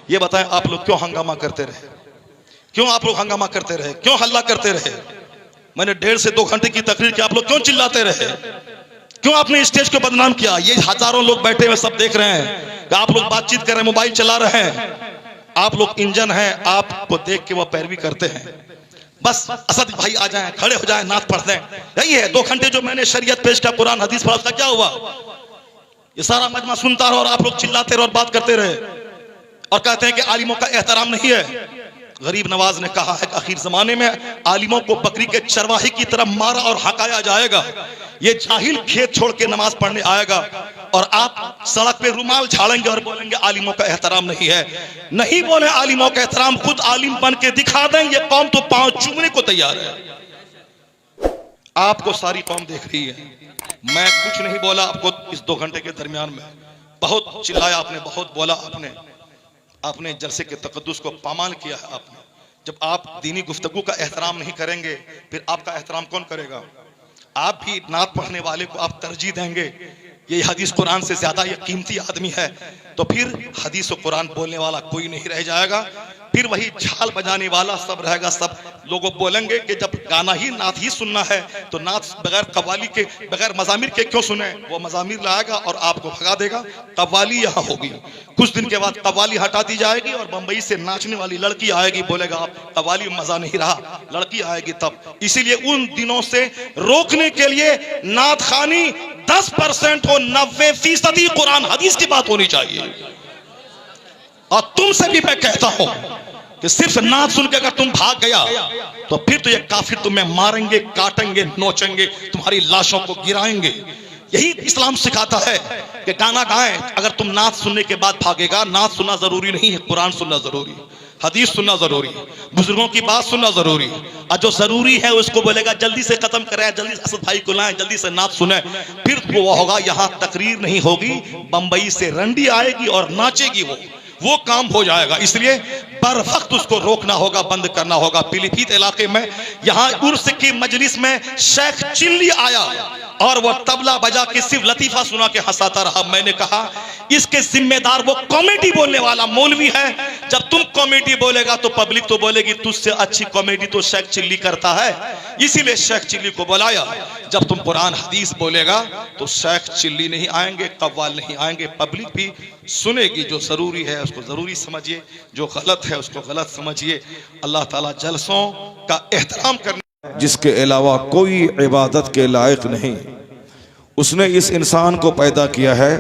ये बताएं आप लोग क्यों हंगामा करते रहे? क्यों आप लोग हंगामा करते रहे? क्यों हल्ला करते रहे? मैंने 1.5 से 2 घंटे की तकरीर की, आप लोग क्यों चिल्लाते रहे? क्यों आपने स्टेज को बदनाम किया? ये हजारों लोग बैठे हुए सब देख रहे हैं कि आप लोग बातचीत कर रहे हैं, मोबाइल चला रहे हैं। आप लोग इंजन हैं, आपको देख के वो पैरवी करते हैं। बस असद भाई आ जाएं, खड़े हो जाएं, नात पढ़ दें, यही है। 2 घंटे जो मैंने शरीयत पेश किया, कुरान हदीस पढ़ा, उसका क्या हुआ? ये सारा मजमा सुनता रहा और आप लोग चिल्लाते रहे और बात करते रहे और कहते हैं कि आलिमों का एहतराम नहीं है। गरीब नवाज ने कहा है कि आखिर जमाने में आलिमों को बकरी के चरवाही की तरह मारा और हकाया जाएगा। ये जाहिल खेत छोड़ के नमाज पढ़ने आएगा और आप सड़क पे रुमाल झाड़ेंगे और बोलेंगे आलिमों का एहतराम नहीं है। नहीं बोले आलिमों का एहतराम, खुद आलिम बन के दिखा दें। ये कौम तो पांव चूमने को तैयार है। आपको सारी कौम देख रही है। मैं कुछ नहीं बोला आपको इस 2 घंटे के दरमियान में। बहुत चिल्लाया आपने, बहुत बोला आपने जलसे के तकद्दुस को पामाल किया है आपने। जब आप दीनी गुफ्तगू का एहतराम नहीं करेंगे, फिर आपका एहतराम कौन करेगा? आप भी नात पढ़ने वाले को आप तरजीह देंगे, ये हदीस कुरान से ज्यादा ये कीमती आदमी है, तो फिर हदीस और कुरान बोलने वाला कोई नहीं रह जाएगा। फिर वही झाल बजाने वाला सब रहेगा। सब लोगों बोलेंगे कि जब गाना ही नात ही सुनना है तो नात बगैर कव्वाली के, बगैर मजामिर के क्यों सुने? वो मजामिर लाएगा और आपको भगा देगा। कव्वाली यहाँ होगी, कुछ दिन के बाद कव्वाली हटा दी जाएगी और बंबई से नाचने वाली लड़की आएगी, बोलेगा आप कव्वाली में मजा नहीं रहा, लड़की आएगी तब। इसीलिए उन दिनों से रोकने के लिए नात खानी 10% हो, 90% कुरान हदीस की बात होनी चाहिए। और तुमसे भी मैं कहता हूं कि सिर्फ नात सुन के अगर तुम भाग गया तो फिर तो ये काफिर तुम्हें मारेंगे, काटेंगे, नोचेंगे, तुम्हारी लाशों को गिराएंगे। यही इस्लाम सिखाता है कि गाना गाएं। अगर तुम नात सुनने के बाद भागेगा, नात सुनना जरूरी नहीं है, कुरान सुनना जरूरी है, हदीस सुनना जरूरी है, बुजुर्गों की बात सुनना जरूरी है। और जो जरूरी है उसको बोलेगा जल्दी से खत्म करें, जल्दी से असद भाई को लाएं, जल्दी से नात सुने, फिर वो होगा। यहाँ तकरीर नहीं होगी, बंबई से रंडी आएगी और नाचेगी, वो काम हो जाएगा। इसलिए बर वक्त उसको रोकना होगा, बंद करना होगा। पीलीभीत इलाके में यहाँ उर्स की मजलिस में शेख चिल्ली आया और वो तबला बजा के सिर्फ लतीफा सुना के हंसाता रहा। मैंने कहा इसके जिम्मेदार वो कॉमेडी बोलने वाला मौलवी है। जब तुम कॉमेडी बोलेगा तो पब्लिक तो बोलेगी तुझसे अच्छी कॉमेडी तो शेख चिल्ली करता है, इसीलिए शेख चिल्ली को बुलाया। जब तुम कुरान हदीस बोलेगा तो शेख चिल्ली नहीं आएंगे, कव्वाल नहीं आएंगे, पब्लिक भी सुनेगी। जो जरूरी है उसको जरूरी समझिए, जो गलत है उसको गलत समझिए। अल्लाह ताला जलसों का एहतराम करने जिसके अलावा कोई इबादत के लायक नहीं, उसने इस इंसान को पैदा किया है।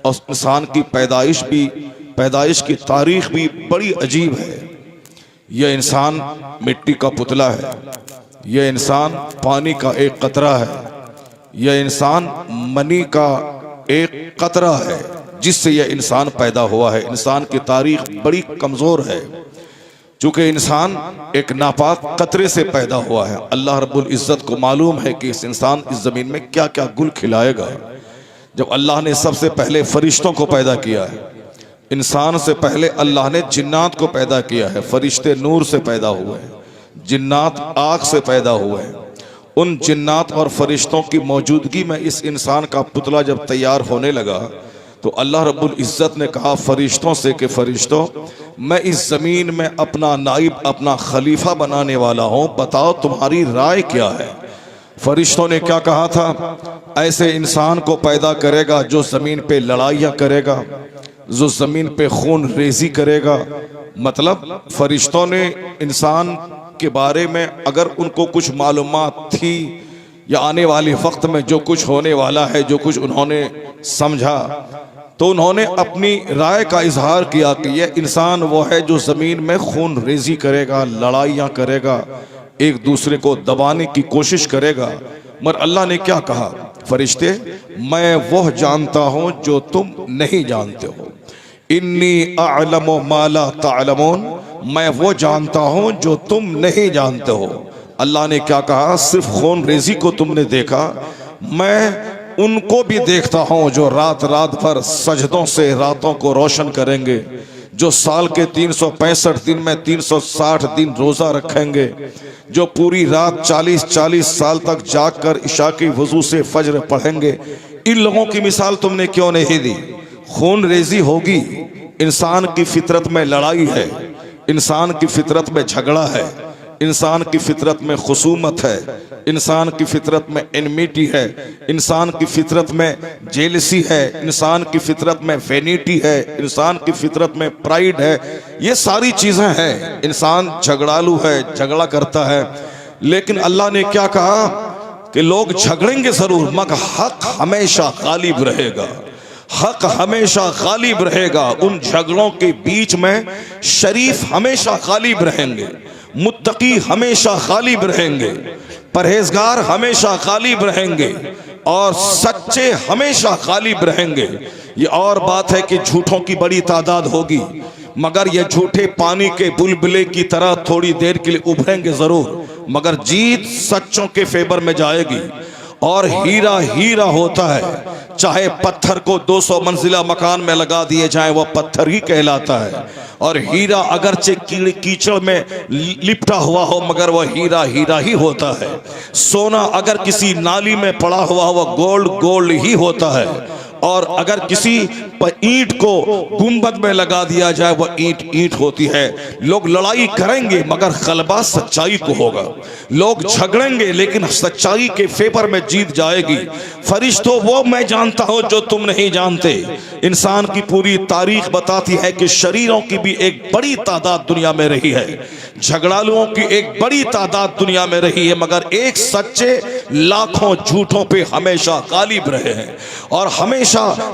और इंसान की पैदाइश की तारीख भी बड़ी अजीब है। यह इंसान मिट्टी का पुतला है, यह इंसान पानी का एक कतरा है, यह इंसान मनी का एक कतरा है जिससे यह इंसान पैदा हुआ है। इंसान की तारीख बड़ी कमजोर है चूंकि इंसान एक नापाक कतरे से पैदा हुआ है। अल्लाह रब्बुल इज्जत को मालूम है कि इस इंसान इस जमीन में क्या क्या गुल खिलाएगा। जब अल्लाह ने सबसे पहले फरिश्तों को पैदा किया है, इंसान से पहले अल्लाह ने जिन्नात को पैदा किया है। फरिश्ते नूर से पैदा हुए हैं, जिन्नात आग से पैदा हुए हैं। उन जिन्नात और फरिश्तों की मौजूदगी में इस इंसान का पुतला जब तैयार होने लगा तो अल्लाह रब्बुल इज्जत ने कहा फरिश्तों से कि फरिश्तों, मैं इस जमीन में अपना नाइब, अपना खलीफा बनाने वाला हूं, बताओ तुम्हारी राय क्या है। फरिश्तों ने क्या कहा था? ऐसे इंसान को पैदा करेगा जो जमीन पे लड़ाइयाँ करेगा, जो जमीन पे खून रेजी करेगा। मतलब फरिश्तों ने इंसान के बारे में अगर उनको कुछ मालूमात थी या आने वाले वक्त में जो कुछ होने वाला है, जो कुछ उन्होंने समझा, तो उन्होंने अपनी राय का इजहार किया कि यह इंसान वो है जो जमीन में खून रेजी करेगा, लड़ाइयाँ करेगा, एक दूसरे को दबाने की कोशिश करेगा। मगर अल्लाह ने क्या कहा? फरिश्ते, मैं वह जानता हूं जो तुम नहीं जानते हो। इन्नी अअलमु मा ला तअलमून, मैं वो जानता हूं जो तुम नहीं जानते हो। अल्लाह ने क्या कहा? सिर्फ खून रेजी को तुमने देखा, मैं उनको भी देखता हूं जो रात रात भर सजदों से रातों को रोशन करेंगे, जो साल के 365 दिन में 360 दिन रोजा रखेंगे, जो पूरी रात 40-40 साल तक जागकर इशा की वजू से फज्र पढ़ेंगे। इन लोगों की मिसाल तुमने क्यों नहीं दी? खून रेजी होगी, इंसान की फितरत में लड़ाई है, इंसान की फितरत में झगड़ा है, इंसान की फितरत में खुसूमत है, इंसान की फितरत में एनमिटी है, इंसान की फितरत में जेलसी है, इंसान की फितरत में वेनिटी है, इंसान की फितरत में प्राइड है। ये सारी चीजें हैं। इंसान झगड़ालू है, झगड़ा करता है, लेकिन अल्लाह ने क्या कहा कि लोग झगड़ेंगे जरूर मगर हक हमेशा गालिब रहेगा। हक हमेशा गालिब रहेगा। उन झगड़ों के बीच में शरीफ हमेशा गालिब रहेंगे, मुत्तकी हमेशा गालिब रहेंगे, परहेजगार हमेशा गालिब रहेंगे और सच्चे हमेशा गालिब रहेंगे। ये और बात है कि झूठों की बड़ी तादाद होगी, मगर ये झूठे पानी के बुलबुले की तरह थोड़ी देर के लिए उभरेंगे जरूर, मगर जीत सच्चों के फेवर में जाएगी। और हीरा हीरा होता है, चाहे पत्थर को 200 मंजिला मकान में लगा दिए जाए वह पत्थर ही कहलाता है। और हीरा अगरचे कीचड़ में लिपटा हुआ हो मगर वह हीरा हीरा ही होता है। सोना अगर किसी नाली में पड़ा हुआ हो वह गोल्ड गोल्ड ही होता है। और अगर किसी ईंट को गुंबद में लगा दिया जाए वह ईंट ईंट होती है। लोग लड़ाई करेंगे मगर गलबा सच्चाई को होगा। लोग झगड़ेंगे लेकिन सच्चाई के फेवर में जीत जाएगी। फरिश्तों वो मैं जानता हूं जो तुम नहीं जानते। इंसान की पूरी तारीख बताती है कि शरीरों की भी एक बड़ी तादाद दुनिया में रही है, झगड़ालुओं की एक बड़ी तादाद दुनिया में रही है, मगर एक सच्चे लाखों झूठों पे हमेशा गालिब रहे हैं और हमेशा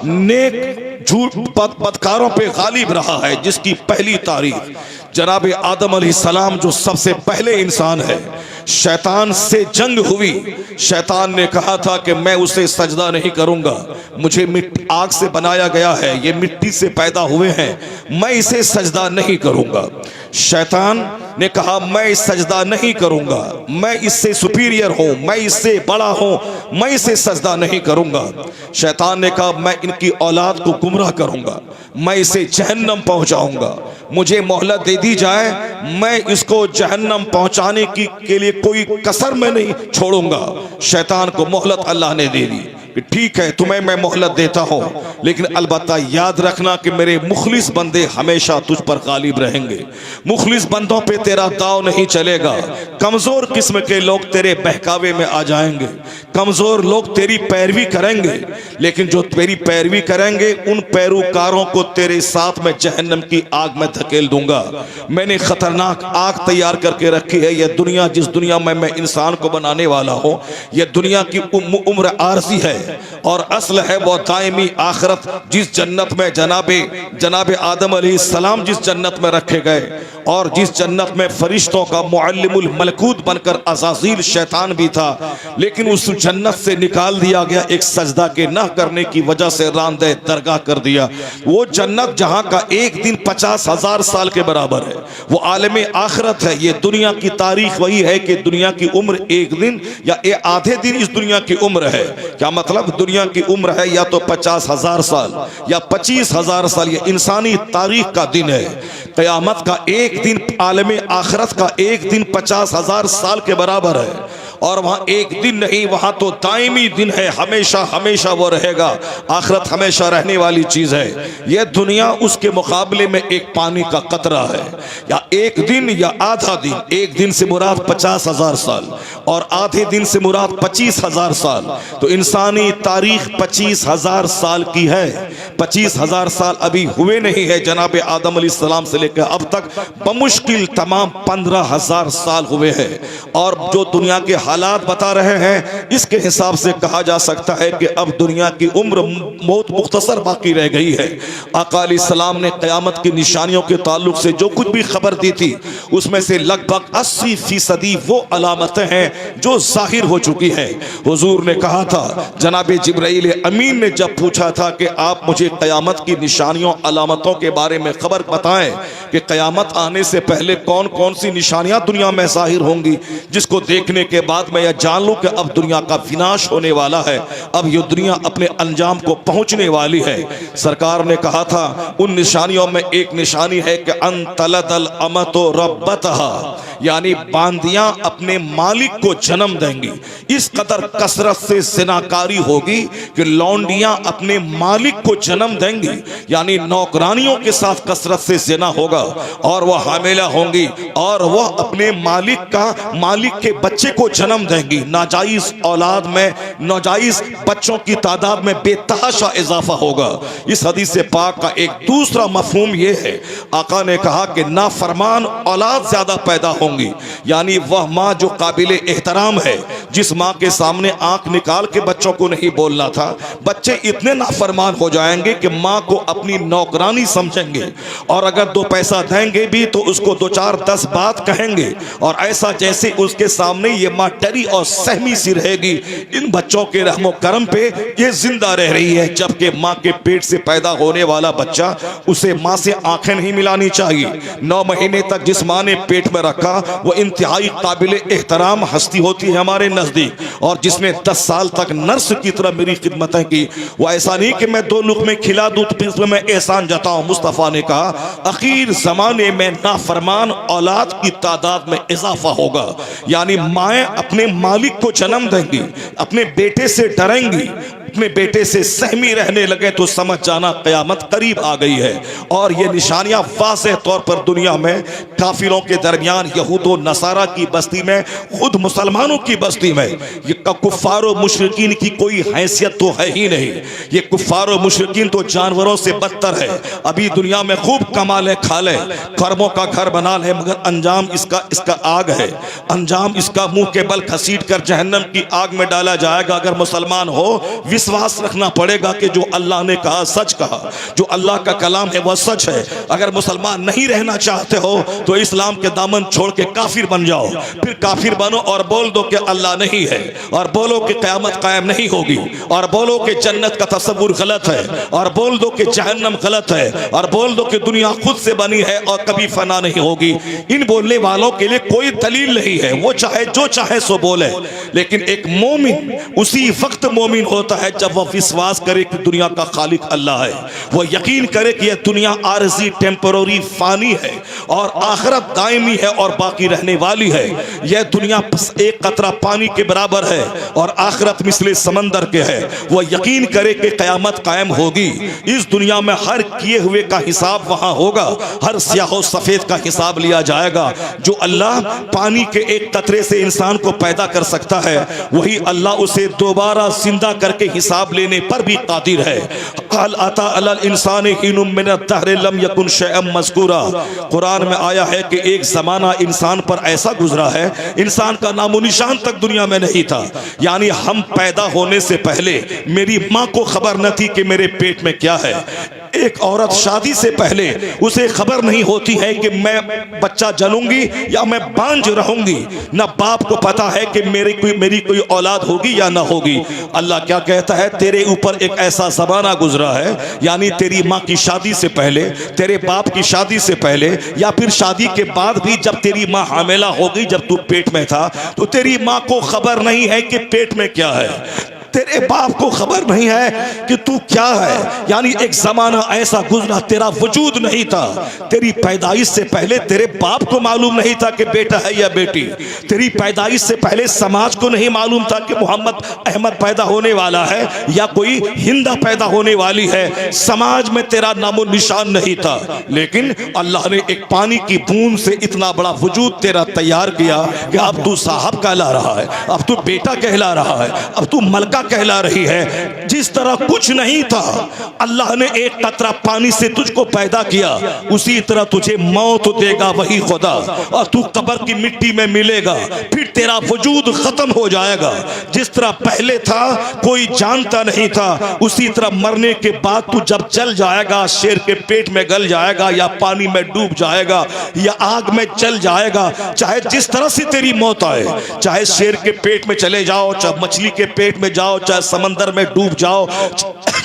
नेक झूठ बदकारों पे गालिब रहा है। जिसकी पहली तारीख जनाब आदम अलैहिस्सलाम जो सबसे पहले इंसान है, शैतान से जंग हुई। शैतान ने कहा था कि मैं उसे सजदा नहीं करूंगा, मुझे आग से बनाया गया है, ये मिट्टी से पैदा हुए हैं, मैं इसे सजदा नहीं करूंगा। शैतान ने कहा मैं सजदा नहीं करूंगा, मैं इससे सुपीरियर हूं, मैं इससे बड़ा हूं, मैं इसे सजदा नहीं करूंगा। शैतान ने कहा मैं इनकी औलाद को गुमराह करूंगा, मैं इसे जहन्नम पहुंचाऊंगा, मुझे मोहलत दे दी जाए, मैं इसको जहन्नम पहुंचाने के लिए कोई कसर में नहीं छोड़ूंगा। शैतान को मोहलत अल्लाह ने दे दी कि ठीक है तुम्हें मैं मोहलत देता हूं, लेकिन अलबत्ता याद रखना कि मेरे मुखलिस बंदे हमेशा तुझ पर गालिब रहेंगे। मुखलिस बंदों पे तेरा दाव नहीं चलेगा। कमजोर किस्म के लोग तेरे बहकावे में आ जाएंगे, कमजोर लोग तेरी पैरवी करेंगे, लेकिन जो तेरी पैरवी करेंगे उन पैरोकारों को तेरे साथ में जहन्नम की आग में धकेल दूंगा। मैंने खतरनाक आग तैयार करके रखी है। यह दुनिया जिस दुनिया में मैं इंसान को बनाने वाला हूं, यह दुनिया की उम्र आरजी है और असल है वो दायमी आखिरत। जिस जन्नत में जनाबे आदम अलैहिस्सलाम जिस जन्नत में रखे गए और जिस जन्नत में फरिश्तों का मुअल्लिमुल मलकूत बनकर अज़ाज़ील शैतान भी था, लेकिन उस जन्नत से निकाल दिया गया एक सजदा के न करने की वजह से रांदे दरगाह कर दिया। वो जन्नत जहां का एक दिन 50,000 साल के बराबर है, वो आलम आखिरत है। ये दुनिया की तारीख वही है कि दुनिया की उम्र एक दिन या आधे दिन इस दुनिया की उम्र है। क्या मतलब? दुनिया की उम्र है या तो 50,000 साल या 25,000 साल। ये इंसानी तारीख का दिन है। क़यामत का एक दिन, आलम आखिरत का एक दिन 50,000 साल के बराबर है। और वहां एक दिन नहीं, वहां तो दायमी दिन है, हमेशा हमेशा वो रहेगा। आखिरत हमेशा रहने वाली चीज है। यह दुनिया उसके मुकाबले में एक पानी का कतरा है, या एक दिन या आधा दिन। एक दिन से मुराद 50,000 साल और आधे दिन से मुराद 25,000 साल। तो इंसानी तारीख 25,000 साल की है। 25,000 साल अभी हुए नहीं है जनाब आदम अलैहिस्सलाम से लेकर अब तक, बमुश्किल तमाम 15,000 साल हुए हैं। और जो दुनिया के हालात बता रहे हैं, इसके हिसाब से कहा जा सकता है कि अब दुनिया की उम्र बहुत मुख्तसर बाकी रह गई है। आका अलैहिस्सलाम ने क़यामत की निशानियों के ताल्लुक से जो कुछ भी खबर दी थी, उसमें से लगभग 80% वो अलामतें हैं जो जाहिर हो चुकी हैं। हुजूर ने कहा था, जनाब जिब्राइल अमीन ने जब पूछा था कि आप मुझे क़यामत की निशानियों अलामतों के बारे में खबर बताएं कि क़यामत आने से पहले कौन कौन सी निशानियां दुनिया में जाहिर होंगी, जिसको देखने के बाद मैं यह जान लूं कि अब दुनिया का विनाश होने वाला है, अब यह दुनिया अपने अंजाम को पहुंचने वाली है। सरकार ने कहा था उन निशानियों में एक निशानी है कि अंतलदल अमतो रब्बतहा, यानी बांदियां अपने मालिक को जन्म देंगी। इस कदर कसरत से जिनाकारी होगी कि लौंडियां अपने मालिक को जन्म देंगी, यानी नौकरानियों के साथ कसरत से जिना होगा और वह हामिला होंगी और वह अपने मालिक के बच्चे को जन्म देंगी। नाजायज औलाद में, नाजायज बच्चों की तादाद में बेतहाशा इजाफा होगा। इस हदीस पाक का एक दूसरा मफहूम यह है, आका ने कहा कि नाफरमान औलाद ज्यादा पैदा होंगी, यानी वह माँ जो काबिल एहतराम है, जिस माँ के सामने आंख निकाल के बच्चों को नहीं बोलना था, बच्चे इतने नाफरमान हो जाएंगे कि माँ को अपनी नौकरानी समझेंगे और अगर 2 पैसा देंगे भी तो उसको 2 4 10 बात कहेंगे और ऐसा जैसे उसके सामने ये माँ डरी और सहमी सी रहेगी। इन बच्चों के रहमो करम पे ये जिंदा रह रही है, जबकि माँ के पेट से पैदा होने वाला बच्चा, उसे माँ से आंखें नहीं मिलानी चाहिए। 9 महीने तक जिस माँ ने पेट में रखा वो इंतहाई काबिल एहतराम हस्ती होती है हमारे नजदीक, और जिसने 10 साल तक नर्स की तरह मेरी खिदमतें की, वो ऐसा नहीं कि मैं 2 लुक़मे खिला दूं तो फिर मैं एहसान जताऊं। मुस्तफ़ा ने कहा अखीर जमाने में नाफरमान औलाद की तादाद में इजाफा होगा, यानी माएँ अपने मालिक को जन्म देंगी, अपने बेटे से डरेंगी, अपने बेटे से सहमी रहने लगे तो समझ जाना क़यामत करीब आ गई है। और ये निशानियां वाज़ेह तौर पर दुनिया में काफिरों के दरमियान, यहूद व नसारा की बस्ती में, खुद मुसलमानों की बस्ती में, ये कुफ्फार व मुशरिकीन की कोई हैसियत तो है ही नहीं। ये कुफ्फार व मुशरिकीन तो जानवरों से बदतर है। अभी दुनिया में खूब कमा ले खा ले, खरबों का घर बना ले, मगर अंजाम इसका आग है। अंजाम इसका मुंह के बल घसीट कर जहन्नम की आग में डाला जाएगा। अगर मुसलमान हो विश्वास रखना पड़ेगा कि जो अल्लाह ने कहा सच कहा, जो अल्लाह का कलाम है वह सच है। अगर मुसलमान नहीं रहना चाहते हो तो इस्लाम के दामन छोड़ के काफिर बन जाओ, फिर काफिर बनो और बोल दो कि अल्लाह नहीं है, और बोलो कि क़यामत कायम नहीं होगी, और बोलो कि जन्नत का तसव्वुर गलत है, और बोल दो कि जहन्नम गलत है, और बोल दो कि दुनिया खुद से बनी है और कभी फना नहीं होगी। इन बोलने वालों के लिए कोई दलील नहीं है, वो चाहे जो चाहे सो बोले। लेकिन एक मोमिन उसी वक्त मोमिन होता है जब वह विश्वास करे कि दुनिया का खालिक अल्लाह है, वह यकीन करे कि यह दुनिया आरजी टेम्पररी फानी है और आखिरत दायमी है और बाकी रहने वाली है। यह दुनिया एक कतरा पानी के बराबर है और आखिरत मिसले समंदर के है। वह यकीन करे कि क़यामत कायम होगी। इस दुनिया में हर किए हुए का हिसाब वहां होगा, हर स्याह सफेद का हिसाब लिया जाएगा। जो अल्लाह पानी के एक कतरे से इंसान को पैदा कर सकता है, वही अल्लाह उसे दोबारा जिंदा करके हिसाब लेने पर भी कादिर है। क़ाल अता अलल इंसानि हिनुम मिनद दहर लम यकुन शैअन मज़कूरा। कुरान में आया है कि एक ज़माना इंसान पर ऐसा गुजरा है, इंसान का नामो निशान तक दुनिया में नहीं था। यानी हम पैदा होने से पहले मेरी माँ को खबर न थी कि मेरे पेट में क्या है। एक औरत शादी से पहले उसे खबर नहीं होती है कि मैं बच्चा जनूंगी या मैं बांझ रहूंगी। न बाप को पता है कि मेरी कोई औलाद होगी या ना होगी। अल्लाह क्या कहता है, तेरे ऊपर एक ऐसा ज़माना गुजरा है, यानी तेरी माँ की शादी से पहले, तेरे बाप की शादी से पहले, या फिर शादी के बाद भी जब तेरी माँ हामिला हो गई, जब तू पेट में था, तो तेरी माँ को खबर नहीं है कि पेट में क्या है, तेरे बाप को खबर नहीं है कि तू क्या है। यानी एक जमाना ऐसा गुजरा, तेरा वजूद नहीं था। तेरी पैदाइश से पहले तेरे बाप को मालूम नहीं था कि बेटा है या बेटी। तेरी पैदाइश से पहले समाज को नहीं मालूम था कि मोहम्मद अहमद पैदा होने वाला है या कोई हिंदा पैदा होने वाली है। समाज में तेरा नामो निशान नहीं था, लेकिन अल्लाह ने एक पानी की बूंद से इतना बड़ा वजूद तेरा तैयार किया कि अब तू साहब कहला रहा है, अब तू बेटा कहला रहा है, अब तू मलका कहला रही है। जिस तरह कुछ नहीं था, अल्लाह ने एक कतरा पानी से तुझको पैदा किया, उसी तरह तुझे मौत देगा वही खुदा, और तू कब्र की मिट्टी में मिलेगा, फिर तेरा वजूद खत्म हो जाएगा। जिस तरह पहले था कोई जानता नहीं था, उसी तरह मरने के बाद तू जब जल जाएगा, शेर के पेट में गल जाएगा या पानी में डूब जाएगा या आग में जल जाएगा, चाहे जिस तरह से तेरी मौत आए, चाहे शेर के पेट में चले जाओ, चाहे मछली के पेट में जाओ, जाओ, चाहे समंदर में डूब जाओ,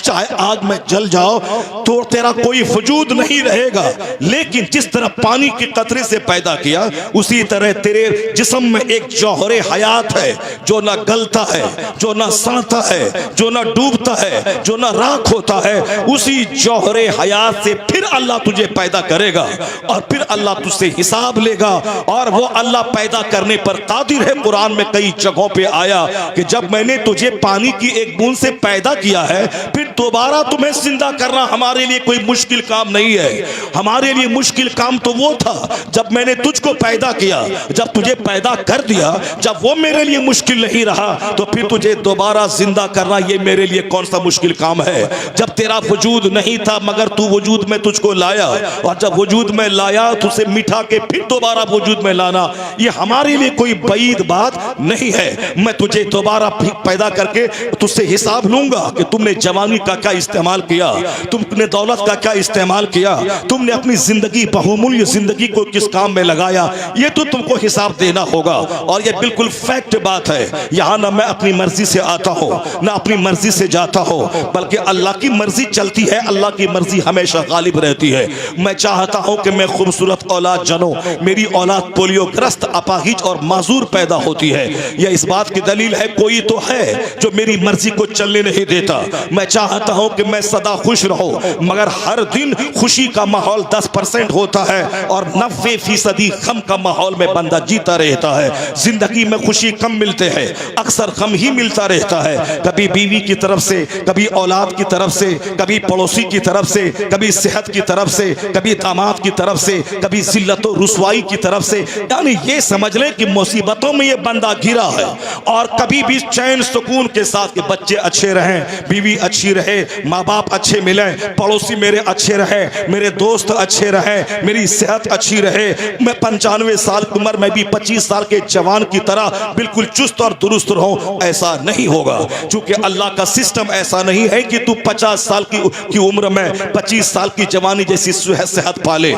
चाहे आग में जल जाओ, तो तेरा कोई वजूद नहीं रहेगा। लेकिन जिस तरह पानी के कतरे से पैदा किया, उसी तरह तेरे जिस्म में एक जौहरे हयात है जो ना गलता है, जो ना सड़ता है, जो ना डूबता है, जो ना राख होता है। उसी जौहरे हयात से फिर अल्लाह तुझे पैदा करेगा और फिर अल्लाह तुझसे हिसाब लेगा। और वो अल्लाह पैदा करने पर कादिर है। कुरान में कई जगहों पे आया कि जब मैंने तुझे पानी की एक बूंद से पैदा किया है, फिर दोबारा तुम्हें जिंदा करना हमारे लिए कोई मुश्किल काम नहीं है। हमारे लिए मुश्किल काम तो वो था जब मैंने तुझको पैदा किया, जब तुझे पैदा कर दिया, जब वो मेरे लिए मुश्किल नहीं रहा, तो फिर तुझे दोबारा जिंदा करना ये मेरे लिए कौन सा मुश्किल काम है। जब तेरा वजूद नहीं था मगर तू वजूद में तुझको लाया, और जब वजूद में लाया तो उसे मिठा के फिर दोबारा वजूद में लाना, ये हमारे लिए कोई बईद बात नहीं है। मैं तुझे दोबारा पैदा करके तुझसे हिसाब लूंगा कि तुमने जवानी का क्या इस्तेमाल किया, तुमने दौलत का क्या इस्तेमाल किया, तुमने अपनी जिंदगी बहुमूल्य जिंदगी को किस काम में लगाया, ये तो तुमको हिसाब देना होगा। और ये बिल्कुल फैक्ट बात है। यहाँ ना मैं अपनी मर्जी से आता हूँ ना अपनी मर्जी से जाता हूँ, बल्कि अल्लाह की मर्जी चलती है, अल्लाह की मर्जी हमेशा गालिब रहती है। मैं चाहता हूँ कि मैं खूबसूरत औलाद जनूं, मेरी औलाद पोलियोग्रस्त, अपाहिज और माजूर पैदा होती है। यह इस बात की दलील है कोई तो है जो मेरी मर्जी को चलने नहीं देता। मैं चाहता हूं कि मैं सदा खुश रहूं, मगर हर दिन खुशी का माहौल 10% होता है और 90% गम का माहौल में बंदा जीता रहता है। जिंदगी में खुशी कम मिलते हैं, अक्सर गम ही मिलता रहता है। कभी बीवी की तरफ से, कभी औलाद की तरफ से, कभी पड़ोसी की तरफ से, कभी सेहत की तरफ से, कभी दामाद की तरफ से, कभी जिल्लत और रुसवाई की तरफ से। यानी ये समझ ले कि मुसीबतों में ये बंदा घिरा है। और कभी भी चैन सुकून के साथ कि बच्चे अच्छे रहें, बीवी अच्छी रहे, माँ बाप अच्छे मिले, पड़ोसी मेरे अच्छे रहे, मेरे दोस्त अच्छे रहे, मेरी सेहत अच्छी रहे, मैं 95 साल की उम्र में भी 25 साल के जवान की तरह बिल्कुल चुस्त और दुरुस्त रहूं, ऐसा नहीं होगा। क्योंकि अल्लाह का सिस्टम ऐसा नहीं है कि तू 50 साल की उम्र में 25 साल की जवानी जैसी सेहत पाले।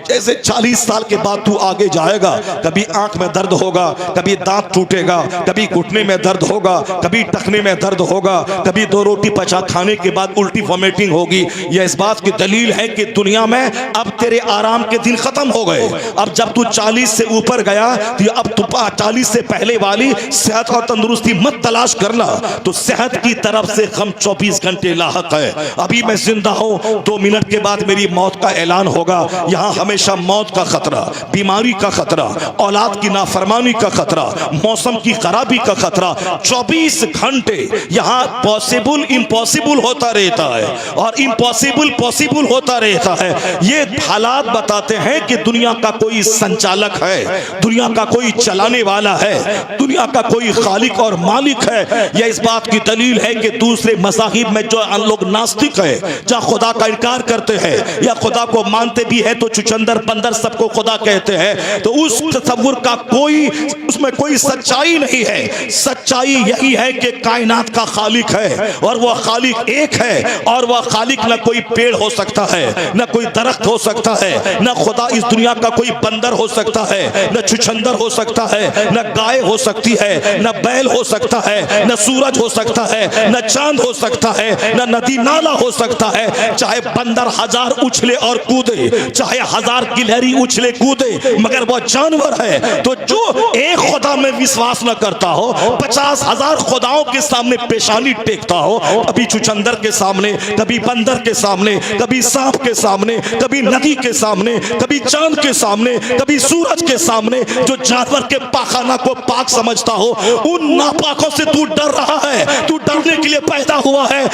जैसे 40 साल के बाद तू आगे जाएगा, कभी आंख में दर्द होगा, कभी दांत टूटेगा, कभी घुटने में दर्द होगा, कभी टखने में दर्द होगा, कभी 2 रोटी पचा खाने के बाद उल्टी वॉमिटिंग होगी। यह इस बात की दलील है कि दुनिया में अब तेरे आराम के दिन खत्म हो गए। अब जब तू 40 से ऊपर गया तो अब तू 40 से पहले वाली सेहत और तंदुरुस्ती मत तलाश करना। तो सेहत की तरफ से हम 24 घंटे लाहक है। अभी मैं जिंदा हूं, 2 मिनट के बाद मेरी मौत का ऐलान होगा। यहाँ हमेशा मौत का खतरा, बीमारी का खतरा, औलाद की नाफरमानी का खतरा, मौसम की खराबी का खतरा, 24 घंटे यहाँ पॉसिबल इम्पॉसिबल होता रहता है और इम्पॉसिबल पॉसिबल होता रहता है। ये हालात बताते हैं कि दुनिया का कोई संचालक है, दुनिया का कोई चलाने वाला है, दुनिया का कोई खालिक और मालिक है। यह इस बात की दलील है कि दूसरे मज़ाहिब में जो लोग नास्तिक है, जहाँ खुदा का इनकार करते हैं या खुदा को मानते भी है तो चुचंदर बंदर सबको खुदा कहते हैं, तो उस तसव्वुर का कोई, उसमें कोई सच्चाई नहीं है। सच्चाई यही है कि कायनात का खालिक है और वह खालिक एक है, और वह खालिक न कोई पेड़ हो सकता है, न कोई दरख्त हो सकता है, न खुदा इस दुनिया का कोई बंदर हो सकता है, न छुछंदर हो सकता है, न गाय हो सकती है, न बैल हो सकता है, न सूरज हो सकता है, न चांद हो सकता है, न नदी नाला हो सकता है। चाहे बंदर 1000 उछले और कूदे, चाहे 1000 गिलहरी उछले कूदे, मगर वह जानवर है। तो जो एक खुदा में विश्वास न करता हो, 50,000 खुदाओं के सामने पेशानी टेकता हो, कभी चुचंदर के सामने, कभी बंदर के सामने, कभी सांप के सामने, कभी नदी के सामने, कभी चांद के सामने, कभी सूरज के सामने, जो जानवर के पाखाना को पाक समझता हो, उन नापाकों से तू डर रहा है। तू डरने के लिए पैदा हुआ है।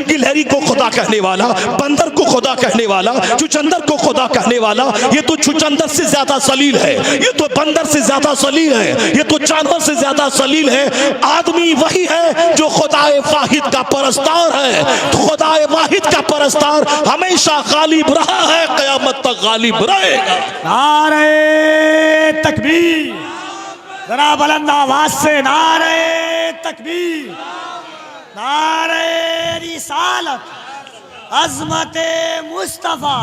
गिलहरी को खुदा कहने वाला, बंदर को खुदा कहने वाला, चुचंदर को खुदा कहने वाला, ये तो चुचंदर से ज्यादा सलील है, ये तो बंदर से ज्यादा सलील है, ये तो जानवर से ज्यादा सलील है। आदमी वही है जो खुदाए वाहिद का परस्तार है। खुदाए वाहिद का परस्तार हमेशा गालिब रहा है, क़यामत तक गालिब रहेगा। नारे तकबीर, जरा बुलंद आवाज से नारे तकबीर, नारे रिसालत, अज़मत मुस्तफ़ा,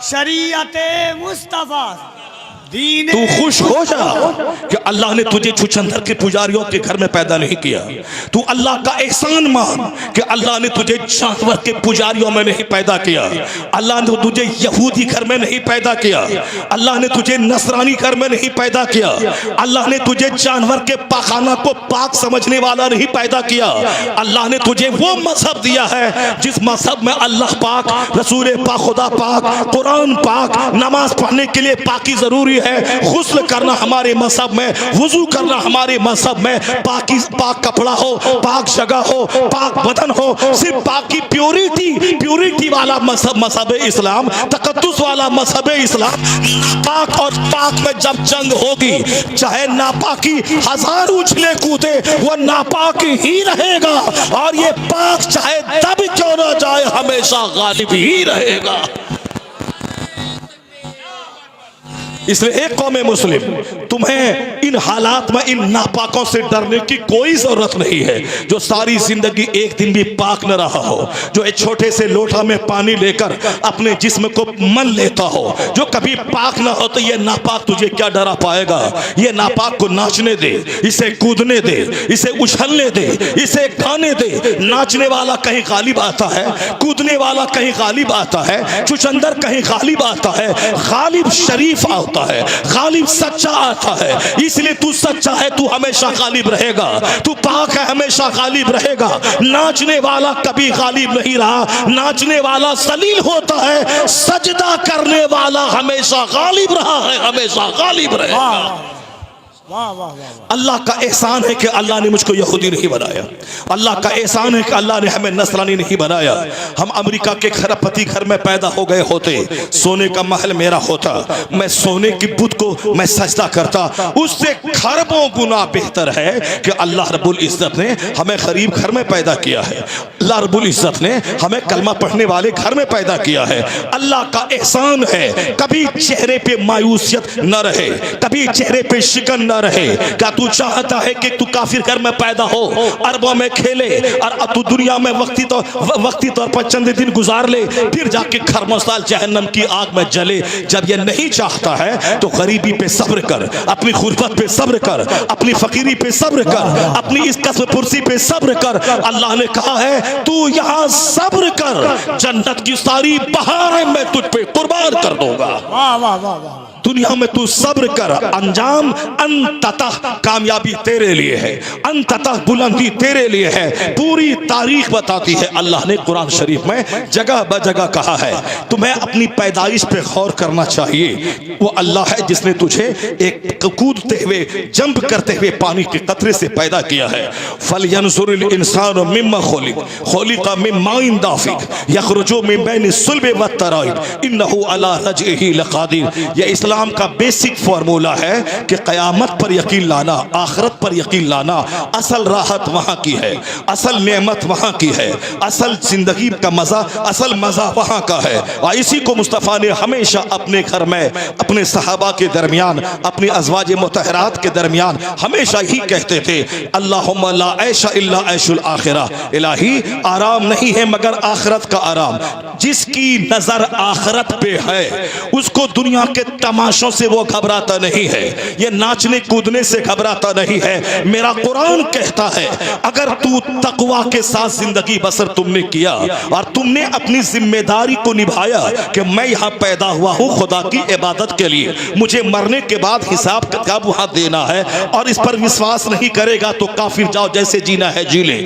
शरीयत मुस्तफ़ा, दीन तू खुश हो जा कि अल्लाह ने तुझे छुछंदर के पुजारियों के घर में पैदा नहीं किया। तू अल्लाह का एहसान मान कि अल्लाह ने तुझे जानवर के पुजारियों में नहीं पैदा किया। अल्लाह ने तुझे यहूदी घर में नहीं पैदा किया। अल्लाह ने तुझे नसरानी घर में नहीं पैदा किया। अल्लाह ने तुझे जानवर के पाखाना को पाक समझने वाला नहीं पैदा किया। अल्लाह ने तुझे वो मजहब दिया है जिस मजहब में अल्लाह पाक, रसूल पाक, खुदा पाक, कुरान पाक, नमाज पढ़ने के लिए पाकी जरूरी है, गुस्ल करना हमारे मजहब में, वुजू करना हमारे मजहब में, पाक कपड़ा हो, पाक जगह हो, पाक बदन हो, सिर्फ पाक की प्योरिटी वाला मजहब इस्लाम, तकद्दुस वाला मजहब इस्लाम। नापाक और पाक में जब जंग होगी, चाहे नापाकी हजार उछले कूदे, वो नापाक ही रहेगा, और ये पाक चाहे तब क्यों ना जाए हमेशा गालिब ही रहेगा। इसलिए एक कौम मुस्लिम, तुम्हें इन हालात में इन नापाकों से डरने की कोई जरूरत नहीं है। जो सारी जिंदगी एक दिन भी पाक न रहा हो, जो एक छोटे से लोटा में पानी लेकर अपने जिस्म को मल लेता हो, जो कभी पाक न हो, तो ये नापाक तुझे क्या डरा पाएगा। ये नापाक को नाचने दे, इसे कूदने दे, इसे उछलने दे, इसे गाने दे। नाचने वाला कहीं गालिब आता है, कूदने वाला कहीं गालिब आता है, चुचंदर कहीं गालिब आता है। गालिब शरीफ आता है, गालिब सच्चा आता है। इसलिए तू सच्चा है, तू हमेशा गालिब रहेगा। तू पाक है, हमेशा गालिब रहेगा। नाचने वाला कभी गालिब नहीं रहा, नाचने वाला सलील होता है। सजदा करने वाला हमेशा गालिब रहा है, हमेशा गालिब रहेगा। वाह वाह वाह। अल्लाह का एहसान है कि अल्लाह ने मुझको यहूदी नहीं बनाया। अल्लाह का एहसान है कि अल्लाह ने हमें नसरानी नहीं बनाया। हम अमेरिका के खरबपति घर में पैदा हो गए होते, सोने का महल मेरा होता, मैं सोने की बुत को मैं सजदा करता। उससे खरबों गुना बेहतर है कि अल्लाह रब्बुल इज्जत ने हमें गरीब घर में पैदा किया है। अल्लाह रब्बुल इज्जत ने हमें कलमा पढ़ने वाले घर में पैदा किया है। अल्लाह का एहसान है। कभी चेहरे पे मायूसियत न रहे, कभी चेहरे पे शिकन रहे। क्या तू चाहता है कि तू काफिर घर में पैदा हो, अरबों में खेले, और अब तू दुनिया में वक्ती तौर पर चंद दिन गुजार ले, फिर जाके खरमों साल जहन्नम की आग में जले। जब ये नहीं चाहता है तो गरीबी पे सब्र कर, अपनी गुर्बत पे सब्र कर, अपनी फकीरी पे सब्र कर, अपनी इस कसब पुरसी पे सब्र कर। अल्लाह ने कहा है तू यहाँ सब्र कर, जन्नत की सारी बहारें मैं तुझ पे कुर्बान कर दूंगा। वाह वाह वाह वाह। दुनिया में तू सब्र कर, अंजाम अंततः कामयाबी तेरे लिए है, अंततः बुलंदी तेरे लिए है। पूरी तारीख बताती है। अल्लाह ने कुरान शरीफ में जगह ब जगह कहा है। तुम्हें अपनी पैदाइश पे गौर करना चाहिए। वो अल्लाह है जिसने तुझे एक कूदते हुए, जंप करते हुए पानी के कतरे से पैदा किया है। फलयंजुरिल इंसानु मिम्मा खुलिका मिन माइन दाफिक यखरुजु मिन बैनि सुल्बि वत तराइब इन्नहु अला रजइही लकादिर। ये इस्लाम का बेसिक फार्मूला है कि क़यामत पर यकीन लाना, आखिरत पर यकीन लाना। असल राहत वहां की है, असल नेमत वहां की है, असल जिंदगी का मजा, असल मजा वहां का है। और इसी को मुस्तफ़ा ने हमेशा अपने घर में, अपने सहाबा के दरमियान, अपनी अज़वाज मुतहरात के दरमियान हमेशा ही कहते थे, अल्लाहुम्मा ला ऐशा इल्ला ऐशुल आखिरा। इलाही, आराम नहीं है मगर आखिरत का आराम। जिसकी नजर आखिरत पे है उसको दुनिया के तमाशों से वो घबराता नहीं है, ये नाचने कूदने से घबराता नहीं है। मेरा कुरान कहता है अगर तू तकवा के साथ जिंदगी बसर तुमने किया और तुमने अपनी जिम्मेदारी को निभाया कि मैं यहाँ पैदा हुआ हूँ खुदा की इबादत के लिए, मुझे मरने के बाद हिसाब किताब वहां देना है, और इस पर विश्वास नहीं करेगा तो काफिर जाओ, जैसे जीना है जी ले।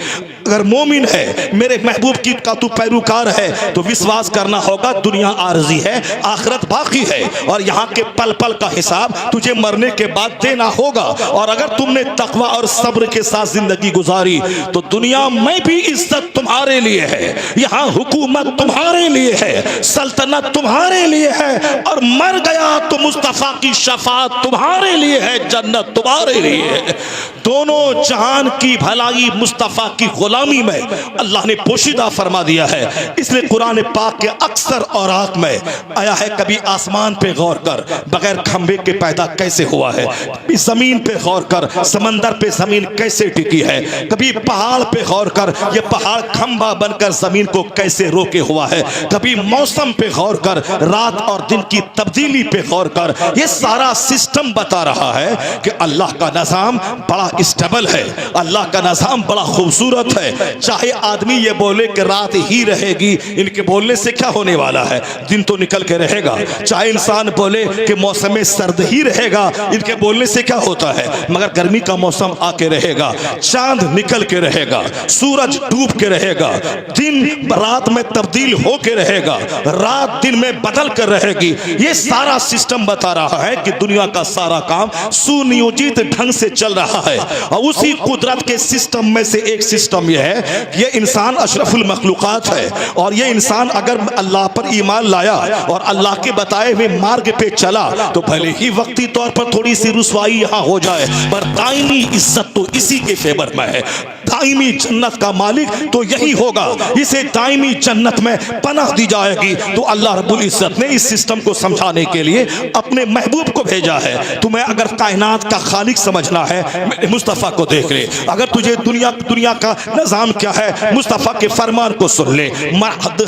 अगर मोमिन है, मेरे महबूब की का तू पैरोकार है, तो विश्वास करना होगा दुनिया आरजी है, आखिरत बाकी है, और यहाँ के पल पल का हिसाब तुझे मरने के बाद देना होगा। और अगर तुमने तकवा और सब्र के साथ जिंदगी गुजारी तो दुनिया में भी इज्जत तुम्हारे लिए है, यहाँ हुकूमत तुम्हारे लिए है, सल्तनत तुम्हारे लिए है, और मर गया तो मुस्तफा की शफाअत तुम्हारे लिए है, जन्नत तुम्हारे लिए है। दोनों जहान की भलाई मुस्तफा की गुलामी में अल्लाह ने पोशीदा फरमा दिया है। इसलिए कुरान पाक के अक्सर औरात में आया है, कभी आसमान पे गौर कर, बगैर खंबे के पैदा कैसे हुआ है। इस जमीन पे गौर कर, समंदर पे जमीन कैसे टिकी है। कभी पहाड़ पे गौर कर, ये पहाड़ खंबा बनकर जमीन को कैसे रोके हुआ है। कभी मौसम पे गौर कर, रात और दिन की तब्दीली पे गौर कर। ये सारा सिस्टम बता रहा है कि अल्लाह का निज़ाम बड़ा स्टेबल है, अल्लाह का निज़ाम बड़ा खूबसूरत है। चाहे आदमी ये बोले कि रात ही रहेगी, इनके बोलने से क्या होने वाला है, दिन तो निकल के रहेगा। चाहे इंसान बोले कि मौसम सर्द ही रहेगा, इनके बोलने से क्या होता है, मगर गर्मी का मौसम आके रहेगा, चांद निकल के रहेगा, सूरज डूब के रहेगा, दिन रात में तब्दील हो के रहेगा, रात दिन में बदल कर रहेगी। ये सारा सिस्टम बता रहा है कि दुनिया का सारा काम सुनियोजित ढंग से चल रहा है। और उसी कुदरत के सिस्टम में से एक सिस्टम यह है कि ये इंसान अशरफुल मखलूकात है, और ये इंसान अगर अल्लाह पर ईमान लाया और अल्लाह के बताए हुए मार्ग पे चला तो भले ही वक्ती तौर पर थोड़ी सी रुसवाई यहाँ हो जाए, पर दायमी इज्जत तो इसी के फेवर में है। दायमी जन्नत का मालिक तो यही होगा, इसे दायमी जन्नत में पनाह दी जाएगी। तो अल्लाह रब्बुल इज्जत ने इस सिस्टम को समझाने के लिए अपने महबूब को भेजा है। तुम्हें अगर कायनात का खालिक समझना है, मेरे मुस्तफ़ा को देख ले। अगर तुझे दुनिया का निज़ाम क्या है, मुस्तफ़ा के फरमान को सुन ले।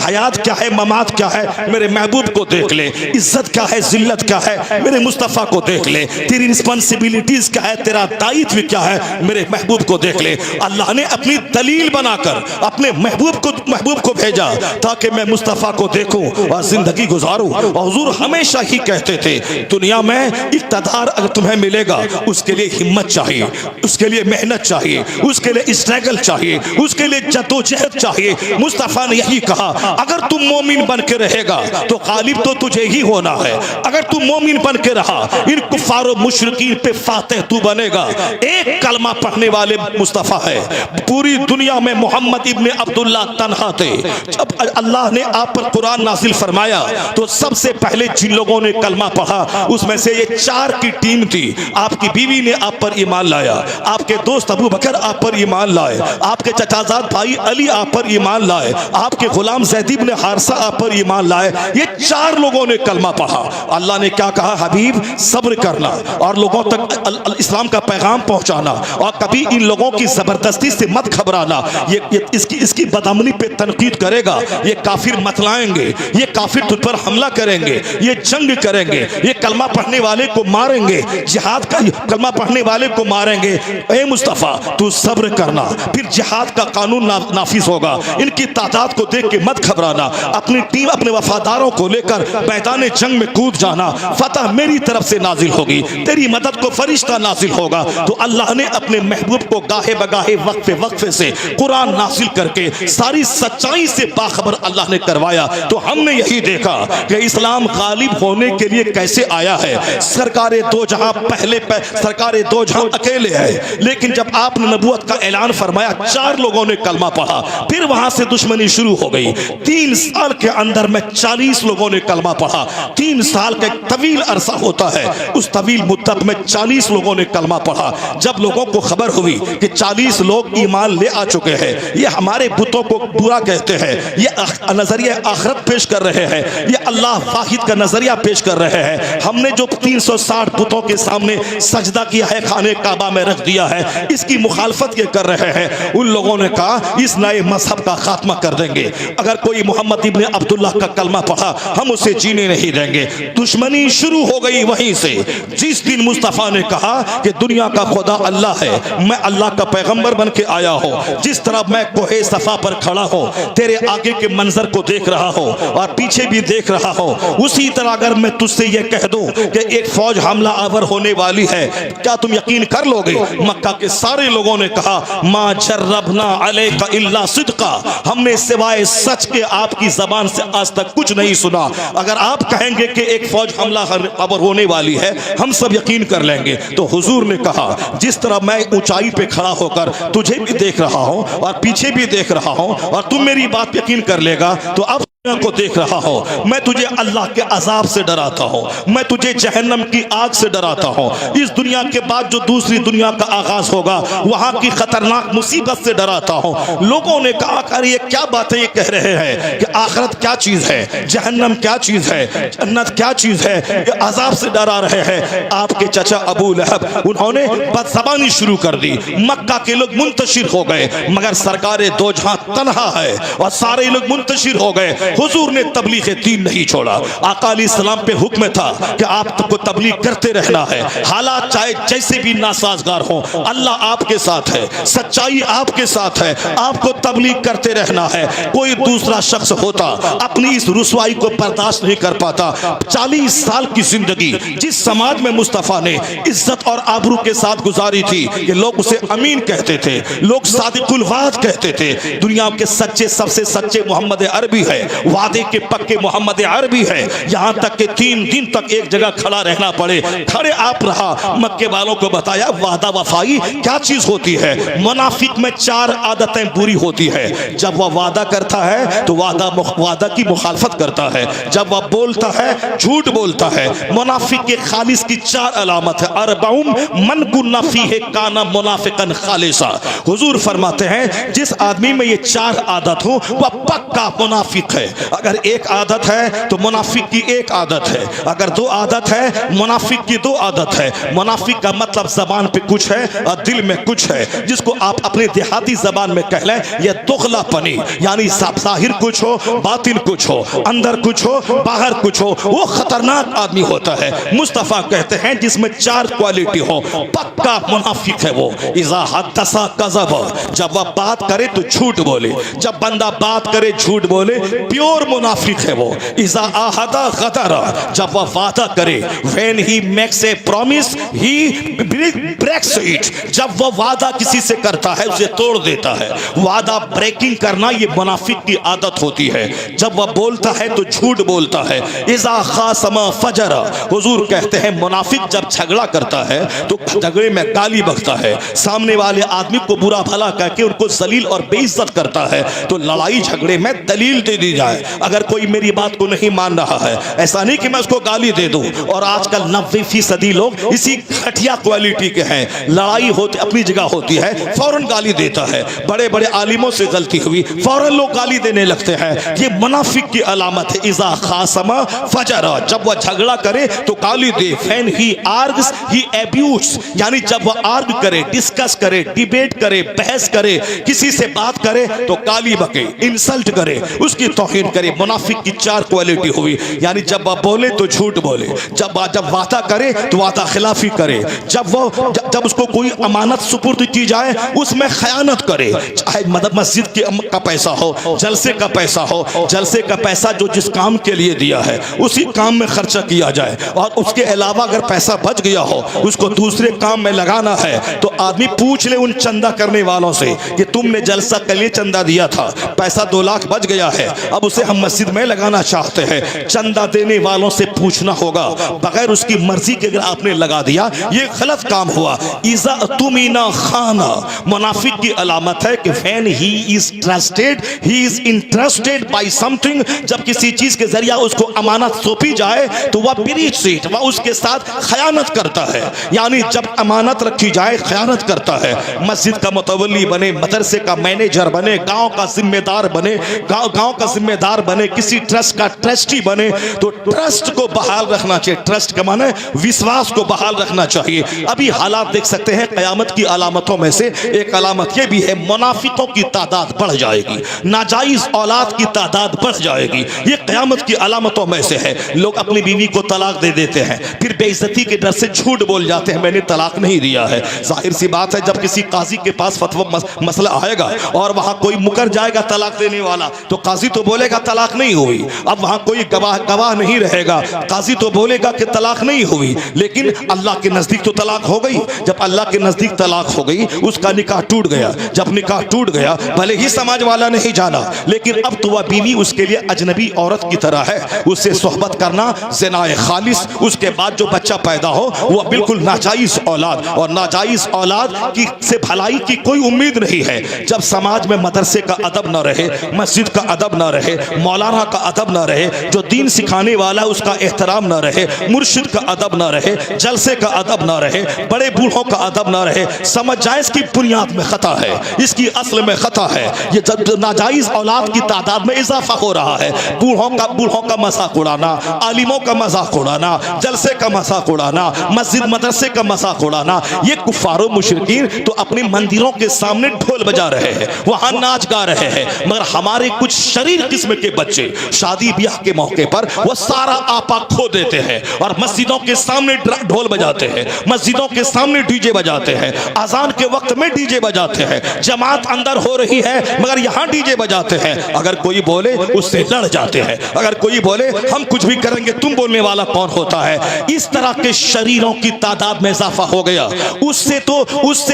हयात क्या है, ममात क्या है, मेरे महबूब को देख ले। इज्जत क्या है, जिल्लत क्या है, मेरे मुस्तफ़ा को देख ले। तेरी रिस्पॉन्सिबिलिटीज क्या है, तेरा दायित्व क्या है, मेरे महबूब को देख ले। अल्लाह ने अपनी दलील बनाकर अपने महबूब को भेजा ताकि मैं मुस्तफ़ा को देखूं और जिंदगी गुजारूं। और हुजूर हमेशा ही कहते थे, दुनिया में इक़्तिदार अगर तुम्हें मिलेगा, उसके लिए हिम्मत चाहिए, उसके लिए मेहनत चाहिए, उसके लिए स्ट्रगल चाहिए, उसके लिए जद्दोजहद चाहिए। मुस्तफ़ा ने यही कहा, अगर तुम मोमिन बन के रहेगा तो गालिब तो तुझे ही होना है। अगर तुम मोमिन बन के रहा, इन कुफारो मुशरिकीन पे फातेह तू बनेगा। एक कलमा पढ़ने वाले मुस्तफ़ा है, पूरी दुनिया में मोहम्मद इब्ने अब्दुल्लाह तन्हा थे। जब अल्लाह ने आप पर कुरान नाजिल फरमाया तो सबसे पहले जिन लोगों ने कलमा पढ़ा उसमें से ये 4 की टीम थी। आपकी बीवी ने आप पर ईमान लाया, आपके दोस्त अबू बकर आप पर ईमान लाए, आपके चचाजाद भाई अली आप पर ईमान लाए, आपके गुलाम ज़ैद इब्न हारिसा आप पर ईमान लाए। ये 4 लोगों ने कलमा पढ़ा। अल्लाह ने क्या कहा, हबीब सब्र करना और लोगों तक इस्लाम का पैगाम पहुंचाना, और कभी इन लोगों की जबरदस्ती से मत घबराना। ये इसकी बदअमनी पे तनकीद करेगा, ये काफिर मतलाएंगे, ये काफिर तुझ पर हमला करेंगे, ये जंग करेंगे, ये कलमा पढ़ने वाले को मारेंगे, जिहाद का कलमा पढ़ने वाले को मारेंगे। ए मुस्तफ़ा तू सब्र करना, फिर जिहाद का कानून नाफिज होगा। इनकी तादाद को देख के मत घबराना, अपनी टीम अपने वफादारों को लेकर मैदान जंग में कूद जाना। फतह मेरी तरफ से नाजिल होगी, तेरी मदद को फरिश्ता नाजिल होगा। तो अल्लाह ने अपने महबूब को गाहे बगाहे वक्फे वक्फे से कुरान नाजिल करके सारी सच्चाई से बाखबर अल्लाह ने करवाया। तो हमने यही देखा कि इस्लाम गालिब होने के लिए कैसे आया है। सरकारे दो जहां सरकारे दो जहां अकेले है, लेकिन जब आपने नबूवत का ऐलान फरमाया 4 लोगों ने कलमा पढ़ा, फिर वहां से दुश्मनी शुरू हो गई। 3 साल के अंदर में 40 लोगों ने कलमा पढ़ा। 3 साल का तवील अरसा होता है, उस तवील मुद्दत में 40 लोगों ने कलमा पढ़ा। जब लोगों को खबर हुई कि 40 लोग ईमान ले आ चुके हैं, ये हमारे बुतों को बुरा कहते हैं, ये नजरिया आखिरत पेश कर रहे हैं, ये अल्लाह वाहिद का नजरिया पेश कर रहे हैं, हमने जो 360 बुतों के सामने सजदा किया है, खाने काबा में रख दिया है, इसकी मुखालफत ये कर रहे हैं। उन लोगों ने कहा इस नए मजहब का खात्मा कर देंगे। अगर कोई मोहम्मद इब्ने अब्दुल्लाह का कलमा पढ़ा, हम उसे जीने नहीं देंगे। दुश्मनी शुरू हो गई वहीं से। जिस दिन मुस्तफ़ा ने कहा कि दुनिया का खुदा अल्लाह है, मैं अल्लाह का पैगंबर बन के आया हूँ, जिस तरह मैं कोहे सफा पर खड़ा हूँ, तेरे आगे के मंजर को देख रहा हूँ और पीछे भी देख रहा हूँ, उसी तरह अगर मैं तुझसे ये कह दूं कि एक फौज हमला आवर होने वाली है, क्या तुम यकीन कर लोगे? मक्का के सारे लोगों ने कहा मा जर्रबना अलैका इल्ला सिद्का, हमने सिवाय सच के आपकी जबान से आज तक कुछ नहीं सुना। अगर आप कहेंगे कि एक फौज हमला आवर होने वाली है, हम सब यकीन कर लेंगे। तो हुजूर ने कहा जिस तरह मैं ऊंचाई पे खड़ा होकर तुझे भी देख रहा हूं और पीछे भी देख रहा हूं और तुम मेरी बात यकीन कर लेगा, तो अब को देख रहा हूं, मैं तुझे अल्लाह के अजाब से डराता हूं, मैं तुझे जहन्नम की आग से डराता हूं। इस दुनिया के बाद जो दूसरी दुनिया का आगाज होगा वहां की खतरनाक मुसीबत से डराता हूं। लोगों ने कहा कर ये क्या बातें ये कह रहे हैं कि आखिरत क्या चीज है, जहन्नम क्या चीज है, जन्नत क्या चीज है, ये अजाब से डरा रहे हैं। आपके चचा अबू लहब उन्होंने बदज़बानी शुरू कर दी, मक्का के लोग मुंतशिर हो गए, मगर सरकार दो जहां तन्हा है और सारे लोग मुंतशिर हो गए। हुजूर ने तबलीग दीन नहीं छोड़ा। आका अलैहिस्सलाम पे हुक्म था कि आपको तबलीग करते रहना है, हालात चाहे जैसे भी नासाजगार हो, अल्लाह आपके साथ है, सच्चाई आपके साथ है, आपको तबलीग करते रहना है। कोई दूसरा शख्स होता अपनी इस रुसवाई को बर्दाश्त नहीं कर पाता। 40 साल की जिंदगी जिस समाज में मुस्तफा ने इज्जत और आबरू के साथ गुजारी थी कि लोग उसे अमीन कहते थे, लोग सादिकुल वाद कहते थे, दुनिया के सच्चे सबसे सच्चे मोहम्मद अरबी है, वादे के पक्के मोहम्मद अरबी है। यहां तक कि 3 दिन तक एक जगह खड़ा रहना पड़े, खड़े आप रहा। मक्के वालों को बताया वादा वफाई क्या चीज होती है। मुनाफिक में 4 आदतें बुरी होती है। जब वह वादा करता है तो वादा की मुखालफत करता है, जब वह बोलता है झूठ बोलता है। मुनाफिक के खालिस की 4 अलामत है। अरबाउम मन कुन्ना फीह काना मुनाफिकन खालिसा। हुजूर फरमाते हैं जिस आदमी में ये 4 आदत हो वह पक्का मुनाफिक है। अगर एक आदत है तो मुनाफिक की एक आदत है, अगर 2 आदत है मुनाफिक की 2 आदत है। मुनाफिक का मतलब जबान पे कुछ है और दिल में कुछ है, जिसको आप अपने देहाती जबान में कह लें यह दुगलापनी, यानी जाहिर कुछ हो बातिन कुछ हो, अंदर कुछ हो बाहर कुछ हो, वो खतरनाक आदमी होता है। मुस्तफा कहते हैं जिसमें 4 क्वालिटी हो पक्का मुनाफिक है वो। इज़ा हद्दसा कज़ब, जब वह बात करे तो झूठ बोले, जब बंदा बात करे झूठ बोले, प्योर मुनाफिक है वो। इज़ा आहदा गदरा, जब वह वादा करे, when he makes a promise he breaks it, जब वह वादा किसी से करता है उसे तोड़ देता है। वादा ब्रेकिंग करना ये मुनाफिक की आदत होती है। जब वह बोलता है तो झूठ बोलता है। इज़ा खासमा फजरा, हुजूर कहते हैं मुनाफिक जब झगड़ा करता है तो झगड़े में गाली बकता है, सामने वाले आदमी को बुरा भला कह के उनको जलील और बेइज्जत करता है। तो लड़ाई झगड़े में दलील दे दी जाए, अगर कोई मेरी बात को नहीं मान रहा है, ऐसा नहीं कि मैं उसको गाली दे दूं। और आजकल 90% लोग इसी घटिया क्वालिटी के हैं। लड़ाई होती अपनी जगह होती है, फौरन गाली देता है। बड़े बड़े आलिमों से गलती हुई फौरन लोग गाली देने लगते हैं। ये मुनाफिक की अलामत है। इज़ा खासमा फजरा, जब वह झगड़ा करे तो गाली दे। When he args he abuse, यानी जब वह आर्ग करे, डिस्कस करे, डिबेट करे, बहस करे, किसी से बात करे तो गाली बके, इंसल्ट करे, उसकी तौहीन करे। मुनाफिक की 4 क्वालिटी हुई, यानी जब वह बोले तो झूठ बोले, जब वादा करे तो वादा खिलाफी करे, जब उसको कोई अमानत सुपुर्द की जाए उसमें खयानत करे। चाहे मस्जिद का पैसा हो, जलसे का पैसा हो, जलसे का पैसा जो जिस काम के लिए दिया है उसी काम में खर्चा किया जाए, और उसके अलावा अगर पैसा बच गया हो उसको दूसरे काम में लगाना है तो आदमी पूछ ले उन चंदा करने वालों से कि तुमने जलसा के लिए चंदा दिया था, पैसा 2 लाख बच गया है, अब उसे हम मस्जिद में लगाना चाहते हैं। चंदा देने वालों से पूछना होगा, बगैर उसकी मर्जी के अगर आपने लगा दिया ये गलत काम हुआ। इज़ा तुमीना खाना, मुनाफिक की अलामत है कि when he is trusted he is interested bye something, जब किसी चीज के जरिया उसको अमानत सौंपी जाए तो वह ब्रीच इट, वह उसके साथ खयानत करता है। यानी जब अमानत रखी जाए खयानत करता है। मस्जिद का मुतवल्ली बने, मदरसे का मैनेजर बने, गांव का जिम्मेदार बने, गांव का जिम्मेदार बने, किसी ट्रस्ट का ट्रस्टी बने, तो ट्रस्ट को बहाल रखना चाहिए। ट्रस्ट का माने विश्वास को बहाल रखना चाहिए। अभी हालात देख सकते हैं, कयामत की अलामतों में से एक अलामत यह भी है मुनाफिकों की तादाद बढ़ जाएगी, नाजायज औलाद की तादाद बढ़ जाएगी। ये कयामत की अलामतों में से है। लोग अपनी बीवी को तलाक दे देते हैं, फिर बेइज्जती के डर से झूठ बोल जाते हैं मैंने तलाक नहीं दिया है। जाहिर सी बात है जब किसी काजी के पास फतवा मसला आएगा और वहां कोई मुकर जाएगा तलाक देने वाला तो काजी तो बोलेगा तलाक नहीं हुई। अब वहां कोई गवाह नहीं रहेगा, काजी तो बोलेगा कि तलाक नहीं हुई, लेकिन अल्लाह के नजदीक तो तलाक हो गई। जब अल्लाह के नजदीक तलाक हो गई उसका निकाह टूट गया। जब निकाह टूट गया भले ही समाज वाला नहीं जाना, लेकिन अब तो वह बीवी उसके लिए अजनबी औरत की तरह है। उससे सोहबत करना ज़िनाए खालिस, उसके बाद जो बच्चा पैदा हो वह बिल्कुल नाजायज औलाद, और नाजायज औलाद की से भलाई की कोई उम्मीद नहीं है। जब समाज में मदरसे का अदब न रहे, मस्जिद का अदब न रहे, रहे, मौलाना का अदब ना रहे, जो दीन सिखाने वाला उसका एहतराम ना रहे, मुर्शिद का अदब ना रहे, जलसे का अदब ना रहे, बड़े बूढ़ों का अदब ना रहे, समझ जाए इसकी बुनियाद में खता है, इसकी असल में खता है। ये नाजायज औलाद की तादाद में इजाफा हो रहा है। बूढ़ों का मजाक उड़ाना, आलिमों का मजाक उड़ाना, जलसे का मजाक उड़ाना, मस्जिद मदरसे का मजाक उड़ाना, ये कुफारो मुशरिकीन तो अपने मंदिरों के सामने ढोल बजा रहे हैं, वहां नाच गा रहे हैं, मगर हमारे कुछ शरीर किस्म के बच्चे शादी ब्याह के मौके पर वो सारा आपा खो देते हैं और मस्जिदों के सामने ढोल बजाते हैं, मस्जिदों के सामने डीजे बजाते हैं, अजान के वक्त में डीजे बजाते हैं, जमात अंदर हो रही है मगर यहाँ डीजे बजाते हैं। अगर कोई बोले उससे लड़ जाते हैं, अगर कोई बोले हम कुछ भी करेंगे, तुम बोलने वाला कौन होता है। इस तरह के शरीरों की तादाद में इजाफा हो गया। उससे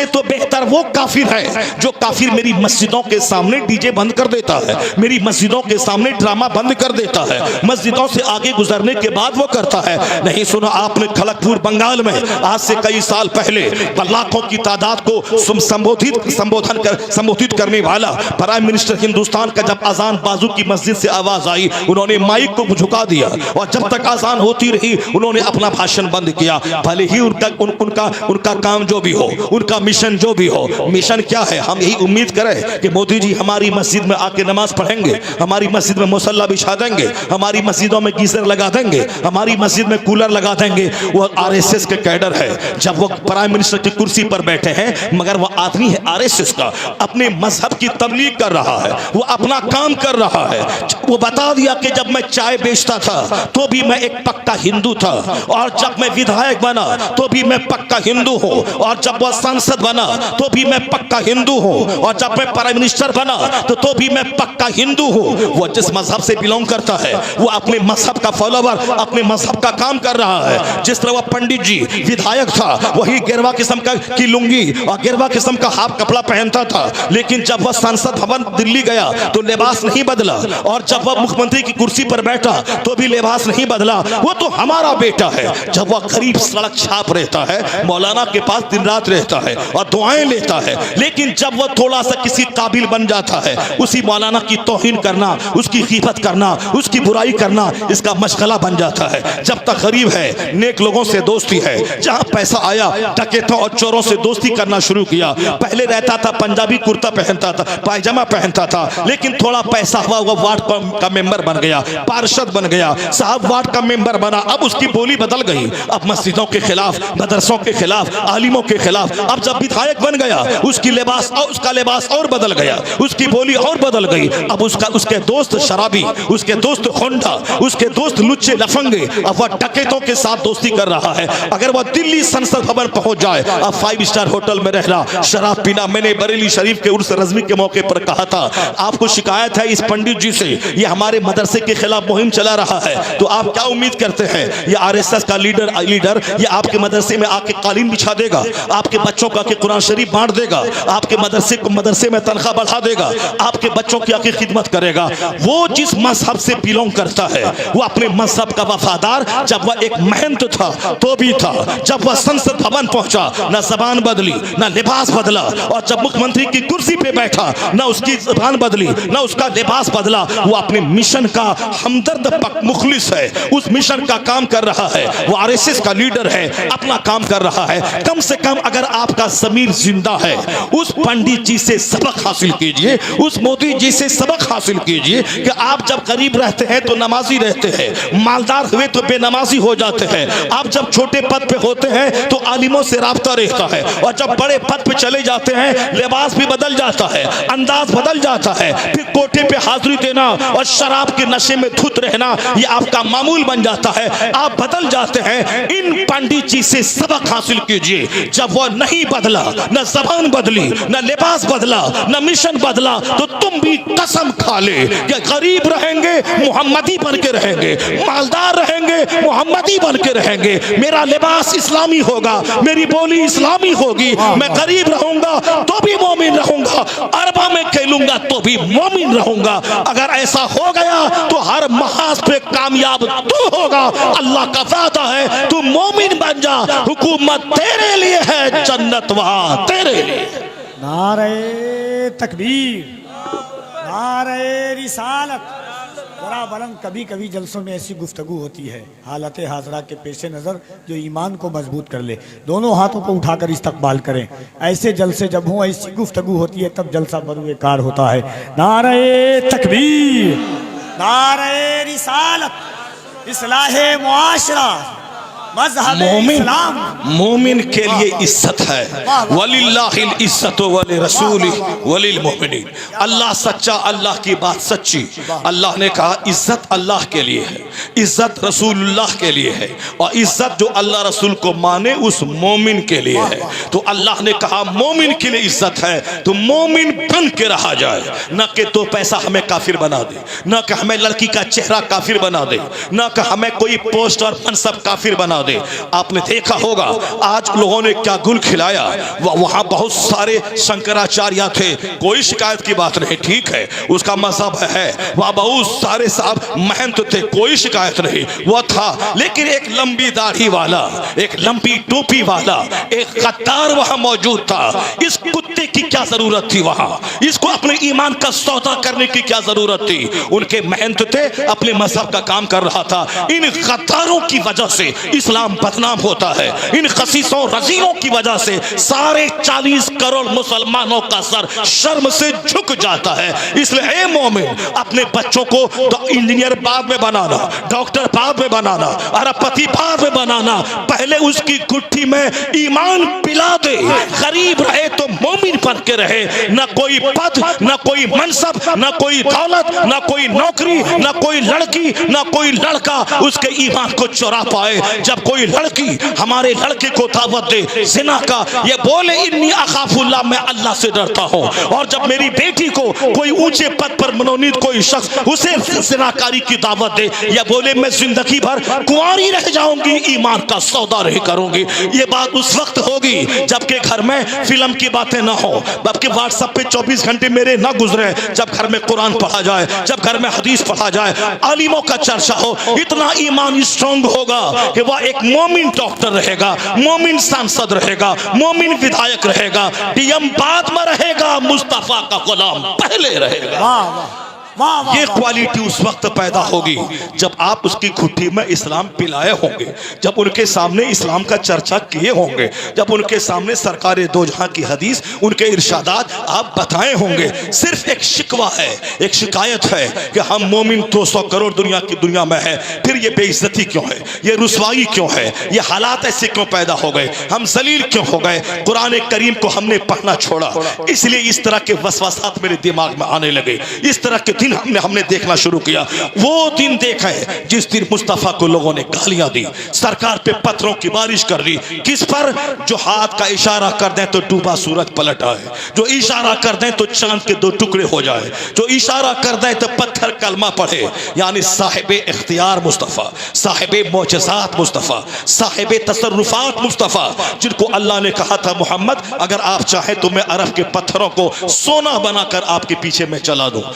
तो बेहतर वो काफिर है जो काफिर मेरी मस्जिदों के सामने डीजे बंद कर देता है, मेरी मस्जिदों के सामने ड्रामा बंद कर देता है, मस्जिदों से आगे गुजरने के बाद वो करता है। नहीं सुना आपने खड़गपुर बंगाल में आज से कई साल पहले लाखों की तादाद को संबोधित करने वाला प्राइम मिनिस्टर हिंदुस्तान का जब अजान बाजू की मस्जिद से आवाज आई, उन्होंने माइक को झुका दिया और जब तक अजान होती रही उन्होंने अपना भाषण बंद किया। भले ही उनका काम जो भी हो, उनका मिशन जो भी हो, मिशन क्या है, हम यही उम्मीद करें कि मोदी जी हमारी मस्जिद में आके नमाज पढ़ेंगे, हमारी मस्जिद में मुसल्ला बिछा देंगे, हमारी मस्जिदों में गीजर लगा देंगे, हमारी मस्जिद में कूलर लगा देंगे। वो आरएसएस के कैडर है, जब वो प्राइम मिनिस्टर की कुर्सी पर बैठे हैं मगर वो आदमी है आरएसएस का, अपने मजहब की तबलीग कर रहा है, वो अपना काम कर रहा है। वो बता दिया कि जब मैं चाय बेचता था तो भी मैं एक पक्का हिंदू था, और जब मैं विधायक बना तो भी मैं पक्का हिंदू हूँ, और जब वह सांसद बना तो भी मैं पक्का हिंदू हूँ, और जब मैं प्राइम मिनिस्टर बना तो भी मैं पक्का हिंदू हूँ। वो जिस मजहब से बिलोंग करता है वो अपने मजहब का फॉलोवर, अपने मजहब का काम कर रहा है। जिस तरह वह पंडित जी विधायक था, वही गिरवा किस्म की लुंगी और गिरवा किस्म का हाफ कपड़ा पहनता था, लेकिन जब वह संसद भवन दिल्ली गया तो लिबास नहीं बदला, और जब वह मुख्यमंत्री की कुर्सी पर बैठा तो भी लिबास नहीं बदला। वो तो हमारा बेटा है। जब वह गरीब सड़क छाप रहता है, मौलाना के पास दिन रात रहता है और दुआएं लेता है, लेकिन जब वह थोड़ा सा किसी काबिल बन जाता है, उसी मौलाना की तौहीन करना, उसकी गिबत करना, उसकी बुराई करना इसका मशगला बन जाता है। जब तक गरीब है नेक लोगों से दोस्ती है, जहां पैसा आया डकैतों और चोरों से दोस्ती करना शुरू किया। पहले रहता था पंजाबी कुर्ता पहनता था, पायजामा पहनता था, लेकिन थोड़ा पैसा हुआ वो वार्ड का मेंबर बन गया, पार्षद बन गया, साहब वार्ड का मेंबर बना। अब उसकी बोली बदल गई, अब मस्जिदों के खिलाफ, मदरसों के खिलाफ, आलिमों के खिलाफ। अब जब विधायक बन गया उसका लिबास और बदल गया, उसकी बोली और बदल गई। अब उसके दोस्त शराबी, उसके दोस्त होंडा, उसके दोस्त लुच्चे लफंगे, अब वह डकैतों के साथ दोस्ती कर रहा है। अगर वह दिल्ली संसद भवन पहुंच जाए, अब 5 स्टार होटल में रहना, शराब पीना। मैंने बरेली शरीफ के उर्स रज़मी के मौके पर कहा था, आपको शिकायत है इस पंडित जी से, ये हमारे मदरसे के खिलाफ मुहिम चला रहा है, तो आप क्या उम्मीद करते हैं ये आरएसएस का लीडर ये आपके मदरसे में आके कालीन बिछा देगा, आपके बच्चों का कुरान शरीफ बांट देगा, आपके मदरसे में तनख्वाह बढ़ा देगा, आपके बच्चों की आके खिदमत करेगा। वो जिस मजहब से बिलोंग करता है वो अपने मजहब का वफादार, जब वह एक महंत था तो भी था, जब वह संसद भवन पहुंचा न जबान बदली न लिबास बदला, और जब मुख्यमंत्री की कुर्सी पे बैठा न उसकी जबान बदली न उसका लिबास बदला। वो अपने मिशन का हमदर्द मुखलिस है, उस मिशन का काम कर रहा है, वो आरएसएस का लीडर है, अपना काम कर रहा है। कम से कम अगर आपका ज़मीर जिंदा है, उस पंडित जी से सबक हासिल कीजिए, उस मोदी जी से सबक हासिल कीजिए कि आप जब गरीब रहते हैं तो नमाजी रहते हैं, मालदार हुए तो बेनमाजी हो जाते हैं। आप जब छोटे पद पे होते हैं तो आलिमों से राब्ता रहता है, और जब बड़े पद पे चले जाते हैं लिबास भी बदल जाता है, अंदाज बदल जाता है, फिर कोठे पे हाजिरी देना और शराब के नशे में धुत रहना ये आपका मामूल बन जाता है, आप बदल जाते हैं। इन पंडित जी से सबक हासिल कीजिए। जब वह नहीं बदला, न जबान बदली, न लिबास बदला, न मिशन बदला, तो तुम भी कसम खा ले कि गरीब रहेंगे मोहम्मदी बन के रहेंगे, मालदार रहेंगे मोहम्मदी बन के रहेंगे, मेरा लिबास इस्लामी होगा, मेरी बोली इस्लामी होगी, मैं गरीब रहूंगा तो भी मोमिन रहूंगा, अरबा में खेलूंगा तो भी मोमिन रहूंगा। अगर ऐसा हो गया तो हर महाज पे कामयाब तू होगा। अल्लाह का वादा है, तू मोमिन बन जा, हुकूमत तेरे लिए है, जन्नत वहां तेरे लिए। नारे तकबीर, नारे रिसालत, जरा बरंग कभी कभी जलसों में ऐसी गुफ्तगू होती है हालत हाजरा के पेश नज़र जो ईमान को मजबूत कर ले। दोनों हाथों को उठाकर इस्तकबाल करें। ऐसे जलसे जब हों, ऐसी गुफ्तगू होती है, तब जलसा बरूएकार होता है। नारे तकबीर, नारे रिसालत, इस्लाहे मुआशरा, मज़हब इस्लाम। मोमिन के लिए इज्जत है। वलिल्लाहिल इज्जत वलि रसूली वलिल मोमिनीन। अल्लाह सच्चा, अल्लाह की बात सच्ची। अल्लाह ने कहा इज्जत अल्लाह के लिए है, इज्जत रसूलुल्लाह के लिए है, और इज्जत जो अल्लाह रसूल को माने उस मोमिन के लिए है। तो अल्लाह ने कहा मोमिन के लिए इज्जत है, तो मोमिन बन के रहा जाए, न कि तो पैसा हमें काफिर बना दे, न कि हमें लड़की का चेहरा काफिर बना दे, न कि हमें कोई पोस्ट और मनसब काफिर बना दे। आपने देखा होगा आज लोगों ने क्या गुल खिलाया। वहां बहुत सारे शंकराचार्य थे, कोई शिकायत की बात नहीं, ठीक है, उसका मजहब है। वहां बहुत सारे साहब महंत थे, कोई शिकायत नहीं, वो था। लेकिन एक लंबी दाढ़ी वाला, एक लंबी टोपी वाला, एक गद्दार वहां मौजूद था। इस कुत्ते की क्या जरूरत थी वहां? इसको अपने ईमान का सौदा करने की क्या जरूरत थी? उनके महंत थे, अपने मजहब का काम कर रहा था। इन गद्दारों की वजह से इस्लाम बदनाम होता है। इन खसीसों रजीलों की वजह से 40 करोड़ मुसलमानों का सर शर्म से झुक जाता है। इसलिए ए मोमिन, अपने बच्चों को इंजीनियर बाद में बनाना, डॉक्टर बाद में बनाना, अरबपति बाद में बनाना, पहले उसकी गुट्ठी में ईमान पिला दे। गरीब रहे तो मोमिन बन के रहे, न कोई पद, न कोई मनसब, न कोई दौलत, न कोई नौकरी, न कोई लड़की, न कोई लड़का उसके ईमान को चुरा पाए। जब कोई लड़की हमारे लड़के को दावत दे जिना का, ये बोले इन्नी अखाफुल्लाह, मैं अल्लाह से डरता हूँ, और जब मेरी बेटी को कोई ऊंचे पद पर मनोनीत कोई शख्स उसे जिनाकारी की दावत दे, या बोले मैं जिंदगी भर कुंवारी रह जाऊंगी, ईमान का सौदा नहीं करूंगी, ये बात उस वक्त होगी जबकि घर में फिल्म की बातें ना हो, जबकि व्हाट्सएप पे 24 घंटे मेरे ना गुजरे, जब घर में कुरान पढ़ा जाए, जब घर में हदीस पढ़ा जाए, आलिमों का चर्चा हो, इतना ईमान स्ट्रांग होगा कि वह एक मोमिन डॉक्टर रहेगा, मोमिन सांसद रहेगा, मोमिन विधायक रहेगा, डीएम बाद में रहेगा, मुस्तफा का गुलाम पहले रहेगा। ये क्वालिटी उस वक्त पैदा होगी जब आप उसकी घुट्टी में इस्लाम पिलाए होंगे, जब उनके सामने इस्लाम का चर्चा किए होंगे, जब उनके सामने सरकार दो जहां की हदीस, उनके इरशादात आप बताए होंगे। सिर्फ एक शिकवा है, एक शिकायत है कि हम मोमिन 200 करोड़ दुनिया की दुनिया में है, फिर ये बेइज्जती क्यों है, ये रुसवाई क्यों है, ये हालात ऐसे क्यों पैदा हो गए, हम जलील क्यों हो गए, कुरान करीम को हमने पढ़ना छोड़ा। इसलिए इस तरह के वसवासात मेरे दिमाग में आने लगे, इस तरह के हमने देखना शुरू किया। वो दिन देखा है जिस दिन मुस्तफा को लोगों ने गालियां दी, सरकार पे पत्थरों की बारिश कर दी। किस पर? जो हाथ का इशारा कर दें तो डूबा सूरज पलट आए, जो इशारा कर दें तो चांद के 2 टुकड़े हो जाए, जो इशारा कर दें तो पत्थर कलमा पढ़े। यानी साहिबे इख्तियार मुस्तफा, साहिबे मौजज़ात मुस्तफा, साहिबे तसर्रुफात मुस्तफा, जिनको अल्लाह ने कहा था मोहम्मद अगर आप चाहें तो मैं अरब के पत्थरों को सोना बनाकर आपके पीछे मैं चला दूं,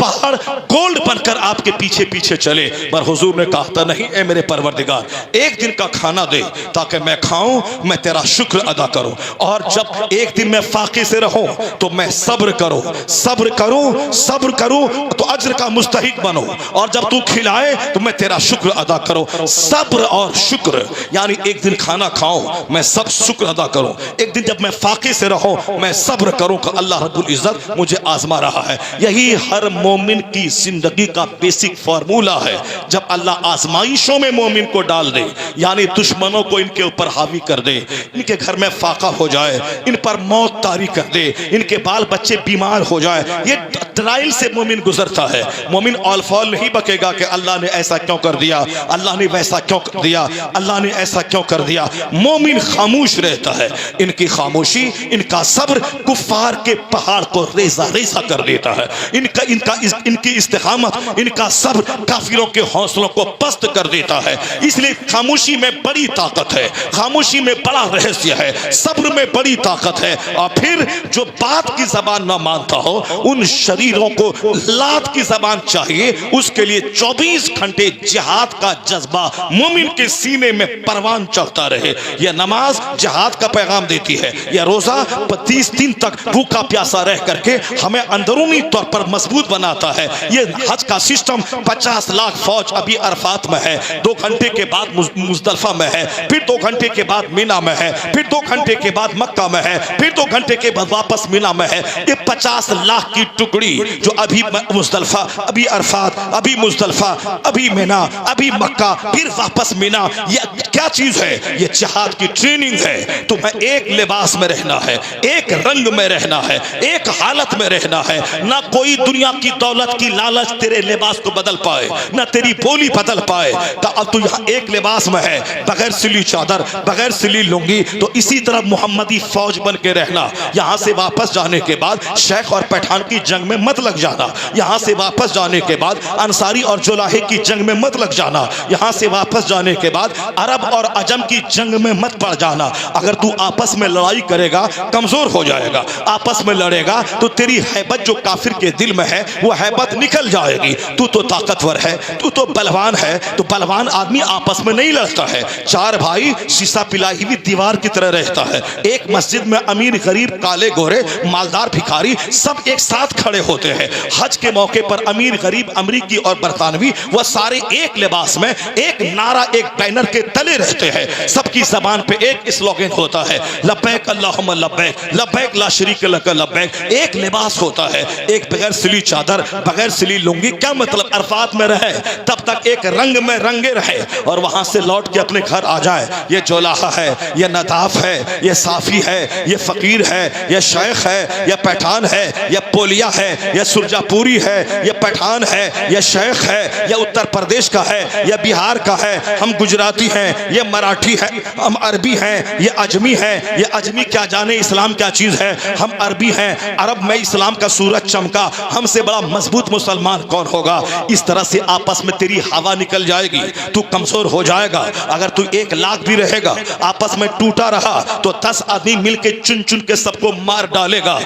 पहाड़ गोल्ड बनकर आपके पीछे पीछे चले। पर हुजूर ने कहा था नहीं, ए मेरे परवरदिगार, एक दिन का खाना दे ताकि मैं खाऊं, मैं तेरा शुक्र अदा करूं, और जब एक दिन मैं फाके से रहूं तो मैं सब्र करूं, सब्र करूं, सब्र करूं तो अज्र का मुस्तहिक बनो, और जब तू खिलाए तो मैं तेरा शुक्र अदा करूं। सब्र और शुक्र, यानी एक दिन खाना खाऊं मैं सब शुक्र अदा करूं, एक दिन जब मैं फाके से रहूं मैं सब्र करूं कि अल्लाह रब्बुल इज्जत मुझे आजमा रहा है। यही हर मोमिन की जिंदगी का बेसिक फार्मूला है। जब अल्लाह आजमाइशों में मोमिन को डाल दे, यानी दुश्मनों को इनके ऊपर हावी कर दे, इनके घर में फाका हो जाए, इन पर मौत तारी कर दे, इनके बाल बच्चे बीमार हो जाए, ये ट्रायल से मोमिन गुजरता है। मोमिन ऑल फॉल नहीं बकेगा कि अल्लाह ने ऐसा क्यों कर दिया, अल्लाह ने वैसा क्यों कर दिया, अल्लाह ने ऐसा क्यों कर दिया। मोमिन खामोश रहता है। इनकी खामोशी, इनका सब्र कुफ्फार के पहाड़ को रेजा रेजा कर देता है। इनकी इस्तिकामत, इनका सब्र काफिरों के हौसलों को पस्त कर देता है। इसलिए खामोशी में बड़ी ताकत है, खामोशी में बड़ा रहस्य है, सब्र में बड़ी ताकत है। और फिर जो बात की जबान ना मानता हो, उन शरीरों को लात की जबान चाहिए, उसके लिए 24 घंटे जिहाद का जज्बा मोमिन के सीने में परवान चढ़ता रहे। यह नमाज जिहाद का पैगाम देती है, यह रोजा 30 दिन तक भूखा प्यासा रह करके हमें अंदरूनी तौर पर मजबूत बना बताता है। ये हज का सिस्टम 50 लाख फौज अभी अरफात में है, 2 घंटे के बाद मुजदलफा में है, फिर 2 घंटे के बाद मीना में है, फिर 2 घंटे के बाद मक्का में है, फिर 2 घंटे के बाद वापस मीना में है। ये 50 लाख की टुकड़ी जो अभी मुजदलफा, अभी अरफात, अभी मुजदलफा, अभी मीना, अभी मक्का, फिर वापस मीना, ये क्या चीज है? ये जिहाद की ट्रेनिंग है। तुम्हें एक लिबास में रहना है, एक रंग में रहना है, एक हालत में रहना है। ना कोई दुनिया की दौलत की लालच तेरे लिबास को बदल पाए, ना तेरी बोली बदल पाए। तो अब तू यहाँ एक लिबास में है, बगैर सिली चादर, बगैर सिली लुंगी। तो इसी तरह मोहम्मदी फौज बन के रहना। यहाँ से वापस जाने के बाद शेख और पठान की जंग में मत लग जाना। यहाँ से वापस जाने के बाद अंसारी और जुलाहे की जंग में मत लग जाना। यहाँ से वापस जाने के बाद अरब और अजम की जंग में मत पड़ जाना। अगर तू आपस में लड़ाई करेगा कमजोर हो जाएगा। आपस में लड़ेगा तो तेरी हैबत जो काफिर के दिल में है वो हैबत निकल जाएगी। तू तो ताकतवर है, तू तो बलवान है। तो बलवान आदमी आपस में नहीं लड़ता है। 4 भाई शीशा पिलाई हुई दीवार की तरह रहता है। एक मस्जिद में अमीर गरीब, काले गोरे, मालदार भिखारी सब एक साथ खड़े होते हैं। हज के मौके पर अमीर गरीब, अमरीकी और बरतानवी वह सारे एक लिबास में, एक नारा, एक बैनर के तले रहते हैं। सबकी जबान पे एक स्लोगन होता है, लब्बैक अल्लाहुम्मा लब्बैक, लब्बैक ला शरीक लक लब्बैक। एक लिबास होता है, एक बगैर सिली चादर, बगैर सिली लुंगी। क्या मतलब? अरफात में रहे तब तक एक रंग में रंगे रहे और वहां से लौट के अपने घर आ जाए। ये जोलाहा है, ये नदाफ है, ये साफी है, ये फकीर है, ये शेख है, ये पठान है, ये पोलिया है, ये सुरजापुरी है, ये पठान है, ये शेख है, ये उत्तर प्रदेश का है, ये बिहार का है, हम गुजराती हैं, ये मराठी है, हम अरबी हैं, ये अजमी है, ये अजमी क्या जाने इस्लाम क्या चीज है, हम अरबी हैं। अरब में इस्लाम का सूरज चमका, हमसे बड़ा मजबूत मुसलमान कौन होगा? इस तरह से आपस में तेरी हवा निकल जाएगी, तू कमजोर हो जाएगा। अगर तू 1 लाख भी रहेगा, आपस में टूटा रहा तो 10 आदमी मिलके चुन चुन के सबको मार डालेगा।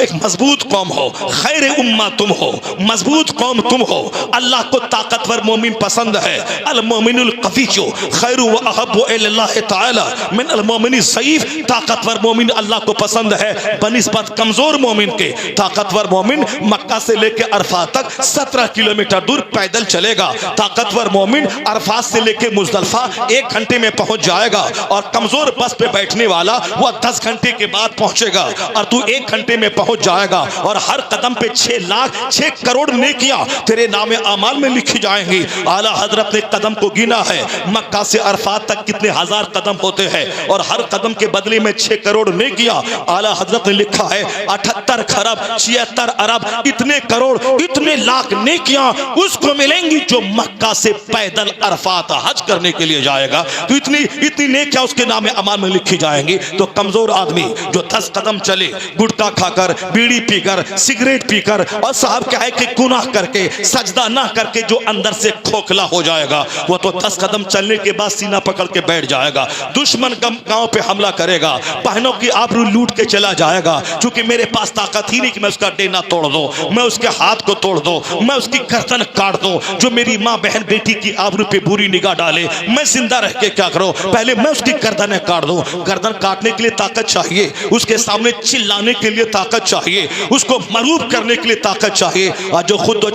एक मजबूत कौम हो, खैर उम्मा तुम हो, मजबूत कौम तुम हो। अल्लाह को ताकतवर मोमिन पसंद है। अल मोमिनुल कवीजो खैरु व अहब्बु इलल्लाह ताला मिन अल मोमिन ज़ईफ। ताकतवर मोमिन अल्लाह को पसंद है बनिस्बत कमजोर मोमिन के। ताकतवर मोमिन मक्का से लेकर अरफात तक 17 किलोमीटर दूर पैदल चलेगा। ताकतवर मोमिन अरफात से लेकर मुजदलफा 1 घंटे में पहुंच जाएगा और कमजोर बस पे बैठने वाला वह 10 घंटे के बाद पहुंचेगा और तू 1 घंटे में पहुंच जाएगा। और हर कदम पे 6 लाख 6 करोड़ नेकियां तेरे नामे आमाल में लिखी जाएंगी। आला हजरत ने कदम को गिना है, मक्का से अरफात तक कितने हजार कदम होते हैं और हर कदम के बदले में 6 करोड़ नेकियां। आला हजरत ने लिखा है 78 खरब 76 अरब, इतने करोड़, इतने लाख नेकियां उसको मिलेंगी जो मक्का से पैदल अरफात हज करने के लिए जाएगा। तो इतनी नेकियां उसके नामे अमाल में लिखी जाएंगी। तो कमजोर आदमी जो 10 कदम चले, गुटखा खाकर, बीड़ी पीकर, सिगरेट पीकर और साहब क्या है कि गुनाह करके, सजदा ना करके जो अंदर से खोखला हो जाएगा, वो तो 10 कदम चलने के बाद सीना पकड़ के बैठ जाएगा। दुश्मन गांव पे हमला करेगा, बहनों की आबरू लूट के चला जाएगा। क्योंकि मेरे पास ताकत ही नहीं कि मैं उसका डेना तोड़ दूं, मैं उसके हाथ को तोड़ दूं, मैं उसकी गर्दन काट दूं। जो मेरी माँ बहन बेटी की आबरू पे बुरी निगाह डाले, मैं जिंदा रह के क्या करूं? पहले मैं उसकी गर्दन काट दूं। गर्दन काटने के लिए ताकत चाहिए, उसके सामने चिल्लाने के लिए ताकत चाहिए, उसको मरूब करने के लिए ताकत चाहिए। और जो खुद दो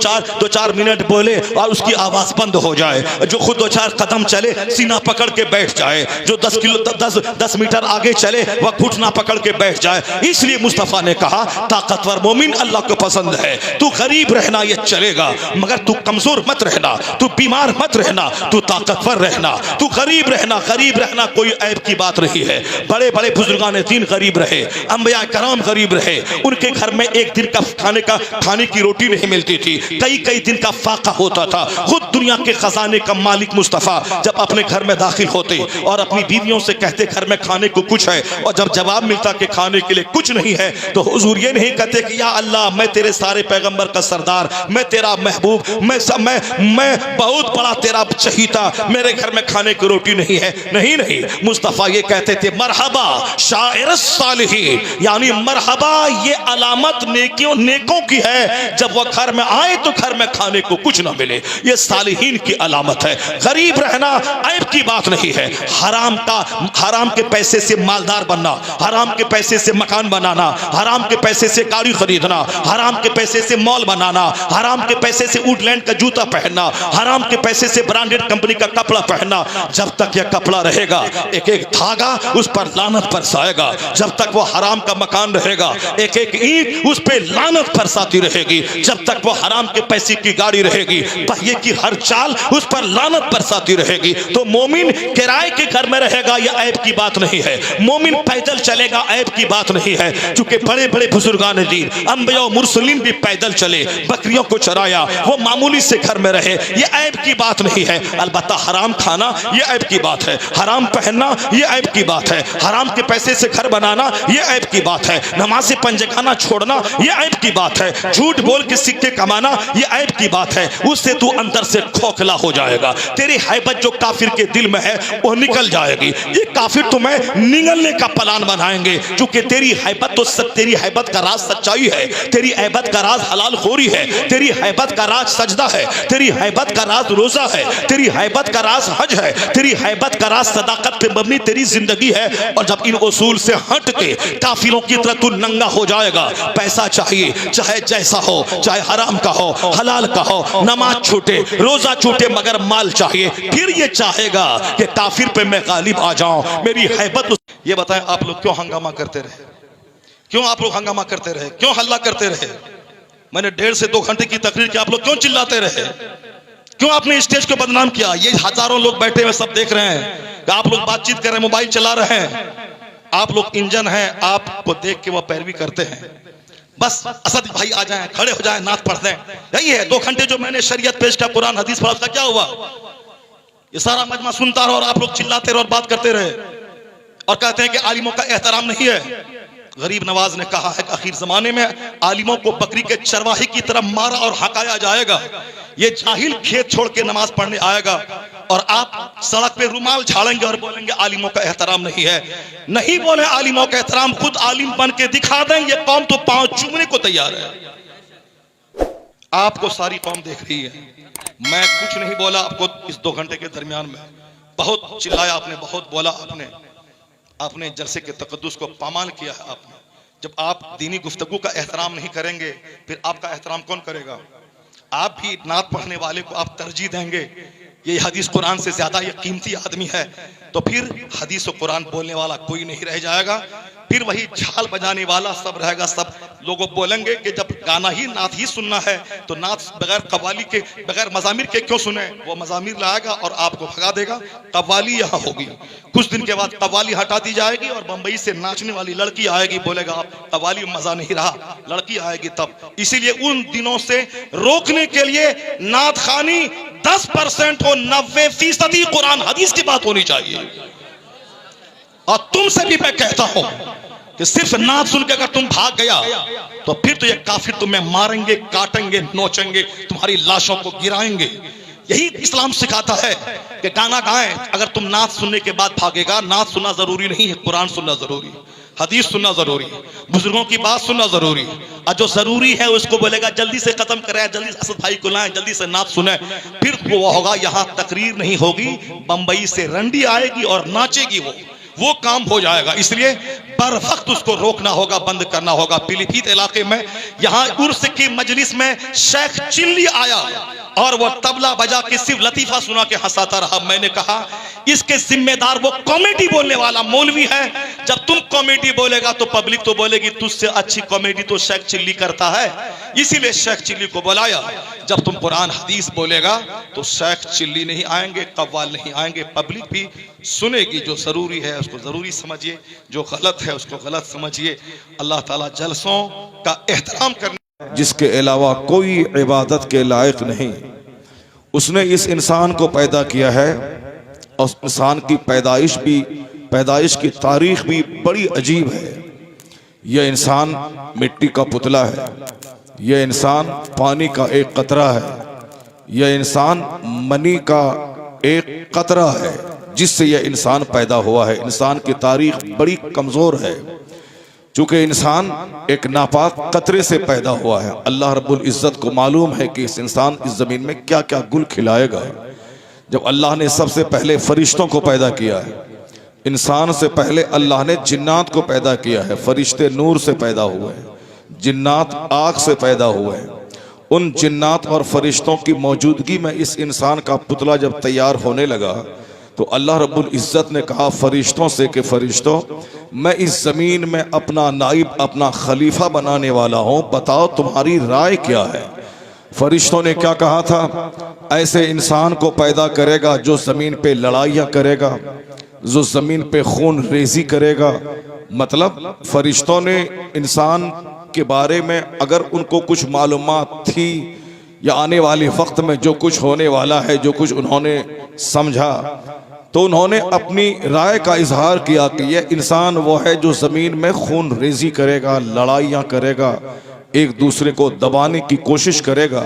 चार मिनट बोले और उसकी आवाज बंद हो जाए, जो खुद 2-4 कदम चले सीना पकड़ के बैठ जाए, जो 10 मीटर आगे चले वह घुटना पकड़ के बैठ जाए। इसलिए मुस्तफा ने कहा ताकतवर मोमिन अल्लाह को पसंद है। तू गरीब रहना ये चलेगा, मगर तू कमजोर मत रहना, तू बीमार मत रहना, तू ताकतवर रहना, तू गरीब रहना। गरीब रहना कोई ऐब की बात नहीं है। बड़े बड़े बुजुर्गान दीन गरीब रहे, अंबिया कराम गरीब रहे। उनके घर में एक दिन का खाने की रोटी नहीं मिलती थी, कई दिन का फाका होता था। खुद दुनिया के खजाने का मालिक मुस्तफा जब अपने घर में दाखिल होते और अपनी बीवियों से कहते घर में खाने को कुछ है, और जब जवाब मिलता कि खाने के लिए कुछ नहीं है, तो हुजूर ये नहीं कहते कि या अल्लाह मैं तेरे सारे पैगंबर का सरदार, मैं तेरा महबूब, मैं बहुत बड़ा तेरा चहीता, मेरे घर में खाने की रोटी नहीं है। नहीं, मुस्तफा ये कहते थे मरहबा शायर सालिहीन, यानी मरहबा ये अलामत नेकों की है। जब वह घर में आए तो घर में खाने को कुछ ना मिले, ये सालिहीन की अलामत है। गरीब रहना ऐब की बात नहीं है। हराम के पैसे से मालदार बनना, हराम के पैसे से मकान बनाना, हराम के पैसे से गाड़ी खरीदना, हराम के पैसे से मॉल बनाना, हराम के पैसे से वुडलैंड का जूता पहनना, हराम के पैसे से ब्रांडेड कंपनी का कपड़ा पहनना, जब तक यह कपड़ा रहेगा एक एक धागा उस पर लानत बरसाएगा। जब तक वो हराम का मकान रहेगा एक एक ईंट उस पर लानत बरसाती रहेगी। जब तक वो हराम के पैसे की गाड़ी रहेगी, पहिए की हर चाल उस पर लानत बरसाती रहेगी। तो मोमिन किराए के घर में रहेगा, यह ऐब की बात नहीं है। मोमिन पैदल चलेगा, ऐब की बात नहीं है। क्योंकि बड़े बड़े बुजुर्गान दीन, अंबिया और मुरसलीन भी पैदल चले, बकरियों को चराया, वो मामूली से घर में रहे, यह ऐब की बात नहीं है। अलबत्ता हराम खाना यह ऐब की बात है, हराम पहनना यह ऐब की बात है, हराम के पैसे से घर बनाना यह ऐब की बात है, नमाज़े पंजगाना छोड़ना यह ऐब की बात है, झूठ बोल के सिक्के कमाना यह ऐब की बात है। उससे तू अंदर से खोखला हो जाएगा, तेरी हैबत जो काफिर के दिल में है वो निकल जाएगी। ये काफिर तुम्हें निगलने का प्लान बनाएंगे, क्योंकि तेरी हैबत तो तेरी हैबत का राज सच्चाई है, तेरी हैबत का राज हलाल खोरी है, तेरी हैबत का राज सजदा है, तेरी हैबत का राज रोजा है, तेरी हैबत का राज हज है, तेरी हैबत का राज सदाकत पे मबनी तेरी जिंदगी है। और जब इन उसूल से हट के काफिरों की तरह तू नंगा हो जाएगा, पैसा चाहिए चाहे जैसा हो, चाहे हराम का हो हलाल का हो, नमाज छूटे रोजा छूटे मगर माल चाहिए, फिर ये चाहेगा कि काफिर पे मैं गालिब आ जाऊं, मेरी हैबत। ये बताएं आप लोग क्यों हंगामा करते रहे, क्यों आप लोग हंगामा करते रहे, क्यों हल्ला करते रहे? मैंने 1.5 से 2 घंटे की तकरीर की, आप लोग क्यों चिल्लाते रहे, क्यों आपने स्टेज को बदनाम किया? ये हजारों लोग बैठे हुए सब देख रहे हैं कि आप लोग बातचीत कर रहे हैं, मोबाइल चला रहे हैं, आप लोग इंजन हैं, आपको देख के वो पैरवी करते हैं। बस असद भाई आ जाएं, खड़े हो जाएं, नात पढ़ दें, यही है। 2 घंटे जो मैंने शरीयत पेश किया, कुरान हदीस पढ़ा, उसका क्या हुआ? ये सारा मजमा सुनता रहा और आप लोग चिल्लाते रहे और बात करते रहे और कहते हैं कि आलिमों का एहतराम नहीं है। गरीब नवाज ने कहा है कि आखिर जमाने में आलिमों को बकरी के चरवाहे की तरह मारा और हकाया जाएगा। ये जाहिल खेत छोड़ के नमाज पढ़ने आएगा और आप सड़क पे रुमाल झाड़ेंगे और बोलेंगे आलिमों का एहतराम नहीं है। नहीं बोले आलिमों का एहतराम, खुद आलिम बन के दिखा दें, ये कौम तो पांव चूमने को तैयार है। आपको सारी कौम देख रही है, मैं कुछ नहीं बोला आपको इस 2 घंटे के दरमियान में। बहुत चिल्लाया आपने, बहुत बोला आपने, आपने जलसे के तकद्दुस को पामाल किया है आपने। जब आप दीनी गुफ्तगू का एहतराम नहीं करेंगे, फिर आपका एहतराम कौन करेगा? आप भी नात पढ़ने वाले को आप तरजीह देंगे, ये हदीस कुरान से ज्यादा ये कीमती आदमी है, तो फिर हदीस और कुरान बोलने वाला कोई नहीं रह जाएगा। फिर वही झाल बजाने वाला सब रहेगा। सब लोगों बोलेंगे कि जब गाना ही नात ही सुनना है तो नात बगैर कव्वाली के, बगैर मजामिर के क्यों सुने? वो मजामिर लाएगा और आपको भगा देगा। कव्वाली यहाँ होगी, कुछ दिन के बाद कव्वाली हटा दी जाएगी और बंबई से नाचने वाली लड़की आएगी, बोलेगा आप कव्वाली में मजा नहीं रहा, लड़की आएगी तब। इसीलिए उन दिनों से रोकने के लिए नात खानी 10% हो, 90% कुरान हदीस की बात होनी चाहिए। और तुमसे भी मैं कहता हूं कि सिर्फ नात सुन के अगर तुम भाग गया तो फिर तो ये काफिर तुम्हें मारेंगे, काटेंगे, नोचेंगे, तुम्हारी लाशों को गिराएंगे। यही इस्लाम सिखाता है कि गाना गाएं। अगर तुम नात सुनने के बाद भागेगा, नात सुनना जरूरी नहीं है, कुरान सुनना जरूरी है, हदीस सुनना जरूरी है, बुजुर्गों की बात सुनना जरूरी है। और जो जरूरी है उसको बोलेगा जल्दी से खत्म करें, जल्दी से असद भाई को लाएं, जल्दी से नात सुने, फिर वो होगा। यहाँ तकरीर नहीं होगी, बंबई से रंडी आएगी और नाचेगी, वो काम हो जाएगा। इसलिए बर वक्त उसको रोकना होगा, बंद करना होगा। पीलीभीत इलाके में यहाँ उर्स की मजलिस में शेख चिल्ली आया और वो तबला बजा के सिर्फ लतीफा सुना के हंसाता रहा। मैंने कहा इसके जिम्मेदार वो कॉमेडी बोलने वाला मौलवी है। जब तुम कॉमेडी बोलेगा तो पब्लिक तो बोलेगी तुझसे अच्छी कॉमेडी तो शेख चिल्ली करता है, इसीलिए शेख चिल्ली को बुलाया। जब तुम कुरान हदीस बोलेगा तो शेख चिल्ली नहीं आएंगे, कव्वाल नहीं आएंगे, पब्लिक भी सुनेगी। जो जरूरी है उसको जरूरी समझिए, जो गलत है उसको गलत समझिए। अल्लाह ताला जलसों का एहतराम करने जिसके अलावा कोई इबादत के लायक नहीं, उसने इस इंसान को पैदा किया है और इंसान की पैदाइश की तारीख भी बड़ी अजीब है। यह इंसान मिट्टी का पुतला है, यह इंसान पानी का एक कतरा है, यह इंसान मनी का एक कतरा है जिससे यह इंसान पैदा हुआ है। इंसान की तारीख बड़ी कमज़ोर है। चूंकि इंसान एक नापाक कतरे से पैदा हुआ है, अल्लाह रब्बुल इज़्ज़त को मालूम है कि इस इंसान इस ज़मीन में क्या क्या गुल खिलाएगा। जब अल्लाह ने सबसे पहले फरिश्तों को पैदा किया है, इंसान से पहले अल्लाह ने जिन्नात को पैदा किया है। फरिश्ते नूर से पैदा हुए हैं, जिन्नात आग से पैदा हुए हैं। उन जिन्नात और फरिश्तों की मौजूदगी में इस इंसान का पुतला जब तैयार होने लगा तो अल्लाह रब्बुल इज़्ज़त ने कहा फरिश्तों से कि फरिश्तों, मैं इस ज़मीन में अपना नाइब, अपना खलीफा बनाने वाला हूँ, बताओ तुम्हारी राय क्या है। फरिश्तों ने क्या कहा था, ऐसे इंसान को पैदा करेगा जो ज़मीन पे लड़ाइयाँ करेगा, जो ज़मीन पे खून रेजी करेगा। मतलब फरिश्तों ने इंसान के बारे में अगर उनको कुछ मालूमात थी या आने वाले वक्त में जो कुछ होने वाला है, जो कुछ उन्होंने समझा, तो उन्होंने अपनी राय का इजहार किया कि यह इंसान वो है जो ज़मीन में खून रेजी करेगा, लड़ाइयाँ करेगा, एक दूसरे को दबाने की कोशिश करेगा।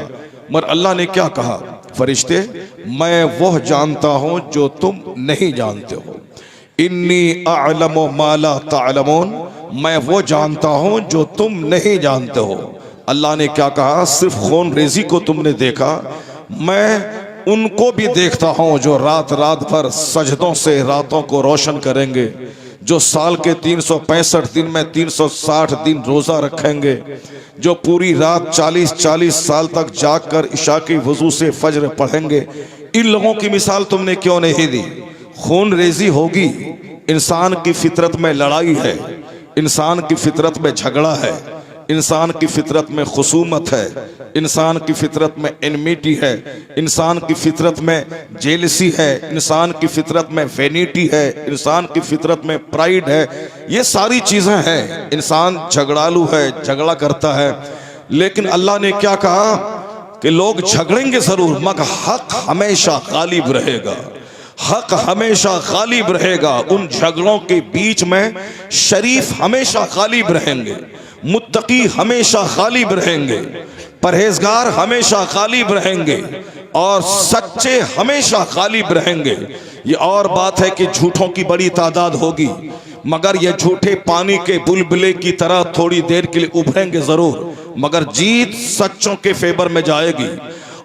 मगर अल्लाह ने क्या कहा, फरिश्ते मैं वह जानता हूँ जो तुम नहीं जानते हो। इन्नी अअलमु मा ला तअलमून, मैं वो जानता हूँ जो तुम नहीं जानते हो। अल्लाह ने क्या कहा, सिर्फ खून रेजी को तुमने देखा, मैं उनको भी देखता हूँ जो रात रात भर सजदों से रातों को रोशन करेंगे, जो साल के 365 दिन में 360 दिन रोज़ा रखेंगे, जो पूरी रात 40-40 साल तक जागकर इशा की वजू से फज्र पढ़ेंगे। इन लोगों की मिसाल तुमने क्यों नहीं दी। खून रेजी होगी, इंसान की फितरत में लड़ाई है, इंसान की फितरत में झगड़ा है, इंसान की फितरत में खुसूमत है, इंसान की फितरत में एनमिटी है, इंसान की फितरत में जेलसी है, इंसान की फितरत में वेनिटी है, इंसान की फितरत में प्राइड है। ये सारी चीज़ें हैं। इंसान झगड़ालू है, झगड़ा करता है। लेकिन अल्लाह ने क्या कहा कि लोग झगड़ेंगे ज़रूर, मगर हक हमेशा गालिब रहेगा, हक हमेशा गालिब रहेगा। उन झगड़ों के बीच में शरीफ हमेशा गालिब रहेंगे, मुत्तकी हमेशा गालिब रहेंगे, परहेजगार हमेशा गालिब रहेंगे और सच्चे हमेशा गालिब रहेंगे। ये और बात है कि झूठों की बड़ी तादाद होगी, मगर ये झूठे पानी के बुलबुले की तरह थोड़ी देर के लिए उभरेंगे जरूर, मगर जीत सच्चों के फेवर में जाएगी।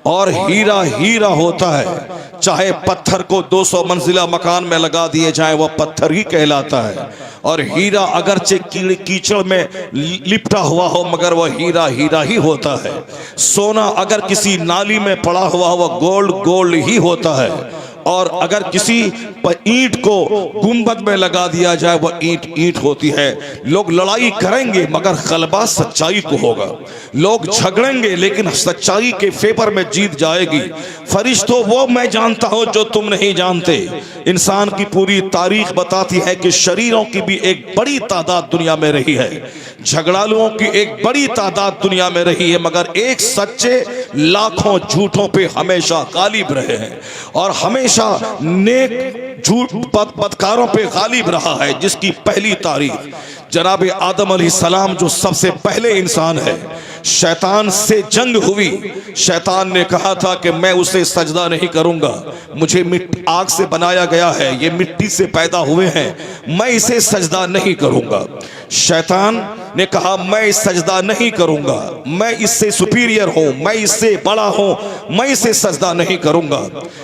और हीरा हीरा होता है, चाहे पत्थर को 200 मंजिला मकान में लगा दिए जाए वह पत्थर ही कहलाता है। और हीरा अगरचे कीचड़ में लिपटा हुआ हो मगर वह हीरा हीरा ही होता है। सोना अगर किसी नाली में पड़ा हुआ हो वह गोल्ड गोल्ड ही होता है। और अगर किसी ईंट को गुंबद में लगा दिया जाए वह ईंट ईंट होती है। लोग लड़ाई करेंगे मगर गलबा सच्चाई को होगा, लोग झगड़ेंगे लेकिन सच्चाई के फेवर में जीत जाएगी। फरिश्तों वो मैं जानता हूं जो तुम नहीं जानते। इंसान की पूरी तारीख बताती है कि शरीरों की भी एक बड़ी तादाद दुनिया में रही है, झगड़ालुओं की एक बड़ी तादाद दुनिया में रही है, मगर एक सच्चे लाखों झूठों पे हमेशा गालिब रहे हैं और हमेशा नेक झूठ बदकारों पे गालिब रहा है। जिसकी पहली तारीख जनाब आदम अलैहिस्सलाम जो सबसे पहले इंसान है, शैतान से जंग हुई। शैतान ने कहा था कि मैं उसे सजदा नहीं करूंगा, मुझे मिट्टी आग से बनाया गया है, ये मिट्टी से पैदा हुए हैं, मैं इसे सजदा नहीं करूंगा। शैतान ने कहा मैं सजदा नहीं करूंगा, मैं इससे सुपीरियर हूं, मैं इससे बड़ा हूं, मैं इसे सजदा नहीं करूंगा।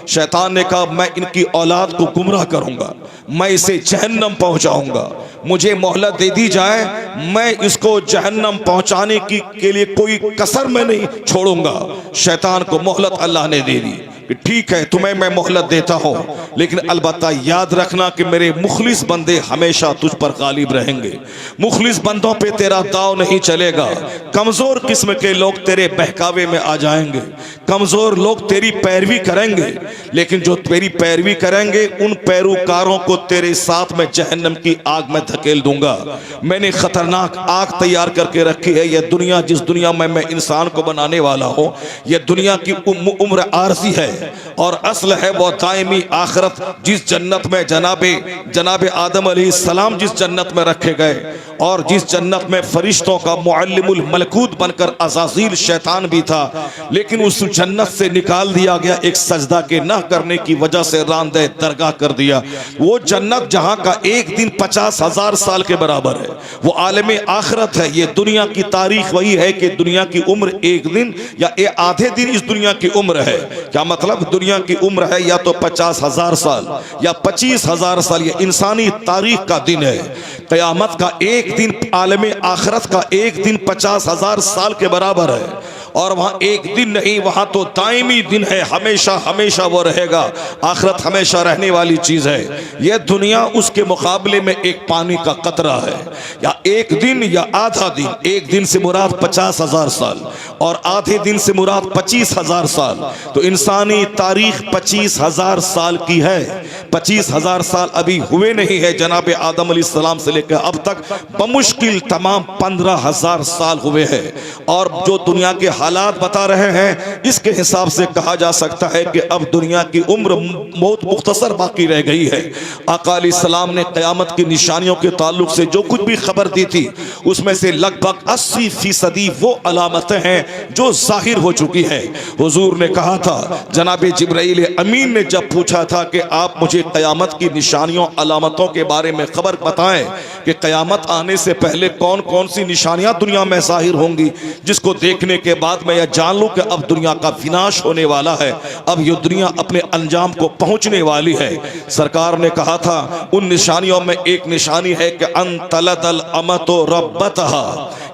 शैतान ने कहा मैं इनकी औलाद को गुमराह करूंगा, मैं इसे जहन्नम पहुंचाऊंगा, मुझे मोहलत दे दी जाए, मैं इसको जहन्नम पहुंचाने के लिए कोई कसर में नहीं छोड़ूंगा। शैतान को मोहलत अल्लाह ने दे दी कि ठीक है तुम्हें मैं मोहलत देता हूं, लेकिन अलबत्ता याद रखना कि मेरे मुखलिस बंदे हमेशा तुझ पर गालिब रहेंगे। मुखलिस बंदों पे तेरा दाव नहीं चलेगा। कमजोर किस्म के लोग तेरे बहकावे में आ जाएंगे, कमजोर लोग तेरी पैरवी करेंगे, लेकिन जो तेरी पैरवी करेंगे उन पैरोकारों को तेरे साथ में जहन्नम की आग में धकेल दूंगा। मैंने खतरनाक आग तैयार करके रखी है। यह दुनिया जिस दुनिया में मैं इंसान को बनाने वाला हूं, यह दुनिया की उम्र आरजी है। और असल है वो दायमी आखिरत। जिस जन्नत में जनाब आदम अलैहिस्सलाम जिस जन्नत में रखे गए और जिस जन्नत में फरिश्तों का मुअल्लिमुल मलकूत बनकर अज़ाज़ील शैतान भी था, लेकिन उस जन्नत से निकाल दिया गया एक सजदा के न करने की वजह से रांदे दरगाह कर दिया। वो जन्नत जहां का एक दिन 50,000 साल के बराबर है, वो आलम आखिरत है। ये दुनिया की तारीख वही है कि दुनिया की उम्र एक दिन या आधे दिन इस दुनिया की उम्र है। क्या मतलब? दुनिया की उम्र है या तो 50,000 साल या 25,000 साल। ये इंसानी तारीख का दिन है। क़यामत का एक दिन, आलम आखिरत का एक दिन 50,000 साल के बराबर है। और वहां एक दिन नहीं, वहां तो दायमी दिन है, हमेशा हमेशा वो रहेगा। आखिरत हमेशा रहने वाली चीज है। यह दुनिया उसके मुकाबले में एक पानी का कतरा है, या एक दिन या आधा दिन। एक दिन से मुराद 50,000 साल और आधे दिन से मुराद 25,000 साल। तो इंसानी तारीख 25,000 साल की है। 25,000 साल अभी हुए नहीं है जनाब आदम अलैहिस्सलाम से लेकर अब तक, बमुश्किल तमाम 15,000 साल हुए हैं। और जो दुनिया के हालात बता रहे हैं, इसके हिसाब से कहा जा सकता है कि अब दुनिया की उम्र बहुत मुख्तसर बाकी रह गई है। आका अलैहिस्सलाम ने क़यामत की निशानियों के ताल्लुक से जो कुछ भी खबर दी थी, उसमें से लगभग 80% वो अलामतें हैं जो जाहिर हो चुकी है। हुजूर ने कहा था, जनाब जिब्राइल अमीन ने जब पूछा था कि आप मुझे क़यामत की निशानियों अलामतों के बारे में खबर बताएं कि क़यामत आने से पहले कौन कौन सी निशानियां दुनिया में जाहिर होंगी, जिसको देखने के बाद मैं यह जान लूं कि अब दुनिया का विनाश होने वाला है, अब ये दुनिया अपने अंजाम को पहुंचने वाली है। सरकार ने कहा था उन निशानियों में एक निशानी है कि अंतलदल अमतो रब्बतहा,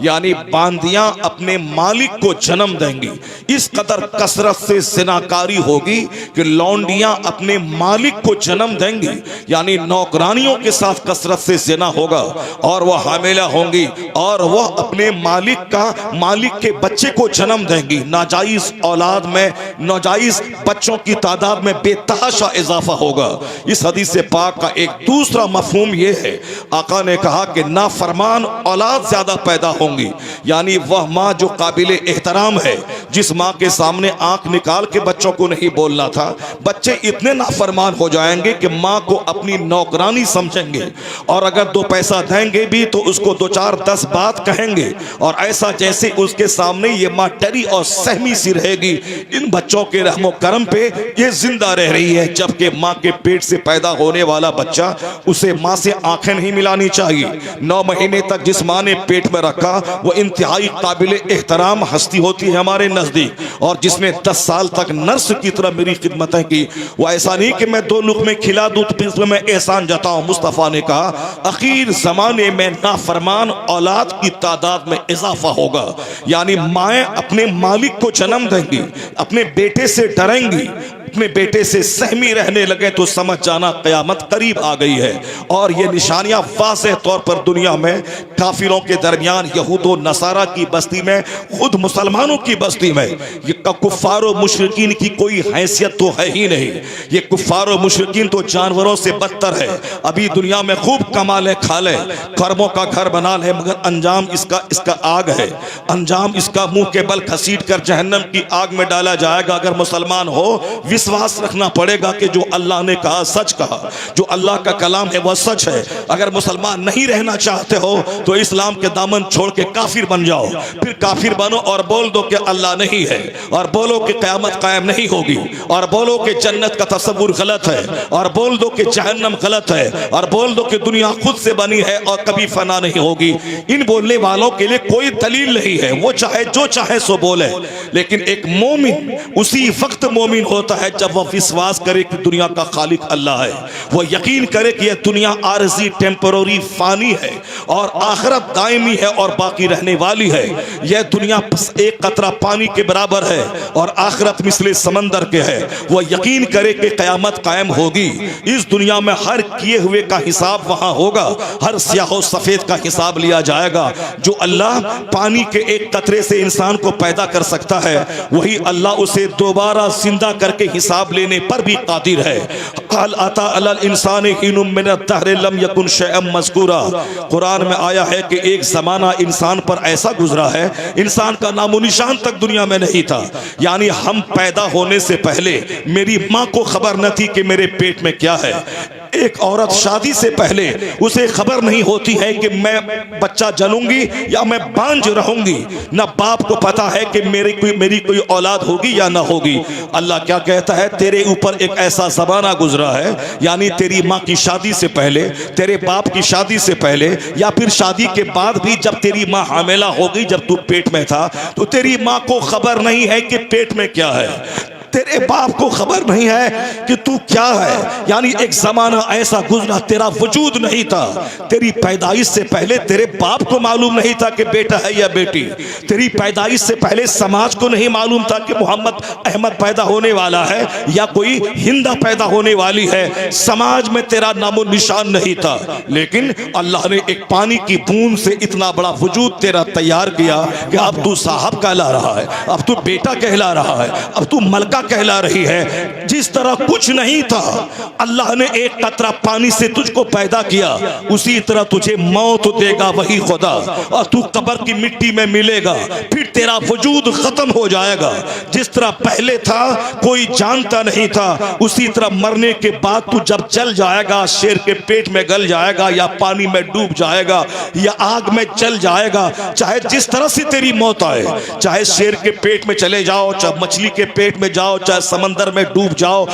यानी बांदियां अपने मालिक को जन्म देंगी। इस कदर कसरत से जिनाकारी होगी कि लौंडियां अपने मालिक को जन्म देंगी, यानी नौकरानियों के साथ कसरत से जिना होगा और वह हामिला होंगी और वह अपने मालिक के बच्चे को जन्म देंगी। नाजायज औलाद में, नाजायज बच्चों की तादाद में बेतहाशा इजाफा होगा। इस हदीस पाक का एक दूसरा मफहूम यह है, आका ने कहा कि नाफरमान औलाद ज्यादा पैदा होंगी, यानी वह माँ जो काबिल एहतराम है, जिस माँ के सामने आंख निकाल के बच्चों को नहीं बोलना था, बच्चे इतने नाफरमान हो जाएंगे कि माँ को अपनी नौकरानी समझेंगे और अगर 2 पैसा देंगे भी तो उसको 2-4-10 बात कहेंगे और ऐसा जैसे उसके सामने ये माँ डरी और सहमी सी रहेगी। इन बच्चों के रहमो करम पे ये जिंदा रह रही है, जबकि माँ के पेट से पैदा होने वाला बच्चा, उसे माँ से आंखें नहीं मिलानी चाहिए। 9 महीने तक जिस माँ ने पेट में रखा वो इंतहाई काबिल एहतराम हस्ती होती है हमारे नजदीक, और जिसने 10 साल तक नर्स की तरह मेरी खिदमतें की, वो ऐसा नहीं कि मैं 2 लुक़मे खिला दूं तो इसमें मैं एहसान जताऊं। मुस्तफ़ा ने कहा आखिर जमाने में नाफरमान औलाद की तादाद में इजाफा होगा, यानी माएँ अपने मालिक को जन्म देंगी, अपने बेटे से डरेंगी, अपने बेटे से सहमी रहने लगे तो समझ जाना क़यामत करीब आ गई है। और ये निशानियां वाज़ेह तौर पर दुनिया में काफिरों के दरमियान, यहूद व नसारा की बस्ती में, खुद मुसलमानों की बस्ती में, ये कुफ्फार व मुशरिकीन की कोई हैसियत तो है ही नहीं। ये कुफ्फार व मुशरिकीन तो जानवरों से बदतर है। अभी दुनिया में खूब कमा ले खा ले, कर्मों का घर बना ले, मगर अंजाम इसका आग है। अंजाम इसका मुंह के बल घसीट कर जहन्नम की आग में डाला जाएगा। अगर मुसलमान हो, विश्वास रखना पड़ेगा कि जो अल्लाह ने कहा सच कहा, जो अल्लाह का कलाम है वह सच है। अगर मुसलमान नहीं रहना चाहते हो तो इस्लाम के दामन छोड़ के काफिर बन जाओ, फिर काफिर बनो और बोल दो कि अल्लाह नहीं है, और बोलो कि क़यामत कायम नहीं होगी, और बोलो कि जन्नत का तसव्वुर गलत है, और बोल दो कि जहन्नम गलत है, और बोल दो कि दुनिया खुद से बनी है और कभी फना नहीं होगी। इन बोलने वालों के लिए कोई दलील नहीं है, वो चाहे जो चाहे सो बोले। लेकिन एक मोमिन उसी वक्त मोमिन होता है जब वह विश्वास करे कि दुनिया का खालिक अल्लाह है, वह यकीन करे कि यह दुनिया आरजी टेम्पररी फानी है और आखिरत दायमी है और बाकी रहने वाली है। यह दुनिया एक कतरा पानी के बराबर है और आखिरत मिसले समंदर के है। वह यकीन करे कि क़यामत कायम होगी। इस दुनिया में हर किए हुए का हिसाब वहां होगा, हर स्याह सफेद का हिसाब लिया जाएगा। जो अल्लाह पानी के एक कतरे से इंसान को पैदा कर सकता है, वही अल्लाह उसे दोबारा जिंदा करके हिसाब लेने पर भी कादिर है। हल अता अलल इंसान हिनुम मिनद दहर लम यकुन शैअम मज़कूरा। कुरान में आया है कि एक ज़माना इंसान पर ऐसा गुजरा है, इंसान का नामो निशान तक दुनिया में नहीं था। यानी हम पैदा होने से पहले मेरी माँ को खबर न थी कि मेरे पेट में क्या है। एक औरत शादी से पहले उसे खबर नहीं होती है कि मैं बच्चा जनूंगी या मैं बांझ रहूंगी। न बाप को पता है कि मेरी कोई औलाद होगी या ना होगी। अल्लाह क्या कहता है, तेरे ऊपर एक ऐसा ज़माना गुजरा है, यानी तेरी माँ की शादी से पहले, तेरे बाप की शादी से पहले, या फिर शादी के बाद भी जब तेरी माँ हामिला हो गई, जब तू पेट में था, तो तेरी माँ को खबर नहीं है कि पेट में क्या है, तेरे बाप को खबर नहीं है कि तू क्या है। यानी एक जमाना ऐसा गुजरा, तेरा वजूद नहीं था। तेरी पैदाइश से पहले तेरे बाप को मालूम नहीं था कि बेटा है या बेटी। तेरी पैदाइश से पहले समाज को नहीं मालूम था कि मोहम्मद अहमद पैदा होने वाला है या कोई हिंदा पैदा होने वाली है। समाज में तेरा नामो निशान नहीं था, लेकिन अल्लाह ने एक पानी की बूंद से इतना बड़ा वजूद तेरा तैयार किया कि अब तू साहब कहला रहा है, अब तू बेटा कहला रहा है, अब तू मलका कहला रही है। जिस तरह कुछ नहीं था, अल्लाह ने एक कतरा पानी से तुझको पैदा किया, उसी तरह तुझे मौत देगा वही खुदा, और तू कब्र की मिट्टी में मिलेगा, फिर तेरा वजूद खत्म हो जाएगा। जिस तरह पहले था कोई जानता नहीं था, उसी तरह मरने के बाद तू जब जल जाएगा, शेर के पेट में गल जाएगा या पानी में डूब जाएगा या आग में जल जाएगा। चाहे जिस तरह से तेरी मौत आए, चाहे शेर के पेट में चले जाओ, चाहे मछली के पेट में जाओ, चाहे समंदर में डूब जाओ,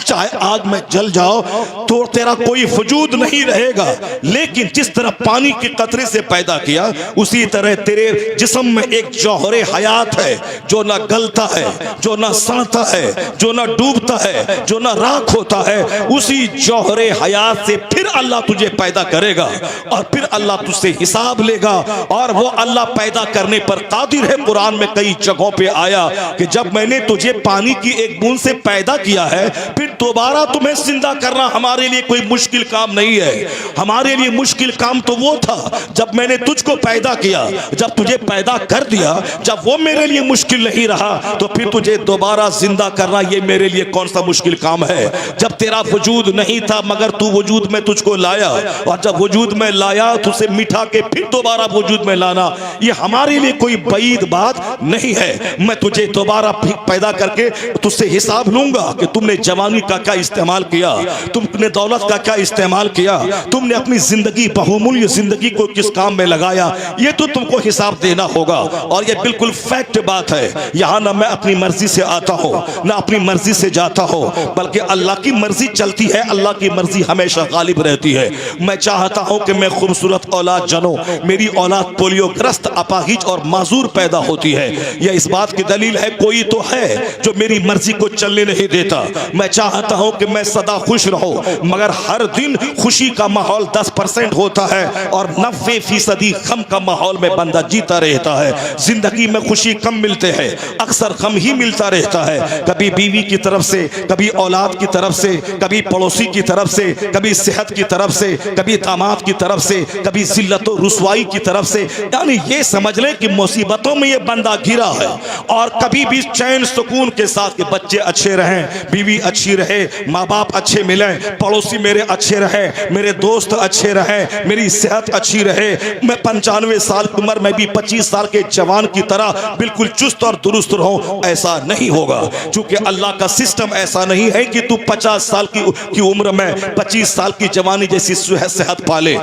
चाहे आग में जल जाओ, तो तेरा कोई वजूद नहीं रहेगा। लेकिन जिस तरह पानी के कतरे से पैदा किया, उसी तरह तेरे जिस्म में एक जौहरे हयात है, जो ना गलता है, जो ना सड़ता है, जो ना डूबता है, जो ना राख होता है। उसी जौहरे हयात से फिर अल्लाह तुझे पैदा करेगा और फिर अल्लाह तुझसे हिसाब लेगा, और वो अल्लाह पैदा करने पर कादिर है। कुरान में कई जगहों पे आया कि जब मैंने तुझे पानी की एक बूंद से पैदा किया है, फिर दोबारा तुम्हें जिंदा करना हमारे लिए कोई मुश्किल काम नहीं है। हमारे लिए मुश्किल काम तो वो था जब मैंने तुझको पैदा किया, जब तुझे पैदा कर दिया, जब वो मेरे लिए मुश्किल नहीं रहा, तो फिर तुझे दोबारा जिंदा करना ये मेरे लिए कौन सा मुश्किल काम है। जब तेरा वजूद नहीं था मगर तू वजूद में तुझको लाया, और जब वजूद में लाया तुझे मिठा के फिर दोबारा वजूद में लाना, ये हमारे लिए कोई बईद बात नहीं है। मैं तुझे दोबारा पैदा करके तुझसे हिसाब लूंगा कि तुमने जवानी का क्या इस्तेमाल किया, तुमने दौलत का क्या इस्तेमाल किया, तुमने अपनी जिंदगी बहुमूल्य जिंदगी को किस काम में लगाया। ये तो तुमको हिसाब देना होगा, और ये बिल्कुल फैक्ट बात है। यहाँ ना मैं अपनी मर्जी से आता हूँ ना अपनी मर्जी से जाता हूँ, बल्कि अल्लाह की मर्जी चलती है, अल्लाह की मर्जी हमेशा गालिब रहती है। मैं चाहता हूँ कि मैं खूबसूरत औलाद जनूं, मेरी औलाद पोलियोग्रस्त, अपाहिज और माजूर पैदा होती है। यह इस बात की दलील है कोई तो है जो मेरी मर्जी को चलने नहीं देता। मैं चाहता हूं कि मैं सदा खुश रहूं, मगर हर दिन खुशी का माहौल 10% होता है और 90% गम का माहौल में बंदा जीता रहता है। जिंदगी में खुशी कम मिलते हैं, अक्सर गम ही मिलता रहता है। कभी बीवी की तरफ से, कभी औलाद की तरफ से, कभी पड़ोसी की तरफ से, कभी सेहत की तरफ से, कभी दामाद की तरफ से, कभी जिल्लत और रुसवाई की तरफ से। यानी ये समझ ले कि मुसीबतों में ये बंदा घिरा है। और कभी भी चैन सुकून के साथ कि बच्चे अच्छे रहें, बीवी अच्छी रहे, माँ बाप अच्छे मिले, पड़ोसी मेरे अच्छे रहे, मेरे दोस्त अच्छे रहे, मेरी सेहत अच्छी रहे, मैं 95 साल की उम्र में भी 25 साल के जवान की तरह बिल्कुल चुस्त और दुरुस्त रहूं, ऐसा नहीं होगा। क्योंकि अल्लाह का सिस्टम ऐसा नहीं है कि तू 50 साल की उम्र में 25 साल की जवानी जैसी सेहत पाले।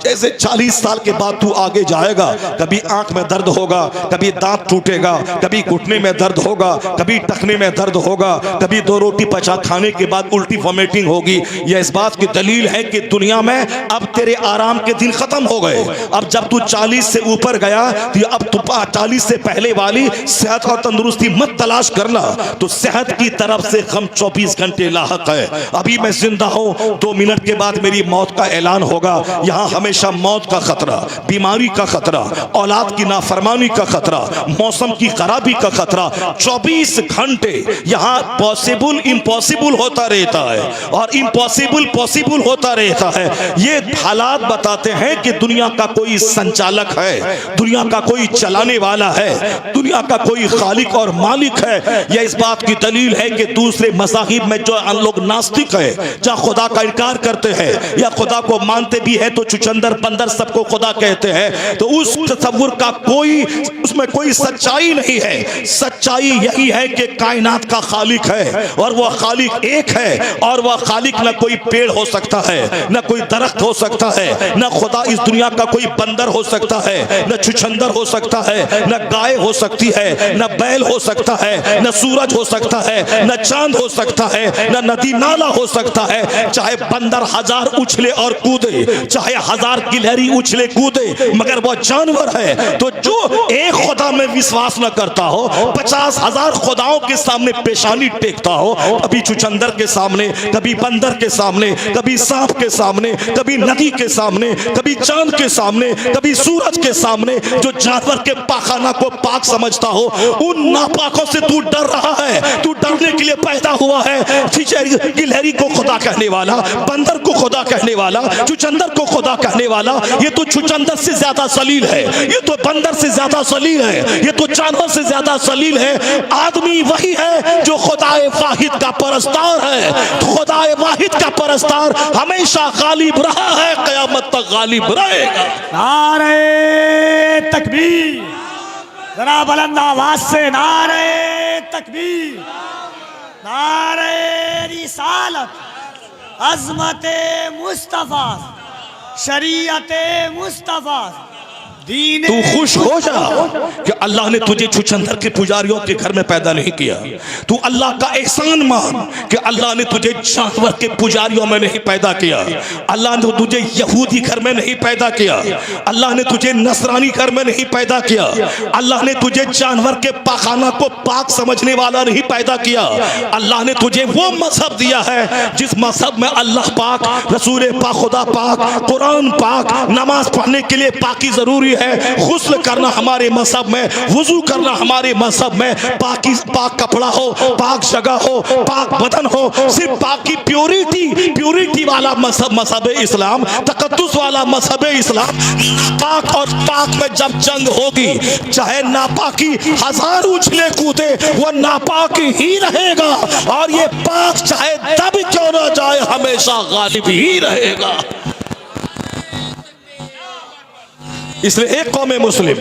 जैसे 40 साल के बाद तू आगे जाएगा, कभी आंख में दर्द होगा, कभी दांत टूटेगा, कभी घुटने में दर्द होगा, कभी टखने में दर्द होगा, कभी 2 रोटी पचा खाने के बाद उल्टी वॉमिटिंग होगी। यह इस बात की दलील है कि दुनिया में अब तेरे आराम के दिन खत्म हो गए। अब जब तू 40 से ऊपर गया, तो अब तू 40 से पहले वाली सेहत और तंदुरुस्ती मत तलाश करना। तो सेहत की तरफ से गम 24 घंटे लाहक है। अभी मैं जिंदा हूं, 2 मिनट के बाद मेरी मौत का ऐलान होगा। यहाँ हमेशा मौत का खतरा, बीमारी का खतरा, औलाद की नाफरमानी का खतरा, मौसम की खराबी का खतरा, 24 घंटे यहाँ पॉसिबल इम्पॉसिबल होता रहता है और इम्पॉसिबल पॉसिबल होता रहता है। ये हालात बताते हैं कि दुनिया का कोई संचालक है, दुनिया का कोई चलाने वाला है, दुनिया का कोई खालिक और मालिक है। यह इस बात की दलील है कि दूसरे मज़ाहिब में जो लोग नास्तिक है, जहाँ खुदा का इनकार करते हैं या खुदा को मानते भी है तो चुचंदर बंदर सबको खुदा कहते हैं, तो उस तसव्वुर का कोई उसमें कोई सच्चाई नहीं है। सच्चाई यही है कि कायनात का खालिक है और वह खालिक एक है, और वह खालिक न कोई पेड़ हो सकता है, न कोई दरख्त हो सकता है, न खुदा इस दुनिया का कोई बंदर हो सकता है, न छुछंदर हो सकता है, न गाय हो सकती है, न बैल हो सकता है, न सूरज हो सकता है, न चांद हो सकता है, न नदी नाला हो सकता है। चाहे बंदर हजार उछले और कूदे, चाहे हजार गिलहरी उछले कूदे, मगर वह जानवर है। तो जो एक खुदा में विश्वास न करता हो, 50,000 खुदाओं के सामने पेशानी टेकता हो, कभी चुचंदर के सामने, कभी बंदर के सामने, कभी सांप के सामने, कभी नदी के सामने, कभी चांद के सामने, कभी सूरज के सामने, जो जानवर के पाखाना को पाक समझता हो, उन नापाकों से तू डर रहा है। तू डरने के लिए पैदा हुआ है। गिलहरी को खुदा कहने वाला, बंदर को खुदा कहने वाला, चुचंदर को खुदा कहने वाला, ये तो चुचंदर से ज्यादा सलील है, ये तो बंदर से ज्यादा सलील है, ये तो जानवर से ज्यादा सलील है। आदमी वही है जो खुदाए वाहिद का परस्तार है। खुदाए वाहिद का परस्तार हमेशा गालिब रहा है, क़यामत तक गालिब रहेगा। नारे तकबीर, जरा बुलंद आवाज से नारे तकबीर, नारे रिसालत, अज़मते मुस्तफा, शरीयते मुस्तफा, तू खुश हो जा कि अल्लाह ने तुझे छुछंदर के पुजारियों के घर में पैदा नहीं किया। तू अल्लाह का एहसान मान कि अल्लाह ने तुझे जानवर के पुजारियों में नहीं पैदा किया, अल्लाह ने तुझे यहूदी घर में नहीं पैदा किया, अल्लाह ने तुझे नसरानी घर में नहीं पैदा किया, अल्लाह ने तुझे जानवर के पाखाना को पाक समझने वाला नहीं पैदा किया। अल्लाह ने तुझे वो मजहब दिया है जिस मजहब में अल्लाह पाक, रसूल पाक, खुदा पाक, कुरान पाक, नमाज पढ़ने के लिए पाकी जरूरी है, गुस्ल करना हमारे मजहब में, वुजू करना हमारे मजहब में, पाक कपड़ा हो, पाक जगह हो, पाक बदन हो, सिर्फ पाक की प्योरिटी वाला मजहब मजहब इस्लाम, तकद्दुस वाला मजहब इस्लाम। पाक और पाक में जब जंग होगी, चाहे नापाकी हजार उछले कूदे, वह नापाक ही रहेगा, और ये पाक चाहे तब क्यों ना जाए हमेशा गालिब ही रहेगा। इसलिए एक कौम मुस्लिम,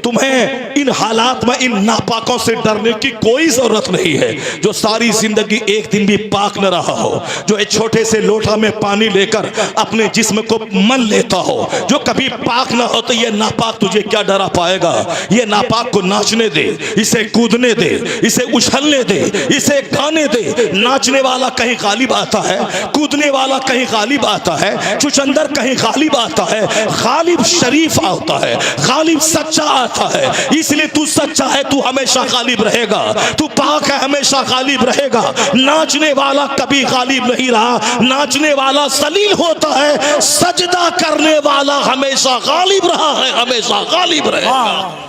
तुम्हें इन हालात में इन नापाकों से डरने की कोई जरूरत नहीं है। जो सारी जिंदगी एक दिन भी पाक न रहा हो, जो एक छोटे से लोटा में पानी लेकर अपने जिस्म को मन लेता हो, जो कभी पाक ना हो, तो ये नापाक तुझे क्या डरा पाएगा। ये नापाक को नाचने दे, इसे कूदने दे, इसे उछलने दे, इसे गाने दे। नाचने वाला कहीं गालिब आता है, कूदने वाला कहीं गालिब आता है, चुचंदर कहीं गालिब आता है। गालिब शरीफ होता है, गालिब सच्चा आता है। इसलिए तू सच्चा है, तू हमेशा गालिब रहेगा। तू पाक है, हमेशा गालिब रहेगा। नाचने वाला कभी गालिब नहीं रहा, नाचने वाला सलील होता है। सजदा करने वाला हमेशा गालिब रहा है, हमेशा गालिब रहेगा।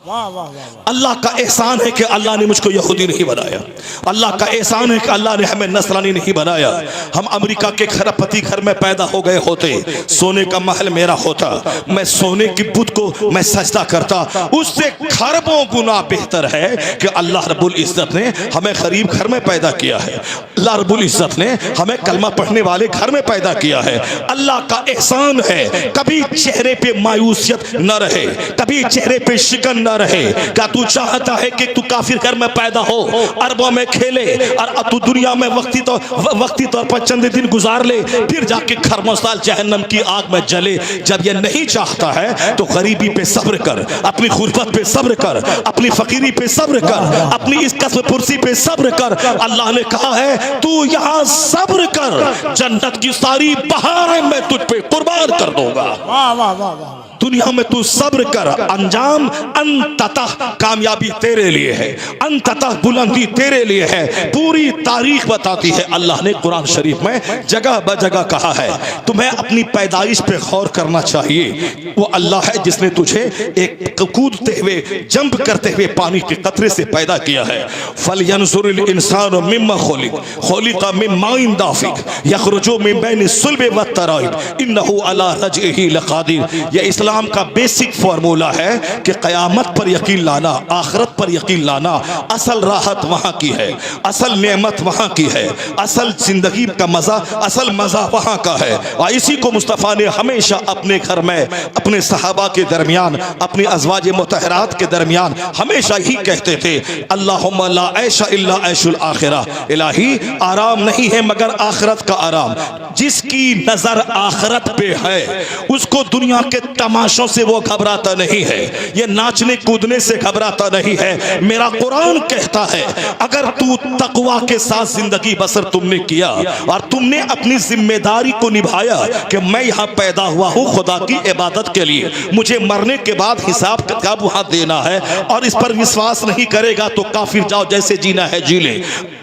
वाह वाह वाह। अल्लाह का एहसान है कि अल्लाह ने मुझको यहूदी नहीं बनाया। अल्लाह का एहसान है कि अल्लाह ने हमें नसरानी नहीं बनाया। हम अमेरिका के खरबपति घर में पैदा हो गए होते, सोने का महल मेरा होता, मैं सोने की बुत को मैं सजदा करता। उससे खरबों गुना बेहतर है कि अल्लाह रब्बुल इज्जत ने हमें गरीब घर में पैदा किया है। अल्लाह रब्बुल इज्जत ने हमें कलमा पढ़ने वाले घर में पैदा किया है। अल्लाह का एहसान है। कभी चेहरे पे मायूसियत न रहे, कभी चेहरे पे शिकन न रहे। क्या तू चाहता है कि तू काफिर घर में पैदा हो, अरबों में खेले और तू दुनिया में वक्ती तौर पर चंद दिन गुजार ले, फिर जाके खरमसाल जहन्नम की आग में जले? जब ये नहीं चाहता है तो गरीबी पे सब्र कर, अपनी गुर्बत पे सब्र कर, अपनी फकीरी पे सब्र कर, अपनी इस कस्म पुरसी पे सब्र कर। अल्लाह ने कहा है तू यहाँ सब्र कर, जन्नत की सारी बहारें मैं तुझ पे कुर्बान कर दूंगा। वाह वाह वाह वाह। दुनिया में तू सब्र कर, अंजाम अंततः कामयाबी तेरे लिए है, अंततः बुलंदी तेरे लिए है। पूरी तारीख बताती है। अल्लाह ने कुरान शरीफ में जगह ब जगह कहा है। तुम्हें अपनी पैदाइश पे गौर करना चाहिए। वो अल्लाह है जिसने तुझे एक कूदते हुए, जंप करते हुए पानी के कतरे से पैदा किया है। फलयंजुरिल इंसानु मिम्मा खुलिका मिन माइन दाफिक यखरुजु मिन बैनि सुल्बि व तराइब इन्नहु अला रजइही लकादिर। ये इस्लाम का बेसिक फार्मूला है कि क़यामत पर यकीन लाना, आखिरत पर यकीन लाना। असल राहत वहाँ की है, असल नेमत वहाँ की है, असल जिंदगी का मज़ा, असल मज़ा वहाँ का है। और इसी को मुस्तफ़ा ने हमेशा अपने घर में, अपने सहाबा के दरमियान, अपनी अज़वाज मुतहरात के दरमियान हमेशा ही कहते थे, अल्लाहुम्मा ला ऐशा इल्ला ऐशुल आखिरा। इलाही, आराम नहीं है मगर आखिरत का आराम। जिसकी नजर आखिरत पे है उसको दुनिया के तमाशों से वो घबराता नहीं है, ये नाचने कूदने से घबराता नहीं है। मेरा कुरान कहता है अगर तू तकवा के साथ जिंदगी बसर तुमने किया और तुमने अपनी जिम्मेदारी को निभाया कि मैं यहाँ पैदा हुआ हूँ खुदा की इबादत के लिए, मुझे मरने के बाद हिसाब किताब वहाँ देना है, और इस पर विश्वास नहीं करेगा तो काफिर जाओ, जैसे जीना है जी ले।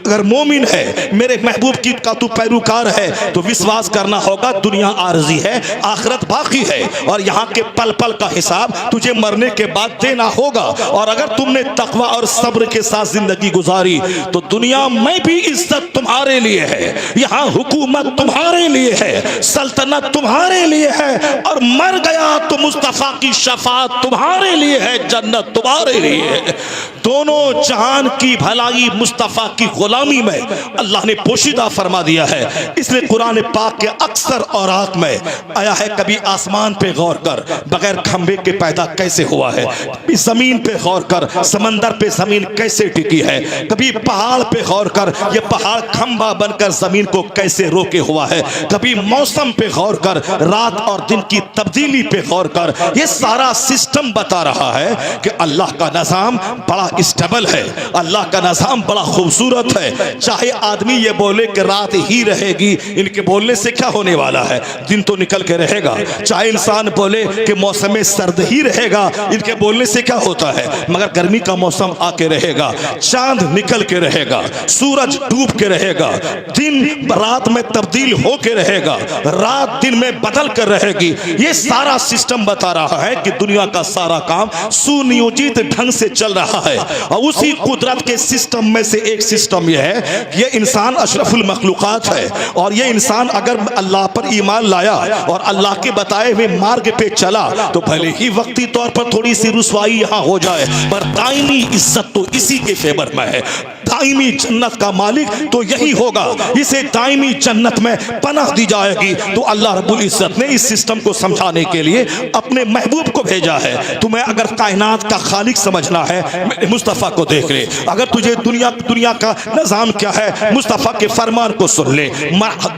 अगर मोमिन है, मेरे महबूब की का तू पैरोकार है, तो विश्वास करना होगा दुनिया आरजी है, आखिरत बाकी है, और यहाँ के पल पल का हिसाब तुझे मरने के बाद देना होगा। और अगर तुमने तकवा और सब्र के साथ जिंदगी गुजारी तो दुनिया में भी इज्जत तुम्हारे लिए है, यहाँ हुकूमत तुम्हारे लिए है, सल्तनत तुम्हारे लिए है, और मर गया तो मुस्तफा की शफाअत तुम्हारे लिए है, जन्नत तुम्हारे लिए है। दोनों जहान की भलाई मुस्तफा की गुलामी में अल्लाह ने पोशीदा फरमा दिया है। इसलिए कुरान पाक के अक्सर औरात में आया है, कभी आसमान पे गौर कर, बगैर खंबे के पैदा कैसे हुआ है, कभी जमीन पे गौर कर, समंदर पे जमीन कैसे टिकी है, कभी पहाड़ पे गौर कर, ये पहाड़ खंबा बनकर जमीन को कैसे रोके हुआ है, कभी मौसम पे गौर कर, रात और दिन की तब्दीली पे गौर कर। ये सारा सिस्टम बता रहा है कि अल्लाह का निज़ाम बड़ा स्टेबल है, अल्लाह का निज़ाम बड़ा खूबसूरत है। चाहे आदमी ये बोले कि रात ही रहेगी, इनके बोलने से क्या होने वाला है, दिन तो निकल के रहेगा। चाहे इंसान बोले कि मौसम सर्द ही रहेगा, इनके बोलने से क्या होता है, मगर गर्मी का मौसम आके रहेगा, चांद निकल के रहेगा, सूरज डूब के रहेगा, दिन रात में तब्दील हो के रहेगा, रात दिन में बदल कर रहेगी। ये सारा सिस्टम बता रहा है कि दुनिया का सारा काम सुनियोजित ढंग से चल रहा है। और उसी कुदरत के सिस्टम में से एक सिस्टम यह है, ये इंसान अशरफुल मखलूकात है, और ये इंसान अगर अल्लाह पर ईमान लाया और अल्लाह के बताए हुए मार्ग पे चला तो भले ही वक्ती तौर पर थोड़ी सी रुसवाई यहाँ हो जाए, पर दायमी इज्जत तो इसी के फेवर में है। दायमी जन्नत का मालिक तो यही होगा, इसे दायमी जन्नत में पनाह दी जाएगी। तो अल्लाह रब्बुल इज्जत ने इस सिस्टम को समझाने के लिए अपने महबूब को भेजा है। तुम्हें अगर कायनात का खालिक समझना है, मेरे मुस्तफ़ा को देख ले। अगर तुझे दुनिया का निज़ाम क्या है, मुस्तफ़ा के फरमान को सुन ले।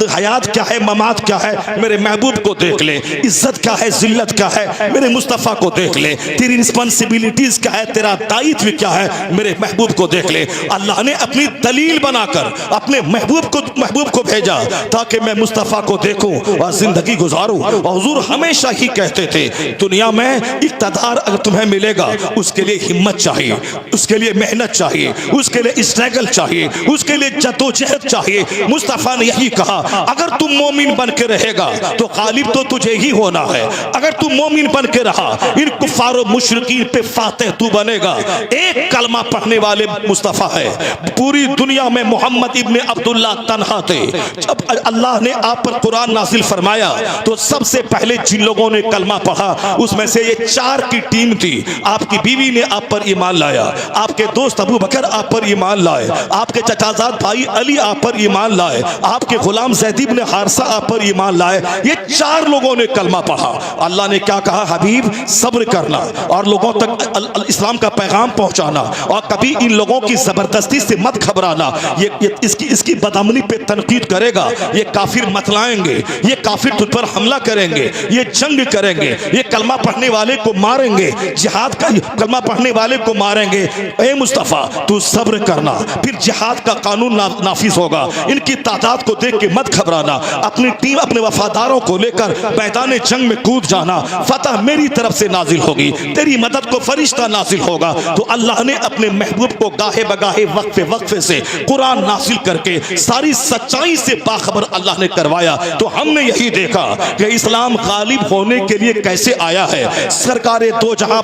हयात क्या है, ममात क्या है, मेरे महबूब को देख ले। इज्जत क्या है, जिल्लत क्या है, मेरे मुस्तफ़ा को देख ले। तेरी रिस्पॉन्सिबिलिटीज क्या है, तेरा दायित्व क्या है, मेरे महबूब को देख ले। अल्लाह ने अपनी दलील बनाकर अपने महबूब को भेजा ताकि मैं मुस्तफ़ा को देखूं और जिंदगी गुजारूं। और हुजूर हमेशा ही कहते थे, दुनिया में इक़्तिदार अगर तुम्हें मिलेगा उसके लिए हिम्मत चाहिए, उसके लिए मेहनत चाहिए, उसके लिए स्ट्रगल चाहिए, उसके लिए जद्दोजहद चाहिए। मुस्तफ़ा ने यही कहा, अगर तुम मोमिन बन के रहेगा तो गालिब तो तुझे ही होना है। अगर तुम मोमिन बन के रहा, इन कुफार और मुशरिकीन पे फातेह तू बनेगा। एक कलमा पढ़ने वाले मुस्तफ़ा है, पूरी दुनिया में मोहम्मद इब्ने अब्दुल्लाह तन्हा थे। जब अल्लाह ने आप पर कुरान नाजिल फरमाया तो सबसे पहले जिन लोगों ने कलमा पढ़ा उसमें से ये 4 की टीम थी। आपकी बीवी ने आप पर ईमान लाया, आपके दोस्त अबू बकर आप पर ईमान लाए, आपके चचाजाद भाई अली आप पर ईमान लाए, आपके गुलाम ज़ैद इब्न हारिसा आप पर ईमान लाए। ये 4 लोगों ने कलमा पढ़ा। अल्लाह ने क्या कहा, हबीब सब्र करना और लोगों तक इस्लाम का पैगाम पहुंचाना, और कभी इन लोगों की जबरदस्ती से मत घबराना। ये इसकी बदअमली पे तनकीद करेगा, ये काफिर मतलाएंगे, ये काफिर तुझ पर हमला करेंगे, ये जंग करेंगे, ये कलमा पढ़ने वाले को मारेंगे, जिहाद का कलमा पढ़ने वाले को मारेंगे। ए मुस्तफ़ा तू सब्र करना, फिर जिहाद का कानून नाफिज होगा। इनकी तादाद को देख के मत घबराना, अपनी टीम अपने वफादारों को लेकर मैदान जंग में कूद जाना। फतह मेरी तरफ से नाजिल होगी, तेरी मदद को फरिश्ता नाजिल होगा। तो अल्लाह ने अपने महबूब को गाहे बगाहे वक्फे वक्फे से कुरान नाजिल करके सारी सच्चाई से बाखबर अल्लाह ने करवाया। तो हमने यही देखा कि इस्लाम गालिब होने के लिए कैसे आया है। सरकारे दो जहां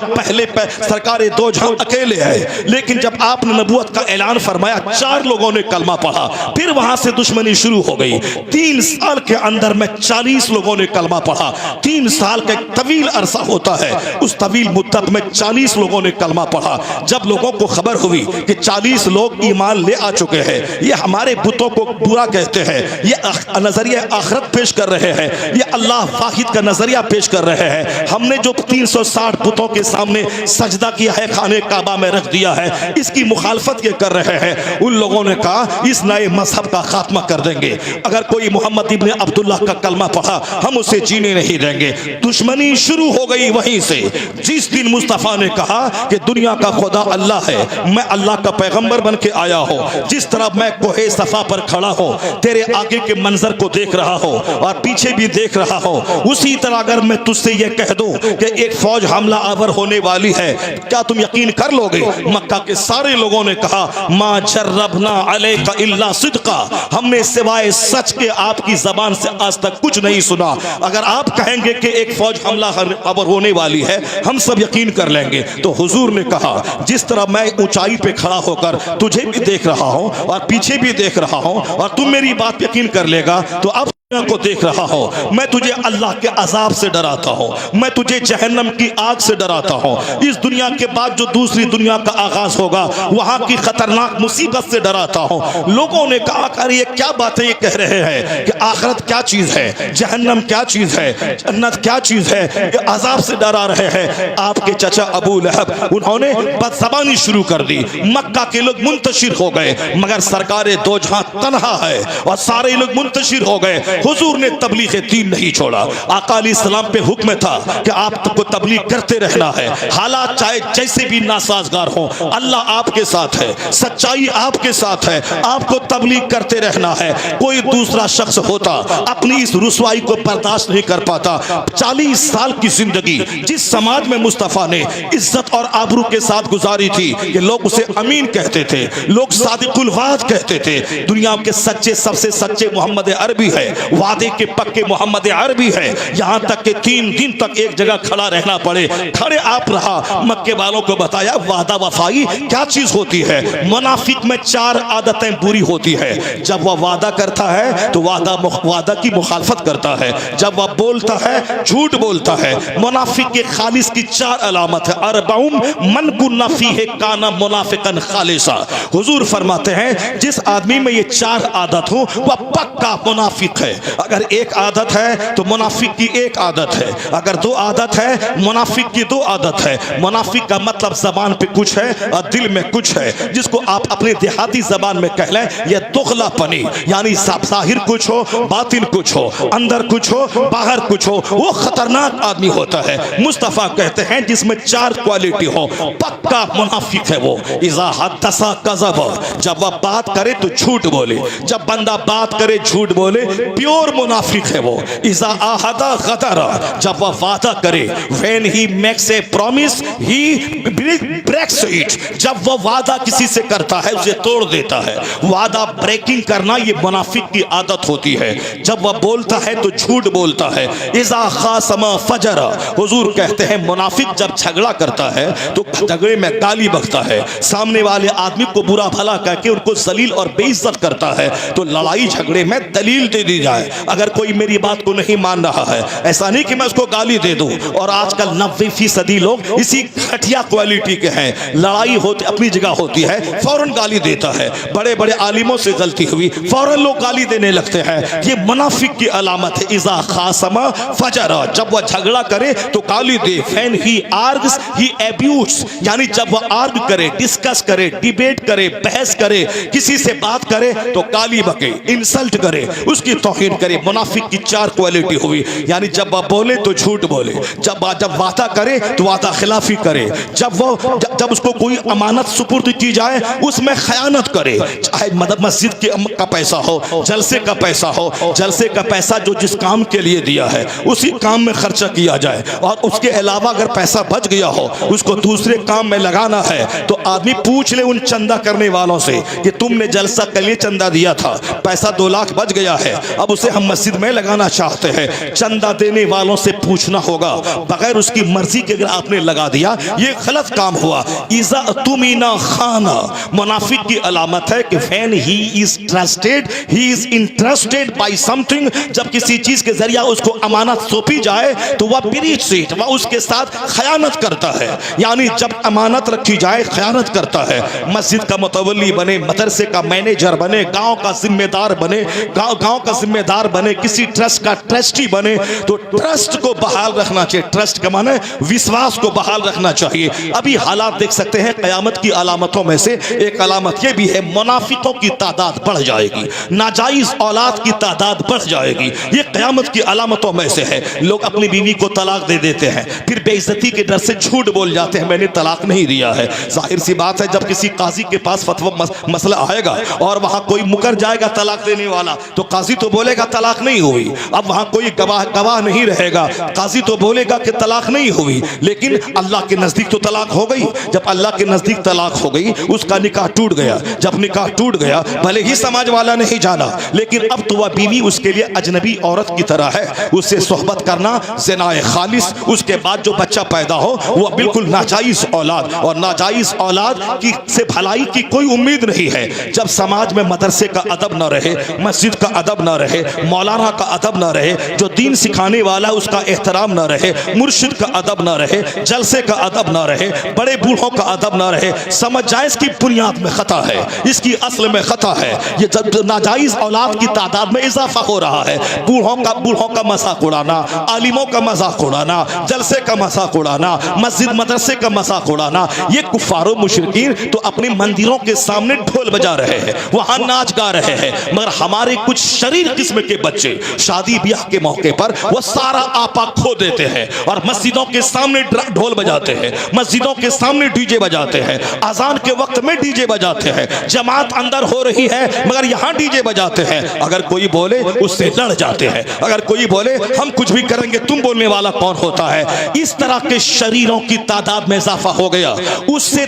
सरकारे दो जहां अकेले है, लेकिन जब आपने नबूवत का ऐलान फरमाया 4 लोगों ने कलमा पढ़ा, फिर वहां से दुश्मनी शुरू हो गई। 3 साल के अंदर में 40 लोगों ने कलमा पढ़ा। 3 साल का एक तवील अरसा होता है, उस तवील मुद्दत में 40 लोगों ने कलमा पढ़ा। जब लोगों को खबर हुई कि 40 लोग ईमान ले आ चुके हैं, ये हमारे बुतों को बुरा कहते हैं, ये नजरिया आखिरत पेश कर रहे हैं, ये अल्लाह वाहिद का नजरिया पेश कर रहे हैं, हमने जो 360 बुतों के सामने सजदा किया है, खाने काबा में रख दिया है, इसकी मुखालफत ये कर रहे हैं। उन लोगों ने कहा इस नए मजहब का खात्मा कर देंगे। अगर कोई मोहम्मद इब्ने अब्दुल्लाह का कलमा पढ़ा, हम उसे जीने नहीं देंगे। दुश्मनी शुरू हो गई वहीं से। जिस दिन मुस्तफा ने कहा कि दुनिया का खुदा अल्लाह है, मैं अल्लाह का पैगंबर बन के आया हूं, जिस तरह मैं कोहे सफा पर खड़ा हूं, तेरे आगे के मंजर को देख रहा हूं और पीछे भी देख रहा हूं, उसी तरह अगर मैं तुझसे यह कह दूं कि एक फौज हमला आवर होने वाली है, क्या तुम यकीन कर लोगे? मक्का के सारे लोगों ने कहा मा जर्रबना अलैका इल्ला सिद्का, हमने सिवाय सच के आपकी जबान से आज तक कुछ नहीं सुना। अगर आप कहेंगे कि एक फौज हमला आवर होने वाली है, हम सब यकीन कर लेंगे। तो हुजूर ने कहा जिस तरह मैं ऊंचाई पे खड़ा होकर तुझे भी देख रहा हूं और पीछे भी देख रहा हूं और तुम मेरी बात यकीन कर लेगा, तो अब को देख रहा हूं, मैं तुझे अल्लाह के अजाब से डराता हूं, मैं तुझे जहन्नम की आग से डराता हूं। इस दुनिया के बाद जो दूसरी दुनिया का आगाज होगा, वहां की खतरनाक मुसीबत से डराता हूं। लोगों ने कहा कर ये क्या बातें ये कह रहे हैं कि आखिरत क्या चीज है, जहन्नम क्या चीज है, जन्नत क्या चीज है, ये अजाब से डरा रहे हैं। आपके चचा अबू लहब उन्होंने बदज़बानी शुरू कर दी। मक्का के लोग मुंतशिर हो गए, मगर सरकारे दो जहां तन्हा है और सारे लोग मुंतशिर हो गए। हुजूर ने तबलीग दीन नहीं छोड़ा। आका अलैहिस्सलाम पे हुक्म था कि आपको तबलीग करते रहना है, हालात चाहे जैसे भी नासाजगार हो, अल्लाह आपके साथ है, सच्चाई आपके साथ है, आपको तबलीग करते रहना है। कोई दूसरा शख्स होता अपनी इस रुसवाई को बर्दाश्त नहीं कर पाता। 40 साल की जिंदगी जिस समाज में मुस्तफा ने इज्जत और आबरू के साथ गुजारी थी कि लोग उसे अमीन कहते थे, लोग सादिकुल वाद कहते थे, दुनिया के सच्चे सबसे सच्चे मोहम्मद अरबी है, वादे के पक्के मोहम्मद अरबी है। यहां तक कि 3 दिन तक एक जगह खड़ा रहना पड़े, खड़े आप रहा। मक्के वालों को बताया वादा वफाई क्या चीज होती है। मुनाफिक में 4 आदतें बुरी होती है। जब वह वादा करता है तो वादा की मुखालफत करता है, जब वह बोलता है झूठ बोलता है। मुनाफिक के खालिस की 4 अलामत है। अरबाउम मन कुन्ना फीह काना मुनाफिकन खालिसा। हुजूर फरमाते हैं जिस आदमी में ये 4 आदत हो वह पक्का मुनाफिक है। अगर एक आदत है तो मुनाफिक की एक आदत है, अगर 2 आदत है मुनाफिक की 2 आदत है। मुनाफिक का मतलब जबान पे कुछ है और दिल में कुछ है, जिसको आप अपने देहाती जबान में कह लें यह दुगलापनी, यानी जाहिर कुछ हो बातिन कुछ हो, अंदर कुछ हो बाहर कुछ हो, वो खतरनाक आदमी होता है। मुस्तफा कहते हैं जिसमें 4 क्वालिटी हो पक्का मुनाफिक है वो। इज़ा हद्दसा कज़ब, जब वह बात करे तो झूठ बोले, जब बंदा बात करे झूठ बोले, प्योर मुनाफिक है वो। इज़ा आहदा गदरा, जब वह वादा करे, when he makes a promise he breaks it, जब वह वादा किसी से करता है उसे तोड़ देता है। वादा ब्रेकिंग करना ये मुनाफिक की आदत होती है। जब वह बोलता है तो झूठ बोलता है। इज़ा खासमा फजरा, हुजूर कहते हैं मुनाफिक जब झगड़ा करता है तो झगड़े में गाली बकता है, सामने वाले आदमी को बुरा भला कह के उनको जलील और बेइज्जत करता है। तो लड़ाई झगड़े में दलील दे दी जाए। अगर कोई मेरी बात को नहीं मान रहा है, ऐसा नहीं कि मैं उसको गाली दे दूं। और आजकल 90% लोग इसी घटिया क्वालिटी के हैं। लड़ाई होती अपनी जगह होती है, फौरन गाली देता है। बड़े बड़े आलिमों से गलती हुई, फौरन लोग गाली देने लगते हैं। ये मुनाफिक की अलामत है। इज़ा खासमा फजरा, जब वह झगड़ा करे तो गाली दे। When he args he abuse, यानी जब वह आर्ग करे, डिस्कस करे, डिबेट करे, बहस करे, किसी से बात करे तो गाली बके, इंसल्ट करे, उसकी तौहीन तौहीन करे। मुनाफिक की 4 क्वालिटी हुई, यानी जब वह बोले तो झूठ बोले, जब वादा करे तो वादा खिलाफी करे, जब उसको कोई अमानत सुपुर्द की जाए उसमें खयानत करे। चाहे मस्जिद का पैसा हो, जलसे का पैसा हो, जलसे का पैसा जो जिस काम के लिए दिया है उसी काम में खर्चा किया जाए, और उसके अलावा अगर पैसा बच गया हो उसको दूसरे काम में लगाना है तो आदमी पूछ ले उन चंदा करने वालों से कि तुमने जलसा के लिए चंदा दिया था, पैसा 2 लाख बच गया है, अब उसे हम मस्जिद में लगाना चाहते हैं। चंदा देने वालों से पूछना होगा, बगैर उसकी मर्जी के अगर आपने लगा दिया ये गलत काम हुआ। इज़ा तुमिना खाना, मुनाफिक की अलामत है कि when he is trusted he is interested bye something, जब किसी चीज के जरिया उसको अमानत सौंपी जाए तो वह ब्रीच इट, वह उसके साथ खयानत करता है। यानी जब अमानत रखी जाए खयानत करता है। मस्जिद का मुतवल्ली बने, मदरसे का मैनेजर बने, गांव का जिम्मेदार बने, गांव का जिम्मेदार बने, किसी ट्रस्ट का ट्रस्टी बने, तो ट्रस्ट को बहाल रखना चाहिए। ट्रस्ट का माने विश्वास को बहाल रखना चाहिए। अभी हालात देख सकते हैं, कयामत की अलामतों में से एक अलामत यह भी है, मुनाफिकों की तादाद बढ़ जाएगी, नाजायज औलाद की तादाद बढ़ जाएगी। ये कयामत की अलामतों में से है। लोग अपनी बीवी को तलाक दे देते हैं, फिर बेइज्जती के डर से झूठ बोल जाते हैं मैंने तलाक नहीं दिया है। जाहिर सी बात है, जब किसी काजी के पास फतवा मसला आएगा और वहां कोई मुकर जाएगा तलाक देने वाला, तो काजी तो बोलेगा तलाक नहीं हुई। अब वहां कोई गवाह नहीं रहेगा, काजी तो बोलेगा कि तलाक नहीं हुई, लेकिन अल्लाह के नजदीक तो तलाक हो गई। जब अल्लाह के नजदीक तलाक हो गई, उसका निकाह टूट गया। जब निकाह टूट गया, भले ही समाज वाला नहीं जाना, लेकिन अब तो वह बीवी उसके लिए अजनबी औरत की तरह है। उससे सोहबत करना ज़िनाए खालिस, उसके बाद जो बच्चा पैदा हो वह बिल्कुल नाजायज औलाद, और नाजायज औलाद की से भलाई की कोई उम्मीद नहीं है। जब समाज में मदरसे का अदब न रहे, मस्जिद का अदब न रहे, मौलाना का अदब न रहे, जो दीन सिखाने वाला उसका एहतराम न रहे, मुर्शिद का अदब न रहे, जलसे का अदब न रहे, बड़े बूढ़ों का अदब न रहे, समझ जाए इसकी बुनियाद में खता है, इसकी असल में खता है। ये नाजायज औलाद की तादाद में इजाफा हो रहा है। बूढ़ों का मजाक उड़ाना, आलिमों का मजाक उड़ाना, जलसे का मजाक उड़ाना, मस्जिद मदरसे का मजाक उड़ाना, ये कुफारो मुशरिकीन तो अपने मंदिरों के सामने ढोल बजा रहे हैं, वहां नाच गा रहे हैं, मगर हमारे कुछ शरीर किस्म के बच्चे शादी ब्याह के मौके पर वो सारा आपा खो देते हैं और मस्जिदों के सामने ढोल बजाते हैं, मस्जिदों के सामने डीजे बजाते हैं, अजान के वक्त में डीजे बजाते हैं, जमात अंदर हो रही है मगर यहाँ डीजे बजाते हैं। अगर कोई बोले उससे लड़ जाते हैं, अगर कोई बोले हम कुछ भी करेंगे, तुम बोलने वाला कौन होता है। इस तरह के शरीरों की तादाद में इजाफा हो गया। उससे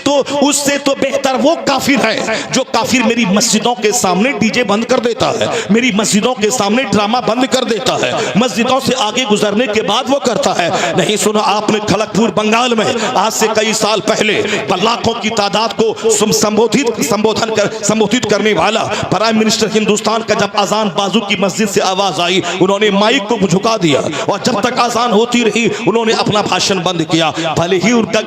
तो बेहतर वो काफिर है जो काफिर मेरी मस्जिदों के सामने डीजे बंद कर देता है, मेरी मस्जिदों के सामने ड्रामा बंद कर देता है, मस्जिदों से आगे गुजरने के बाद वो करता है। नहीं सुना आपने खड़गपुर बंगाल में आज से कई साल पहले लाखों की तादाद को संबोधित करने वाला प्राइम मिनिस्टर हिंदुस्तान का जब अजान बाजू की मस्जिद से आवाज आई, उन्होंने माइक को झुका दिया और जब तक अजान होती रही उन्होंने अपना भाषण बंद किया। भले ही उनका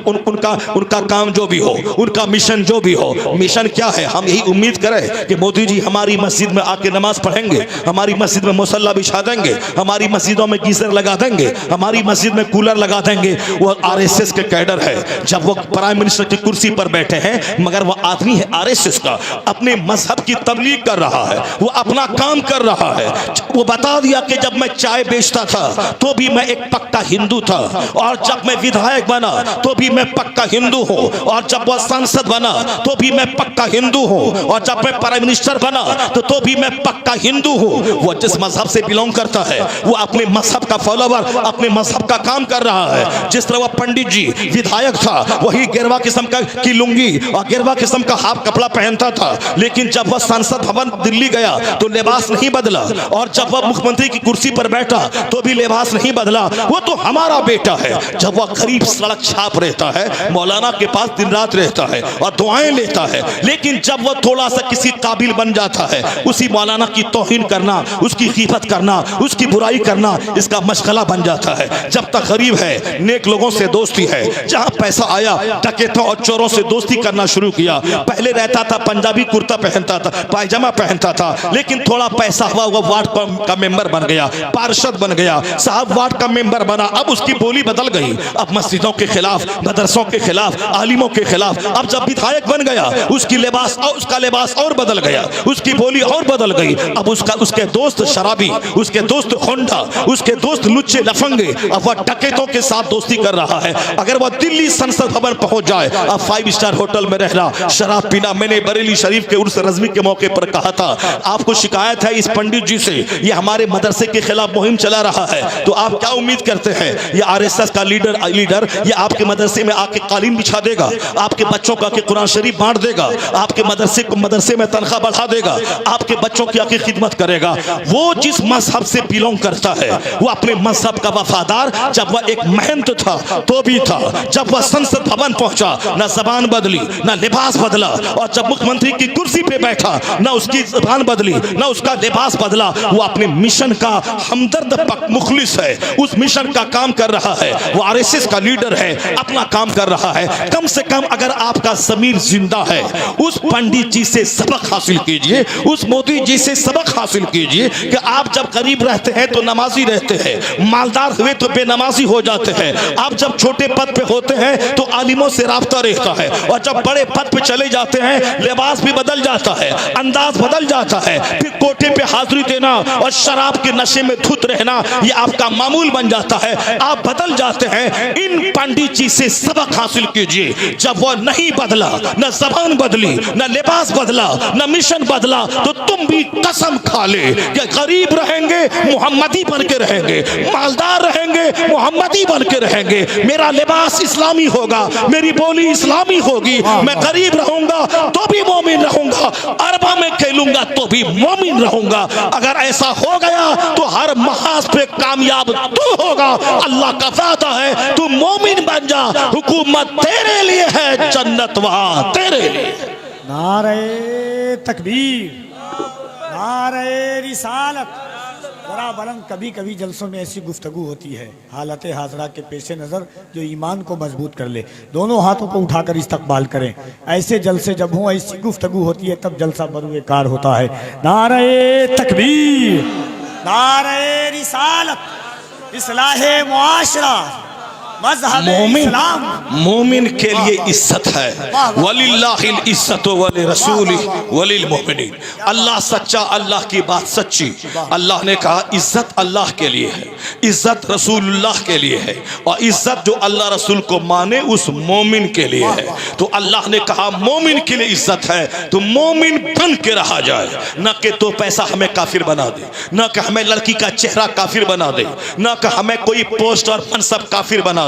काम जो भी हो, उनका मिशन जो भी हो, मिशन क्या है, हम यही उम्मीद करें कि मोदी जी हमारी मस्जिद में आके नमाज पढ़ेंगे, हमारी मस्जिद में मुसल्ला बिछा देंगे, हमारी मस्जिदों में गीजर लगा देंगे, हमारी मस्जिद में कूलर लगा देंगे। वो आरएसएस के कैडर है, जब वो प्राइम मिनिस्टर की कुर्सी पर बैठे हैं मगर वो आदमी है आरएसएस का, अपने मजहब की तबलीग कर रहा है, वो अपना काम कर रहा है। वो बता दिया कि जब मैं चाय बेचता था तो भी मैं एक पक्का हिंदू था, और जब मैं विधायक बना तो भी मैं पक्का हिंदू हूँ, और जब वह सांसद बना तो भी मैं पक्का हिंदू हूँ, और जब मैं प्राइम मिनिस्टर बना तो भी मैं पक्का हिंदू हूँ। वो जिस मजहब से बिलोंग करता है वो अपने मजहब का फॉलोवर, अपने मजहब का काम कर रहा है। जिस तरह वह पंडित जी विधायक था, वही गिरवा किस्म की लुंगी और गिरवा किस्म का हाफ कपड़ा पहनता था, लेकिन जब वह संसद भवन दिल्ली गया तो लिबास नहीं बदला, और जब वह मुख्यमंत्री की कुर्सी पर बैठा तो भी लिबास नहीं बदला। वो तो हमारा बेटा है। जब वह गरीब सड़क छाप रहता है, मौलाना के पास दिन रात रहता है और दुआएं लेता है, लेकिन जब वह थोड़ा सा किसी काबिल बन जाता है, उसी मौलाना की तौहीन करना, उसकी खिफत करना, उसकी बुराई करना इसका मशगला बन जाता है। जब तक गरीब है नेक लोगों से दोस्ती है, जहां पैसा आया डकैतों और चोरों से दोस्ती करना शुरू किया। पहले रहता था पंजाबी कुर्ता पहनता था, पायजामा पहनता था, लेकिन थोड़ा पैसा हुआ वो वार्ड का मेंबर बन गया, पार्षद बन गया, साहब वार्ड का मेंबर बना। अब उसकी बोली बदल गई, अब मस्जिदों के खिलाफ, मदरसों के खिलाफ, आलिमों के खिलाफ। अब जब विधायक बन गया उसका लिबास और बदल गया, उसकी बोली और बदल गई। अब उसके दोस्त शराबी, उसके दोस्त होंडा, उसके दोस्त लुच्चे लफंगे, अब वह डकैतों के साथ दोस्ती कर रहा है। अगर वह दिल्ली संसद भवन पहुंच जाए, अब 5 स्टार होटल में रहना, शराब पीना। मैंने बरेली शरीफ के उर्स रज़मी के मौके पर कहा था, आपको शिकायत है इस पंडित जी से, ये हमारे मदरसे के खिलाफ मुहिम चला रहा है, तो आप क्या उम्मीद करते हैं ये आरएसएस का लीडर ये आपके मदरसे में आके कालीन बिछा देगा, आपके बच्चों का आके कुरान शरीफ बांट देगा, आपके मदरसे में तनख्वाह बढ़ा देगा, आपके बच्चों की आके खिदमत करेगा। वो जिस मजहब से बिलोंग करता है वो अपने मजहब का वफादार, जब वह एक महंत था तो भी था, जब वह संसद भवन पहुंचा ना जबान बदली ना लिबास बदला, और जब मुख्यमंत्री की कुर्सी पे बैठा ना उसकी जबान बदली ना उसका लिबास बदला। वो अपने मिशन का हमदर्द मुखलिस है, उस मिशन का काम कर रहा है, वो आरएसएस का लीडर है, अपना काम कर रहा है। कम से कम अगर आपका ज़मीर जिंदा है, उस पंडित जी से सबक हासिल कीजिए, उस मोदी जी से सबक हासिल कीजिए कि आप जब गरीब रहते हैं तो नमाजी रहते हैं, मालदार हुए तो बेनमाजी हो जाते हैं, आप जब छोटे पद पे होते हैं तो आलिमों से राब्ता रहता है, और जब बड़े पद पे चले जाते हैं लिबास भी बदल जाता है, अंदाज बदल जाता है, फिर कोठे पे हाजिरी देना और शराब के नशे में धुत रहना ये आपका मामूल बन जाता है, आप बदल जाते हैं। इन पंडित जी से सबक हासिल कीजिए। जब वह नहीं बदला, न जबान बदली, न लिबास बदला, न मिशन बदला, तो तुम भी कसम खा ले कि गरीब रहेंगे मोहम्मदी बन के रहेंगे, मालदार रहेंगे मोहम्मदी बन के रहेंगे, मेरा लिबास इस्लामी होगा, मेरी बोली इस्लामी होगी, मैं गरीब रहूंगा तो भी मोमिन रहूंगा, अरबा में खेलूंगा तो भी मोमिन रहूंगा। अगर ऐसा हो गया तो हर महाज पे कामयाब तू होगा। अल्लाह का वादा है, तू मोमिन बन जा, हुकूमत तेरे लिए है, जन्नत वहां तेरे लिए। नारे तकबीर, नारे रिसालत। जरा बरन कभी कभी जलसों में ऐसी गुफ्तगू होती है हालत हाजरा के पेश नज़र जो ईमान को मजबूत कर ले। दोनों हाथों को उठाकर इस्तकबाल करें। ऐसे जलसे जब हों, ऐसी गुफ्तगू होती है तब जलसा बरूएकार होता है। नारे तकबीर, नारे रिसालत, इस्लाहे मुआशरा, मोमिन के लिए इज्जत है। वलिल्लाहिल इज्जतु वलि रसूली वलिल मोमिनीन। अल्लाह सच्चा, अल्लाह की बात सच्ची। अल्लाह ने कहा इज्जत अल्लाह के लिए है, इज्जत रसूलुल्लाह के लिए है, और इज्जत जो अल्लाह रसूल को माने उस मोमिन के लिए है। तो अल्लाह ने कहा मोमिन के लिए इज्जत है, तो मोमिन बन के रहा जाए, न कि तो पैसा हमें काफिर बना दे, न कि हमें लड़की का चेहरा काफिर बना दे, न कि हमें कोई पोस्ट और मनसब काफिर बना दे।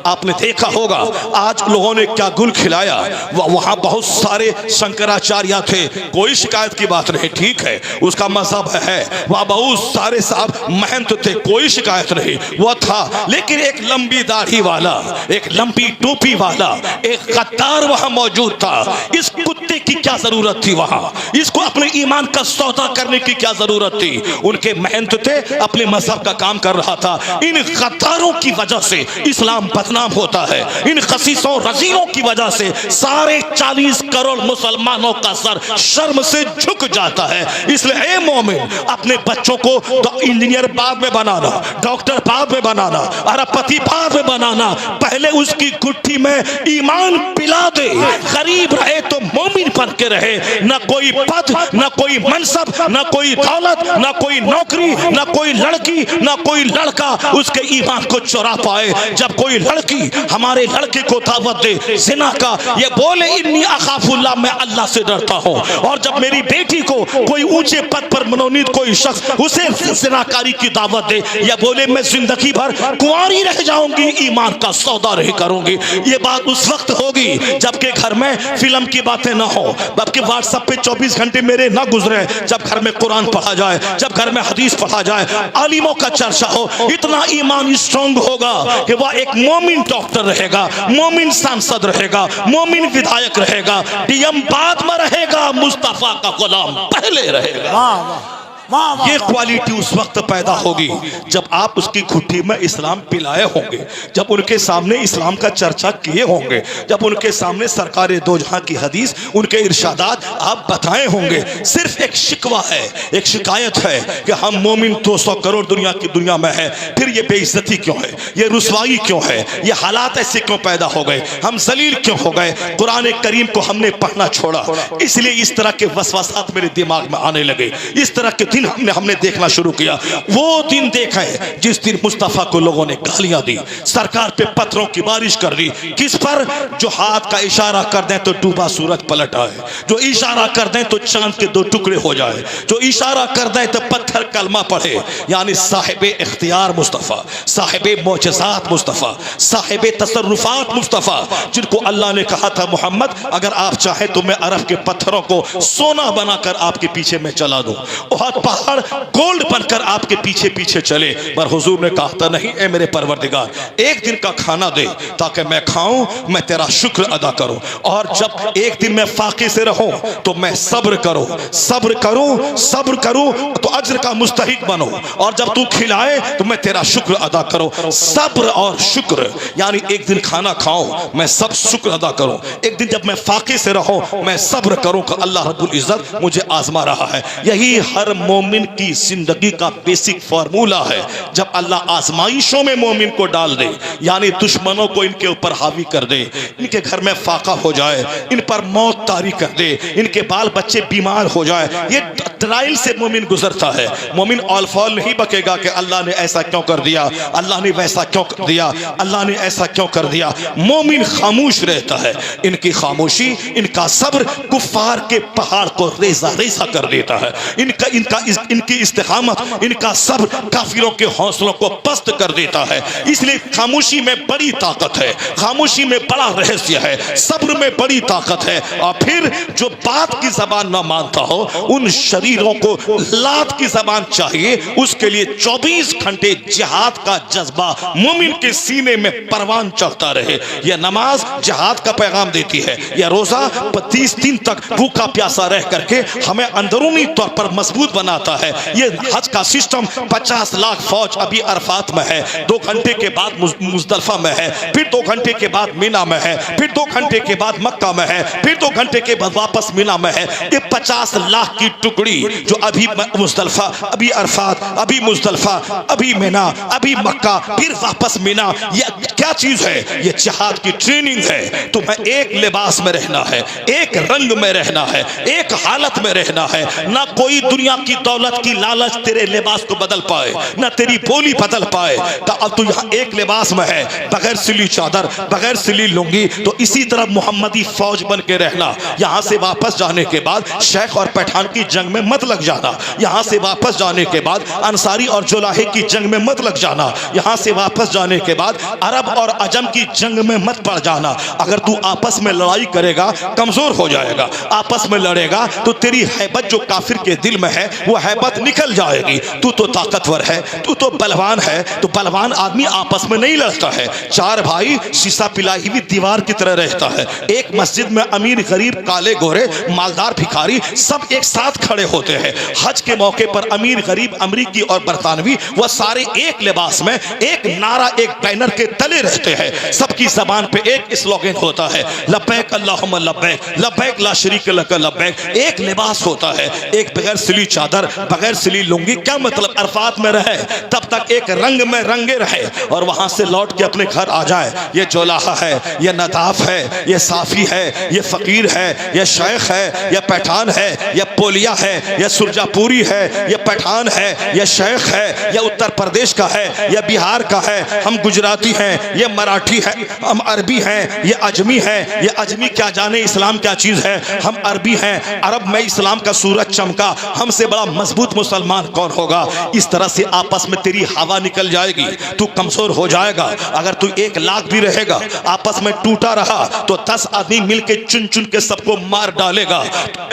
आपने देखा होगा आज लोगों ने क्या गुल खिलाया, वहां बहुत सारे शंकराचार्य थे, कोई शिकायत की बात नहीं, ठीक है उसका मजहब है, वहां बहुत सारे साहब महंत थे, कोई शिकायत नहीं, वह था। लेकिन एक लंबी दाढ़ी वाला, एक लंबी टोपी वाला, एक गद्दार वहां मौजूद था। इस कुत्ते की क्या जरूरत थी वहां, इसको अपने ईमान का सौदा करने की क्या जरूरत थी। उनके महंत थे, अपने मजहब का काम कर रहा था। इन गद्दारों की वजह से इस्लाम बदनाम होता है, इन खसीसों रजीलों की वजह से 40 करोड़ मुसलमानों का सर शर्म से झुक जाता है। इसलिए ए मोमिन, अपने बच्चों को इंजीनियर बाद में बनाना, डॉक्टर बाद में बनाना, अरबपति बाद में बनाना, पहले उसकी गुट्ठी में ईमान पिला दे। गरीब रहे तो मोमिन बन के रहे, न कोई पद, न कोई मनसब, न कोई दौलत, न कोई नौकरी, न कोई लड़की, न कोई लड़का उसके ईमान को चुरा पाए। जब कोई लड़की हमारे लड़के को दावत दे जिना का, ये बोले इन्नी अखाफुल्लाह, मैं अल्लाह से डरता हूँ, और जब मेरी बेटी को कोई ऊंचे पद पर मनोनीत कोई शख्स उसे जिनाकारी की दावत दे, या बोले मैं जिंदगी भर कुंवारी रह जाऊंगी, ईमान का सौदा नहीं करूंगी। ये बात उस वक्त होगी जबकि घर में फिल्म की बातें ना हो, जबकि व्हाट्सएप पे 24 घंटे मेरे ना गुजरे, जब घर में कुरान पढ़ा जाए, जब घर में हदीस पढ़ा जाए, आलिमों का चर्चा हो, इतना ईमान स्ट्रांग होगा कि वह एक मोमिन डॉक्टर रहेगा, मोमिन सांसद रहेगा, मोमिन विधायक रहेगा, डीएम बाद में रहेगा, मुस्तफा का गुलाम पहले रहेगा। वाह वाह वाह, ये क्वालिटी उस वक्त पैदा होगी जब आप उसकी घुट्टी में इस्लाम पिलाए होंगे, जब उनके सामने इस्लाम का चर्चा किए होंगे, जब उनके सामने सरकार दो जहां की हदीस, उनके इरशादात आप बताए होंगे। सिर्फ एक शिकवा है, एक शिकायत है कि हम मोमिन 200 करोड़ दुनिया में है, फिर ये बेइज्जती क्यों है, ये रुसवाई क्यों है, ये हालात ऐसे क्यों पैदा हो गए, हम जलील क्यों हो गए, कुरान करीम को हमने पढ़ना छोड़ा, इसलिए इस तरह के वसवासात मेरे दिमाग में आने लगे, इस तरह के दिन हमने देखना शुरू किया। वो दिन देखें जिस दिन मुस्तफ़ा को लोगों ने गालियां दी, सरकार पे पत्थरों की बारिश कर दी। किस पर? जो हाथ का इशारा कर दें तो डूबा सूरज पलट आए, जो इशारा कर दें तो चांद के दो टुकड़े हो जाए, जो इशारा कर दें तो पत्थर कलमा पढ़े। यानी साहिबे इख्तियार मुस्तफ़ा, साहिबे मोजज़ात मुस्तफ़ा, साहिबे तसर्रुफात मुस्तफ़ा, जिनको अल्लाह ने कहा था मोहम्मद अगर आप चाहें तो मैं अरब के पत्थरों को सोना बनाकर आपके पीछे मैं चला दूं, बहुत पहाड़ गोल्ड बनकर आपके पीछे पीछे चले। पर हुजूर ने कहा था नहीं ए मेरे परवरदिगार, एक दिन का खाना दे ताकि मैं खाऊं, मैं तेरा शुक्र अदा करूं। और जब एक दिन मैं फाके से रहूं तो मैं सब्र करूं, सब्र करूं, सब्र करूं तो अज्र का मुस्तहिक बनो। और जब तू खिलाए तो मैं तेरा शुक्र अदा करूं। सब्र और शुक्र, यानी एक दिन खाना खाऊं मैं सब शुक्र अदा करूं, एक दिन जब मैं फाके से रहूं मैं सब्र करूं कि अल्लाह रब्बुल इज्जत मुझे आजमा रहा है। यही हर मोमिन की जिंदगी का बेसिक फार्मूला है। जब अल्लाह आजमाइशों में मोमिन को डाल दे, यानी दुश्मनों को इनके ऊपर हावी कर दे, इनके घर में फाका हो जाए, इन पर मौत तारी कर दे, इनके बाल बच्चे बीमार हो जाए, ये ट्रायल से मोमिन गुजरता है। मोमिन ऑल फॉल नहीं बकेगा कि अल्लाह ने ऐसा क्यों कर दिया, अल्लाह ने वैसा क्यों कर दिया, अल्लाह ने ऐसा क्यों कर दिया। मोमिन खामोश रहता है। इनकी खामोशी, इनका सब्र कुफ्फार के पहाड़ को रेजा रेजा कर देता है। इनकी इस्तिकामत, इनका सब्र काफिरों के हौसलों को पस्त कर देता है। इसलिए खामोशी में बड़ी ताकत है, खामोशी में बड़ा रहस्य है, सब्र में बड़ी ताकत है। और फिर जो बात की जबान ना मानता हो उन शरीरों को लात की जबान चाहिए। उसके लिए 24 घंटे जिहाद का जज्बा मोमिन के सीने में परवान चढ़ता रहे। यह नमाज जिहाद का पैगाम देती है, यह रोजा 30 दिन तक भूखा प्यासा रह करके हमें अंदरूनी तौर पर मजबूत बनाता है। यह हज का सिस्टम 50 लाख फौज अभी अरफात में है, 2 घंटे के बाद मुजदलफा में है, फिर 2 घंटे के बाद मीना में है, फिर 2 घंटे के बाद मक्का में है, फिर 2 घंटे के बाद वापस मीना में है। ये 50 लाख की टुकड़ी जो अभी मुजदलफा, अभी अरफात, अभी मुजदलफा, अभी मीना, अभी मक्का, फिर वापस मीना, यह क्या चीज है? यह जिहाद की ट्रेनिंग है। तुम्हें एक लिबास में रहना है, एक रंग में रहना है, एक हालत में रहना है। ना कोई दुनिया की दौलत की लालच तेरे लिबास को बदल पाए, ना तेरी बोली बदल पाए। तो अब तू यहाँ एक लिबास में है, बगैर सिली चादर, बगैर सिली लुंगी, तो इसी तरह मोहम्मदी फौज बन के रहना। यहाँ से वापस जाने के बाद शेख और पठान की जंग में मत लग जाना। यहाँ से वापस जाने के बाद अंसारी और जुलाहे की जंग में मत लग जाना। यहाँ से वापस जाने के बाद अरब और अजम की जंग में मत पड़ जाना। अगर तू आपस में लड़ाई करेगा कमजोर हो जाएगा। आपस में लड़ेगा तो तेरी हैबत जो काफिर के दिल में है वो हैबत निकल जाएगी। तू तो ताकतवर है, तू तो बलवान है। तो बलवान आदमी आपस में नहीं लड़ता है। 4 भाई शीशा पिलाई हुई दीवार की तरह रहता है। एक मस्जिद में अमीर गरीब, काले गोरे, मालदार भिखारी सब एक साथ खड़े होते हैं। हज के मौके पर अमीर गरीब, अमरीकी और बरतानवी, वह सारे एक लिबास में, एक नारा, एक बैनर के तले रहते हैं। सबकी जबान पे एक स्लोगन होता है, लब्बैक अल्लाहुम्मा लब्बैक, लब्बैक ला शरीक लक लब्बैक। एक लिबास होता है, एक बगैर सिली चादर, बगैर सिली लुंगी। क्या मतलब? अरफात में रहे तब तक एक रंग में रंगे रहे और वहां से लौट के अपने घर आ जाए। ये जोलाहा है, ये नदाफ है, ये साफी है, ये फकीर है, ये शेख है, ये पठान है, ये पोलिया है, ये सुरजापुरी है, ये पठान है, ये शेख है, ये उत्तर प्रदेश का है, ये बिहार का है, हम गुजराती हैं, ये मराठी है, हम अरबी हैं, ये अजमी है, ये अजमी क्या जाने इस्लाम क्या चीज है, हम अरबी हैं। अरब में इस्लाम का सूरज चमका, हमसे बड़ा मजबूत मुसलमान कौन होगा? इस तरह से आपस में तेरी हवा निकल जाएगी, तू कमजोर हो जाएगा। अगर तू 1 लाख भी रहेगा, आपस में टूटा रहा तो 10 आदमी मिलके चुन चुन के सबको मार डालेगा।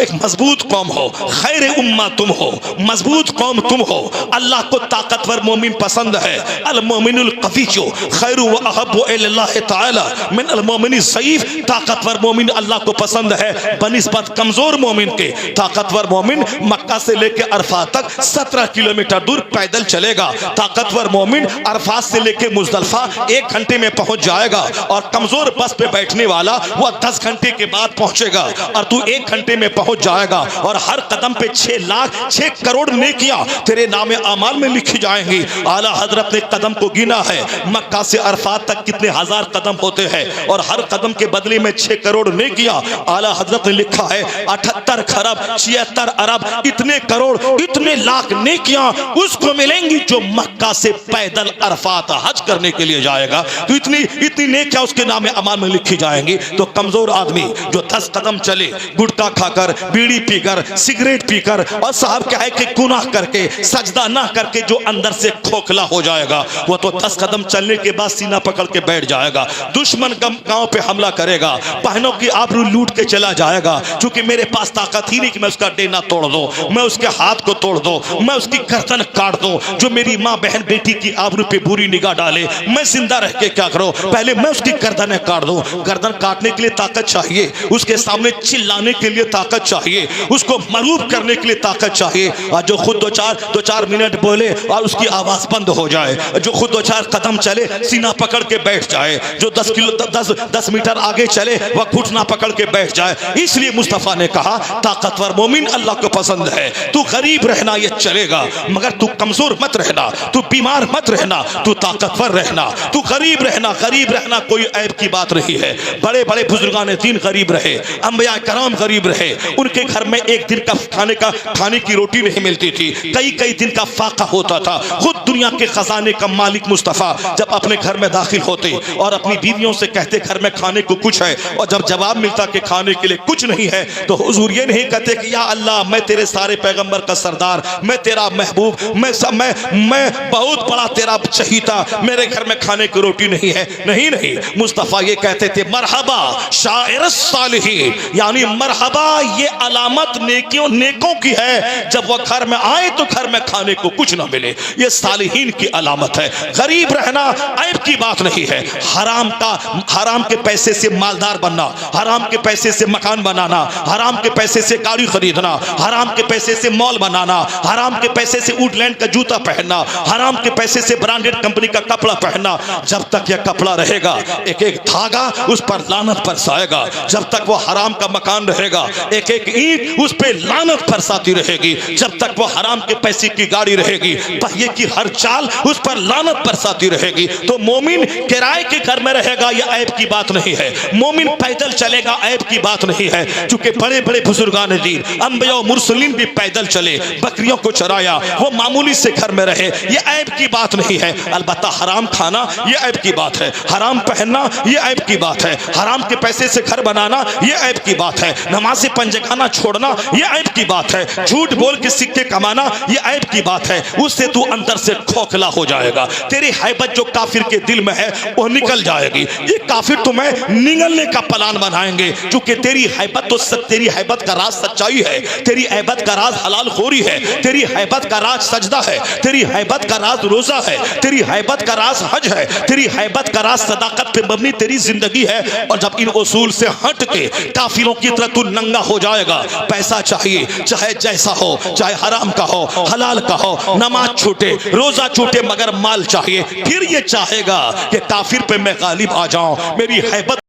एक मजबूत कौम हो, खैर उम्मा तुम हो, मजबूत कौम तुम हो। अल्लाह को ताकतवर मोमिन पसंद है। अल मोमिनुल कवीजो खैरु व अहब्बु इलल्लाह तआला मिन अल मोमिन ज़ईफ। ताकतवर मोमिन अल्लाह को पसंद है बनिस्बत कमजोर मोमिन के। ताकतवर मोमिन मक्का से लेकर अरफात तक 17 किलोमीटर दूर पैदल चलेगा। ताकतवर मोमिन अरफात से लेकर मुजदलफा 1 घंटे में पहुंच जाएगा और कमजोर बस पे बैठने वाला वह 10 घंटे के बाद पहुंचेगा और तू 1 घंटे में पहुंच जाएगा। और हर कदम पे 6 लाख 6 करोड़ नेकियां तेरे नामे आमाल में लिखी जाएंगी। आला हजरत ने कदम को गिना है, मक्का से अरफात तक कितने हजार कदम होते हैं और हर कदम के बदले में 6 करोड़ नेकियां। आला हजरत ने लिखा है 78 खरब 76 अरब इतने करोड़ करोड़ इतने लाख नेकियां उसको मिलेंगी जो मक्का से पैदल अरफात हज करने के लिए जाएगा। तो इतनी इतनी नेकियां उसके नाम अमाल में लिखी जाएंगी। तो कमजोर आदमी जो 10 कदम चले गुटखा खाकर, बीड़ी पीकर, सिगरेट पीकर और साहब क्या है कि गुनाह करके, सजदा ना करके जो अंदर से खोखला हो जाएगा, वो तो 10 कदम चलने के बाद सीना पकड़ के बैठ जाएगा। दुश्मन गांव पे हमला करेगा, बहनों की आबरू लूट के चला जाएगा। क्योंकि मेरे पास ताकत ही नहीं कि मैं उसका डेना तोड़ दूं, मैं उसके हाथ को तोड़ दूं, मैं उसकी गर्दन काट दूं। जो मेरी माँ बहन बेटी की आबरू पे बुरी निगाह डाले, मैं जिंदा रह के क्या करूं? पहले मैं उसकी गर्दन काट दूं। गर्दन काटने के लिए ताकत चाहिए, उसके सामने चिल्लाने के लिए ताकत चाहिए, उसको मरूब करने के लिए ताकत चाहिए। और जो खुद दो चार मिनट बोले और उसकी आवाज बंद हो जाए, जो खुद 2-4 कदम चले सीना पकड़ के बैठ जाए, जो 10 मीटर आगे चले वह घुटना पकड़ के बैठ जाए। इसलिए मुस्तफा ने कहा ताकतवर मोमिन अल्लाह को पसंद है। तू गरीब रहना ये चलेगा, मगर तू कमजोर मत रहना, तू बीमार मत रहना, तू ताकतवर रहना, तू गरीब रहना। गरीब रहना कोई ऐब की बात नहीं है। बड़े बड़े बुजुर्गान दीन गरीब रहे, अंबिया कराम गरीब रहे, उनके घर में एक दिन का खाने की रोटी नहीं मिलती थी, कई दिन का फाका होता था। खुद दुनिया के खजाने का मालिक मुस्तफा जब अपने घर में दाखिल होते और अपनी बीवियों से कहते घर में खाने को कुछ है, और जब जवाब मिलता कि खाने के लिए कुछ नहीं है, तो हुजूर ये नहीं कहते कि या अल्लाह मैं तेरे सारे पैगंबर का सरदार, मैं तेरा महबूब, मैं बहुत बड़ा तेरा चहीता, मेरे घर में खाने की रोटी नहीं है। नहीं, मुस्तफा ये कहते थे मरहबा शायर सालिहीन, यानी मरहबा ये अलामत नेकों की है। जब वह घर में आए तो घर में खाने को कुछ ना मिले, ये सालिहीन की अलामत है। गरीब रहना ऐब की बात नहीं है। हराम के पैसे से मालदार बनना, हराम के पैसे से मकान बनाना, हराम के पैसे से गाड़ी खरीदना, हराम के पैसे से मॉल बनाना, हराम के पैसे से वुडलैंड का जूता पहनना, हराम के पैसे से ब्रांडेड कंपनी का कपड़ा पहनना, जब तक यह कपड़ा रहेगा एक एक धागा उस पर लानत बरसाएगा। जब तक वो हराम का मकान रहेगा एक एक ईंट उस पर लानत बरसाती रहेगी। जब तक वो हराम के पैसे की गाड़ी रहेगी, पहिए की हर चाल उस पर लानत बरसाती रहेगी। तो मोमिन किराए के घर में रहेगा, यह ऐब की बात नहीं है। मोमिन पैदल चलेगा, ऐब की बात नहीं है। क्योंकि बड़े बड़े बुजुर्गान दीन अंबिया और मुरसलीन भी पैदल चले, बकरियों को चराया, वो मामूली से घर में रहे, यह ऐब की बात नहीं है। अलबत्ता हराम खाना यह ऐब की बात है, हराम पहनना यह ऐब की बात है, हराम के पैसे से घर बनाना यह ऐब की बात है, नमाज़े पंजगाना छोड़ना यह ऐब की बात है, झूठ बोल के सिक्के कमाना यह ऐब की बात है। उससे तू अंदर से खोखला हो जाएगा, तेरी हैबत जो काफिर के दिल में है वो निकल जाएगी। ये काफिर तुम्हें निगलने का प्लान बनाएंगे, क्योंकि तेरी हैबत तेरी हैबत का राज सच्चाई है, तेरी हैबत का राज हलाल खोरी है, तेरी हैबत का राज सजदा है, तेरी हैबत का राज रोजा है, तेरी हैबत का राज हज है, तेरी हैबत का राज सदाकत पे मबनी तेरी जिंदगी है। और जब इन उसूल से हट के काफिरों की तरह तू नंगा हो जाएगा, पैसा चाहिए चाहे जैसा हो, चाहे हराम का हो हलाल का हो, नमाज छूटे रोजा छूटे मगर माल चाहिए, फिर ये चाहेगा कि काफिर पे मैं गालिब आ जाऊं, मेरी हैबत